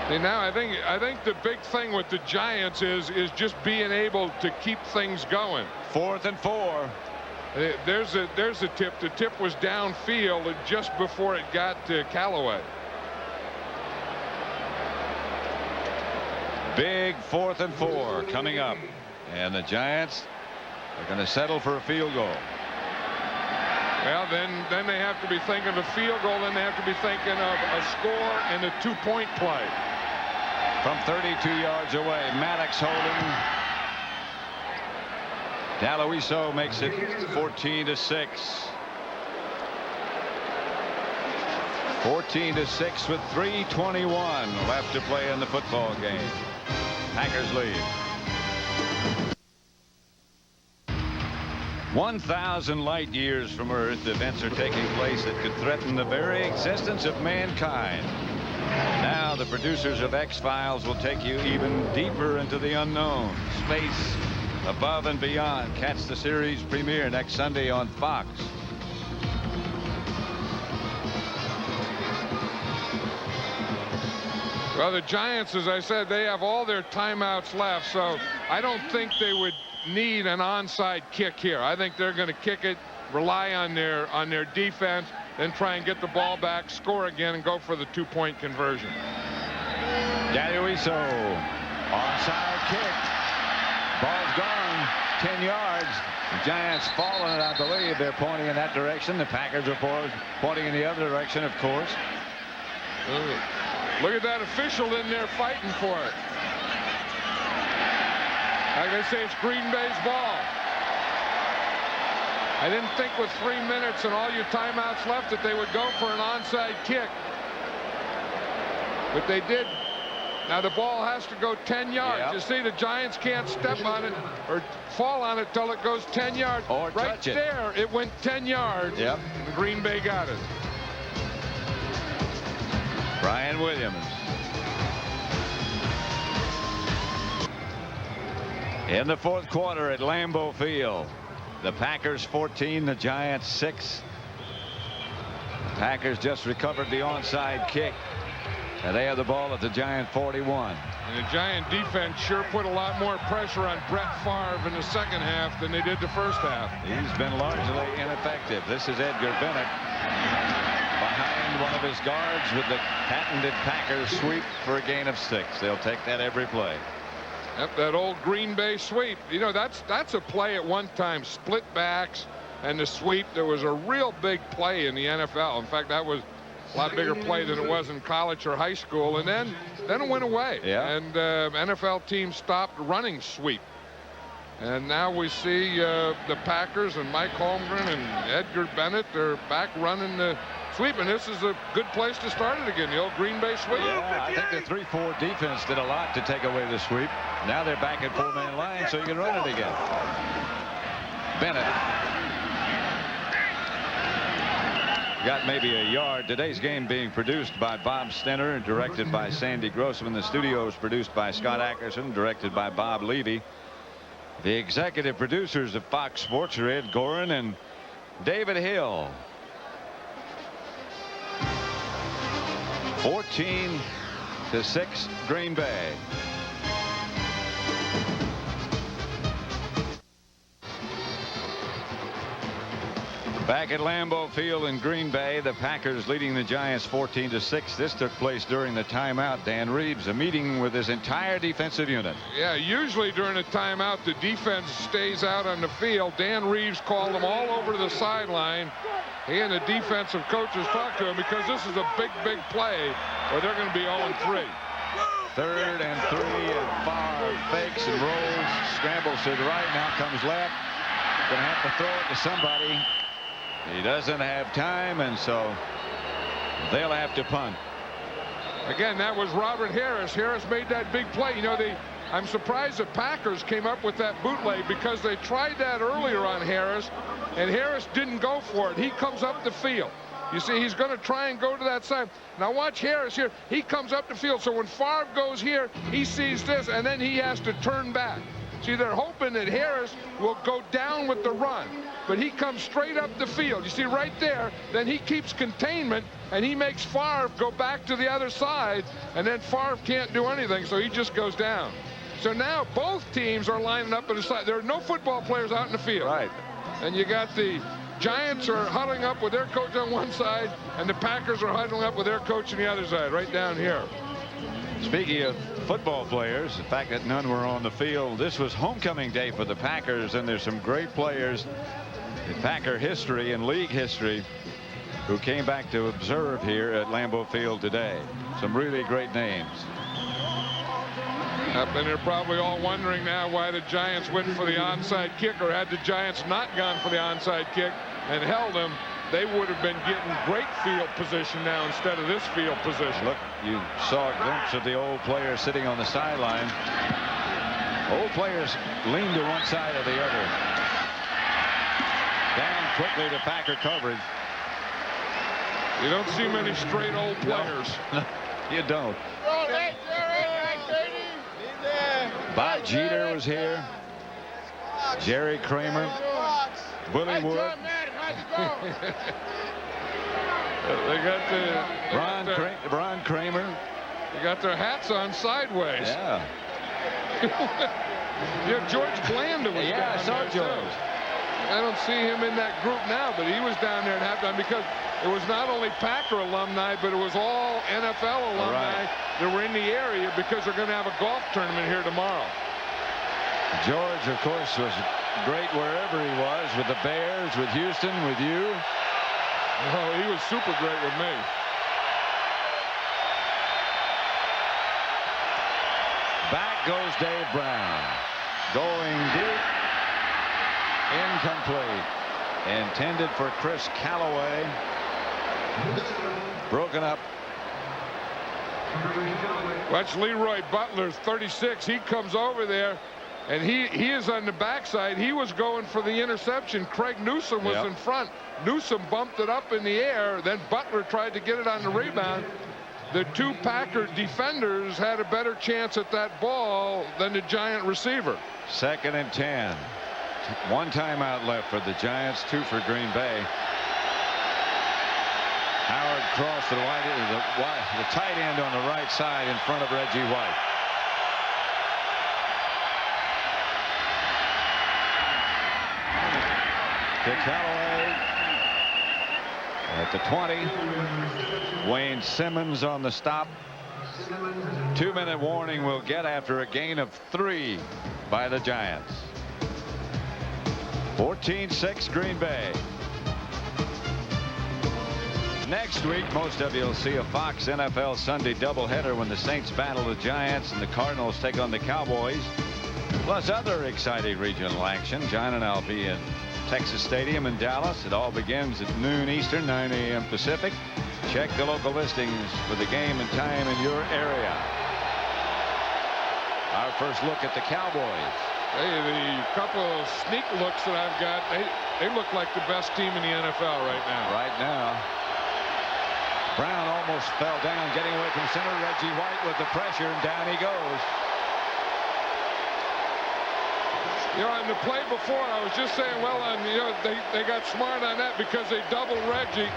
See, now I think the big thing with the Giants is just being able to keep things going. 4th and 4. There's a tip. The tip was downfield just before it got to Callaway. Big 4th and 4 coming up, and the Giants are going to settle for a field goal. Well, then they have to be thinking of a field goal. Then they have to be thinking of a score and a 2-point play. From 32 yards away, Maddox holding. D'Aloiso makes it 14-6. 14-6 with 3:21 left to play in the football game. Packers lead. 1,000 light years from Earth, events are taking place that could threaten the very existence of mankind. Now the producers of X-Files will take you even deeper into the unknown, space, above and beyond. Catch the series premiere next Sunday on Fox. Well, the Giants, as I said, they have all their timeouts left, so I don't think they would need an onside kick here. I think they're going to kick it, rely on their defense, then try and get the ball back, score again, and go for the 2-point conversion. W03, onside kick. Ball's gone 10 yards. The Giants falling, I believe. They're pointing in that direction. The Packers are pointing in the other direction, of course. Look at that official in there fighting for it. Like I say, it's Green Bay's ball. I didn't think with 3 minutes and all your timeouts left that they would go for an onside kick. But they did. Now the ball has to go 10 yards. Yep. You see, the Giants can't step on it or fall on it till it goes 10 yards. Or right touch it. There, it went 10 yards. Yep. Green Bay got it. Brian Williams. In the fourth quarter at Lambeau Field, the Packers 14, the Giants 6. The Packers just recovered the onside kick, and they have the ball at the Giant 41. And the Giant defense sure put a lot more pressure on Brett Favre in the second half than they did the first half. He's been largely ineffective. This is Edgar Bennett behind one of his guards with the patented Packers sweep for a gain of 6. They'll take that every play. Yep, that old Green Bay sweep. You know, that's a play at one time. Split backs and the sweep. There was a real big play in the NFL. In fact, that was a lot bigger play than it was in college or high school. And then it went away. Yeah. And NFL teams stopped running sweep. And now we see the Packers and Mike Holmgren and Edgar Bennett, they're back running the sweep, and this is a good place to start it again, the old Green Bay sweep. Yeah, I think the 3-4 defense did a lot to take away the sweep. Now they're back at 4-man line, so you can run it again. Bennett got maybe a yard. Today's game being produced by Bob Stenner and directed by Sandy Grossman. The studio is produced by Scott Ackerson, directed by Bob Levy. The executive producers of Fox Sports are Ed Gorin and David Hill. 14-6 Green Bay. Back at Lambeau Field in Green Bay, the Packers leading the Giants 14-6. This took place during the timeout. Dan Reeves, a meeting with his entire defensive unit. Yeah, usually during a timeout, the defense stays out on the field. Dan Reeves called them all over to the sideline. He and the defensive coaches talked to him because this is a big, big play where they're going to be 0-3. 3rd and 3, and Favre fakes and rolls, scrambles to the right, now comes left. Going to have to throw it to somebody. He doesn't have time, and so they'll have to punt. Again, that was Robert Harris. Harris made that big play. You know, I'm surprised the Packers came up with that bootleg because they tried that earlier on Harris, and Harris didn't go for it. He comes up the field. You see, he's going to try and go to that side. Now watch Harris here. He comes up the field. So when Favre goes here, he sees this, and then he has to turn back. See, they're hoping that Harris will go down with the run, but he comes straight up the field. You see right there, then he keeps containment, and he makes Favre go back to the other side, and then Favre can't do anything, so he just goes down. So now both teams are lining up on the side. There are no football players out in the field. Right. And you got the Giants are huddling up with their coach on one side, and the Packers are huddling up with their coach on the other side, right down here. Speaking of football players, the fact that none were on the field, this was homecoming day for the Packers, and there's some great players in Packer history and league history who came back to observe here at Lambeau Field today. Some really great names. And they're probably all wondering now why the Giants went for the onside kick, or had the Giants not gone for the onside kick and held them, they would have been getting great field position now instead of this field position. Look, you saw a glimpse of the old players sitting on the sideline. Old players lean to one side or the other. quickly to Packer coverage. You don't see many straight old players. No, you don't. Bob Jeter was here. Jerry Kramer. Willie Wood. They got Ron Kramer. They got their hats on sideways. Yeah. George Blanda was Yeah, I down saw there, George. too. I don't see him in that group now, but he was down there at halftime because it was not only Packer alumni, but it was all NFL alumni that were in the area because they're going to have a golf tournament here tomorrow. George, of course, was great wherever he was, with the Bears, with Houston, with you. Oh, he was super great with me. Back goes Dave Brown. Going deep. Incomplete. Intended for Chris Callaway. Broken up. Watch Leroy Butler, 36. He comes over there, and he is on the backside. He was going for the interception. Craig Newsom was in front. Newsom bumped it up in the air. Then Butler tried to get it on the rebound. The two Packer defenders had a better chance at that ball than the Giant receiver. 2nd and 10. One timeout left for the Giants, 2 for Green Bay. Howard crossed to the tight end on the right side in front of Reggie White. To Callaway at the 20. Wayne Simmons on the stop. 2-minute warning we'll get after a gain of 3 by the Giants. 14-6 Green Bay. Next week, most of you will see a Fox NFL Sunday doubleheader when the Saints battle the Giants and the Cardinals take on the Cowboys. Plus other exciting regional action. John and I'll be in Texas Stadium in Dallas. It all begins at noon Eastern, 9 a.m. Pacific. Check the local listings for the game and time in your area. Our first look at the Cowboys. Hey, the couple of sneak looks that I've got, they look like the best team in the NFL right now. Right now. Brown almost fell down, getting away from center. Reggie White with the pressure, and down he goes. You know, on the play before, I was just saying, well, you know, they got smart on that because they doubled Reggie.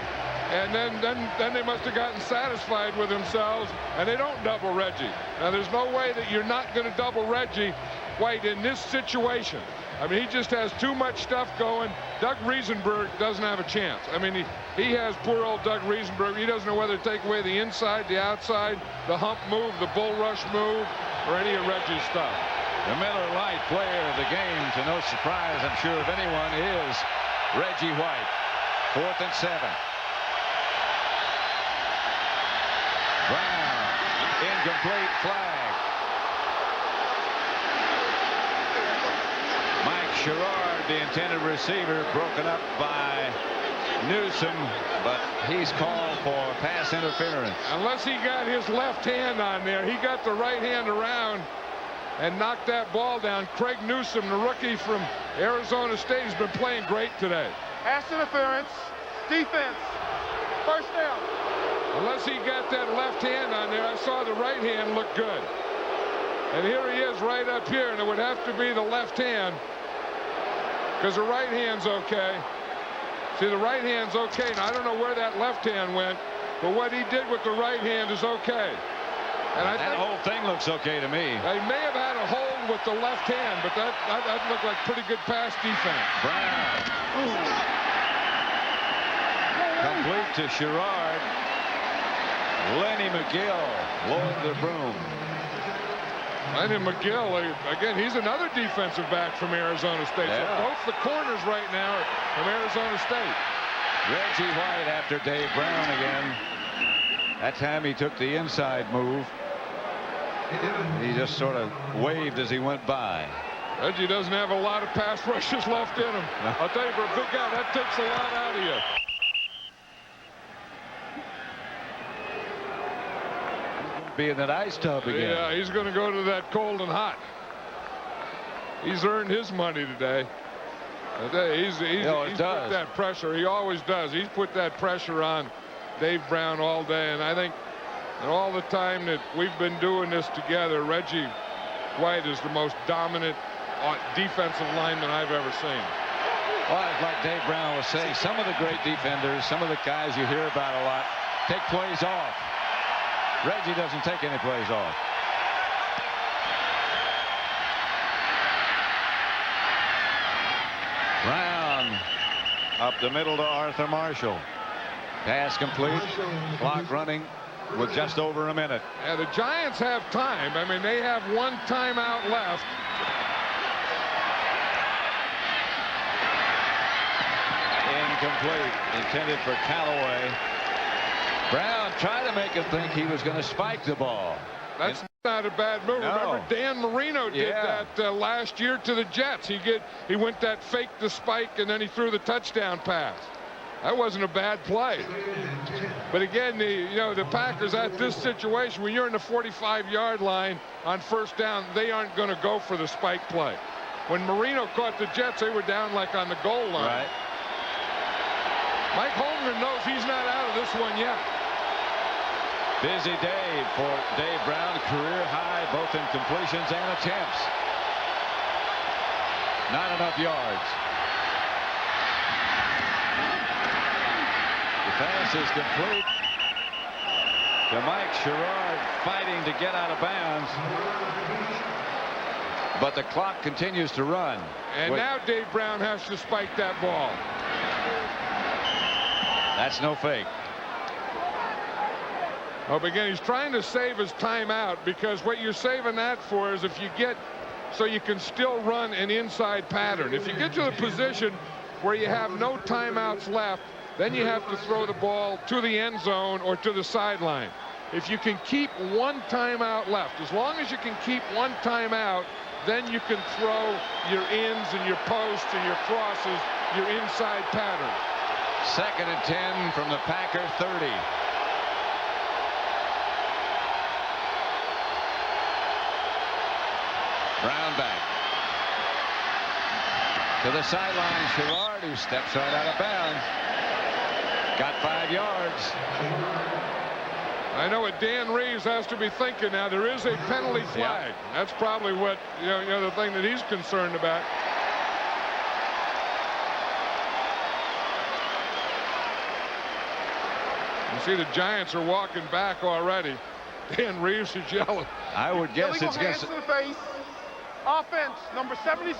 And then they must have gotten satisfied with themselves, and they don't double Reggie. Now, there's no way that you're not going to double Reggie White in this situation. I mean, he just has too much stuff going. Doug Riesenberg doesn't have a chance. I mean, he has poor old Doug Riesenberg. He doesn't know whether to take away the inside, the outside, the hump move, the bull rush move, or any of Reggie's stuff. The Miller Lite player of the game, to no surprise, I'm sure, of anyone, is Reggie White. 4th and 7. Brown, incomplete flag. Mike Sherrard, the intended receiver, broken up by Newsom, but he's called for pass interference. Unless he got his left hand on there, he got the right hand around and knocked that ball down. Craig Newsom, the rookie from Arizona State, has been playing great today. Pass interference. Defense. First down. Unless he got that left hand on there, I saw the right hand look good. And here he is right up here, and it would have to be the left hand because the right hand's okay. See, the right hand's okay. Now, I don't know where that left hand went, but what he did with the right hand is okay. And I think that whole thing looks okay to me. They may have had a hold with the left hand, but that looked like pretty good pass defense. Brown. Complete to Sherrard. Lenny McGill lowered the broom. Lenny McGill, again, he's another defensive back from Arizona State. Yeah. So both the corners right now are from Arizona State. Reggie White after Dave Brown again. That time he took the inside move. He just sort of waved as he went by. Reggie doesn't have a lot of pass rushes left in him. No. I'll tell you, for a big guy, that takes a lot out of you. Be in that ice tub again. Yeah, he's going to go to that cold and hot. He's earned his money today. He's put that pressure. He always does. He's put that pressure on Dave Brown all day. And I think that all the time that we've been doing this together, Reggie White is the most dominant defensive lineman I've ever seen. Well, like Dave Brown was saying, some of the great defenders, some of the guys you hear about a lot, take plays off. Reggie doesn't take any plays off. Brown up the middle to Arthur Marshall. Pass complete. Clock running with just over a minute. Yeah, the Giants have time. I mean, they have one timeout left. Incomplete. Intended for Callaway. Brown tried to make him think he was going to spike the ball. That's not a bad move. No. Remember, Dan Marino did that last year to the Jets. He went that fake the spike, and then he threw the touchdown pass. That wasn't a bad play. But again, the Packers at this situation, when you're in the 45-yard line on first down, they aren't going to go for the spike play. When Marino caught the Jets, they were down like on the goal line. Right. Mike Holmgren knows he's not out of this one yet. Busy day for Dave Brown, career high both in completions and attempts. Not enough yards. The pass is complete to Mike Sherrard, fighting to get out of bounds. But the clock continues to run. And now Dave Brown has to spike that ball. That's no fake. Oh, but again, he's trying to save his timeout, because what you're saving that for is if you get so you can still run an inside pattern. If you get to the position where you have no timeouts left, then you have to throw the ball to the end zone or to the sideline. If you can keep one timeout left, as long as you can keep one timeout, then you can throw your ins and your posts and your crosses, your inside pattern. 2nd and 10 from the Packer 30. Brown back to the sideline. Sherrard, who steps right out of bounds. Got 5 yards. I know what Dan Reeves has to be thinking now. There is a penalty flag. That's probably what the thing that he's concerned about. You see the Giants are walking back already. Dan Reeves is yelling. I would guess it's against to the face. Offense, number 76.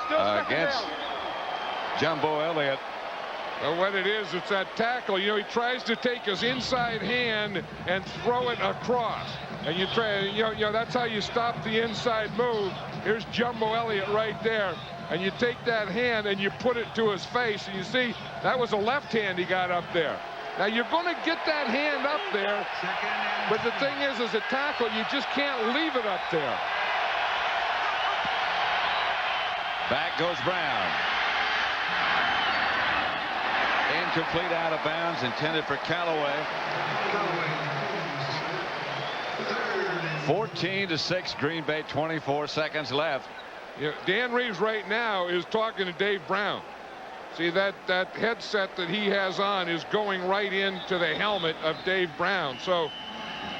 Still against Jumbo Elliott. Well, what it is, it's that tackle. He tries to take his inside hand and throw it across. And you try, that's how you stop the inside move. Here's Jumbo Elliott right there. And you take that hand and you put it to his face. And you see, that was a left hand he got up there. Now, you're going to get that hand up there. But the thing is, as a tackle, you just can't leave it up there. Back goes Brown. Incomplete, out of bounds, intended for Callaway. 14-6, Green Bay, 24 seconds left. Dan Reeves right now is talking to Dave Brown. See, that headset that he has on is going right into the helmet of Dave Brown. So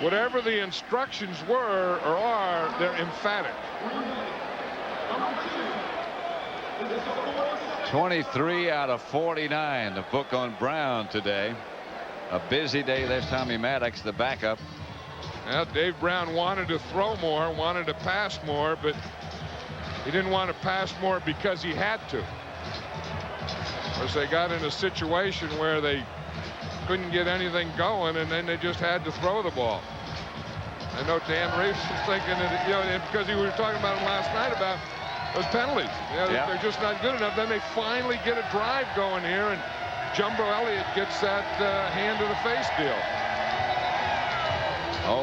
whatever the instructions were or are, they're emphatic. 23 out of 49, the book on Brown today. A busy day. There's Tommy Maddox, the backup. Well, Dave Brown wanted to throw more, wanted to pass more, but he didn't want to pass more because he had to. Of course, they got in a situation where they couldn't get anything going, and then they just had to throw the ball. I know Dan Reeves was thinking that, because we were talking about him last night about those penalties. They're just not good enough. Then they finally get a drive going here, and Jumbo Elliott gets that hand to the face deal.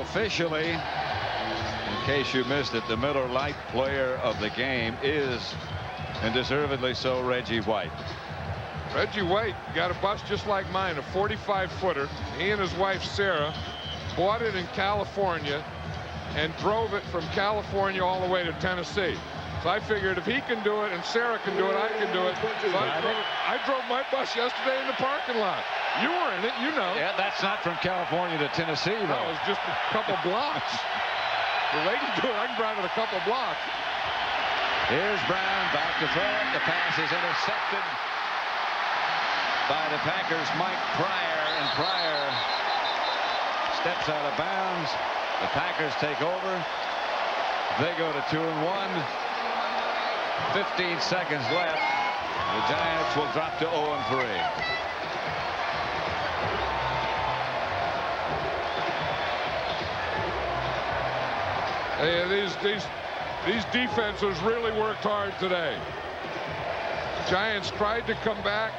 Officially, in case you missed it, the Miller Lite player of the game is, and deservedly so, Reggie White. Reggie White got a bus just like mine, a 45-footer. He and his wife Sarah bought it in California and drove it from California all the way to Tennessee. So I figured if he can do it and Sarah can do it, I can do it. So I drove my bus yesterday in the parking lot. You were in it, you know. Yeah, that's not from California to Tennessee, though. No, it was just a couple blocks. The lady do it, I can drive it a couple blocks. Here's Brown back to throw it. The pass is intercepted by the Packers' Mike Pryor, and Pryor steps out of bounds. The Packers take over. They go to 2-1. 15 seconds left. The Giants will drop to 0-3. These defenses really worked hard today. Giants tried to come back.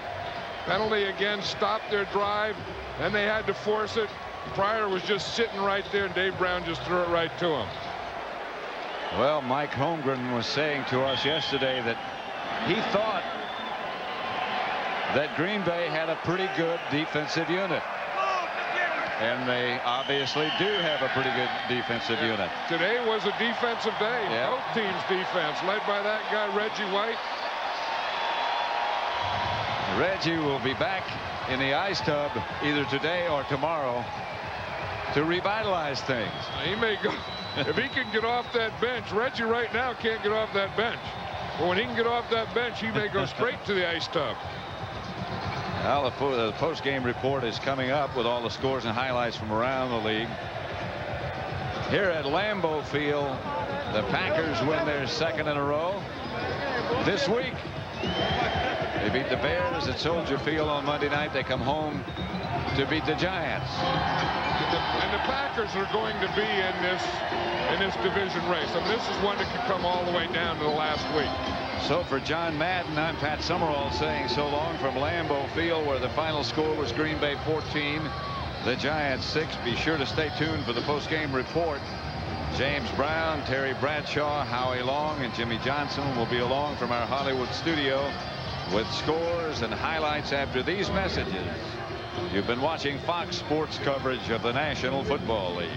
Penalty again stopped their drive. Then they had to force it. Pryor was just sitting right there, and Dave Brown just threw it right to him. Well, Mike Holmgren was saying to us yesterday that he thought that Green Bay had a pretty good defensive unit. And they obviously do have a pretty good defensive unit. Today was a defensive day. Yeah. Both teams' defense, led by that guy, Reggie White. Reggie will be back in the ice tub either today or tomorrow to revitalize things. He may go. If he can get off that bench, Reggie right now can't get off that bench. But when he can get off that bench, he may go straight to the ice tub. Well, the post-game report is coming up with all the scores and highlights from around the league. Here at Lambeau Field, the Packers win their second in a row. This week, they beat the Bears at Soldier Field on Monday night. They come home to beat the Giants. And the Packers are going to be in this division race. I mean, this is one that could come all the way down to the last week. So for John Madden, I'm Pat Summerall saying so long from Lambeau Field, where the final score was Green Bay 14, the Giants 6. Be sure to stay tuned for the post-game report. James Brown, Terry Bradshaw, Howie Long, and Jimmy Johnson will be along from our Hollywood studio with scores and highlights after these messages. You've been watching Fox Sports coverage of the National Football League.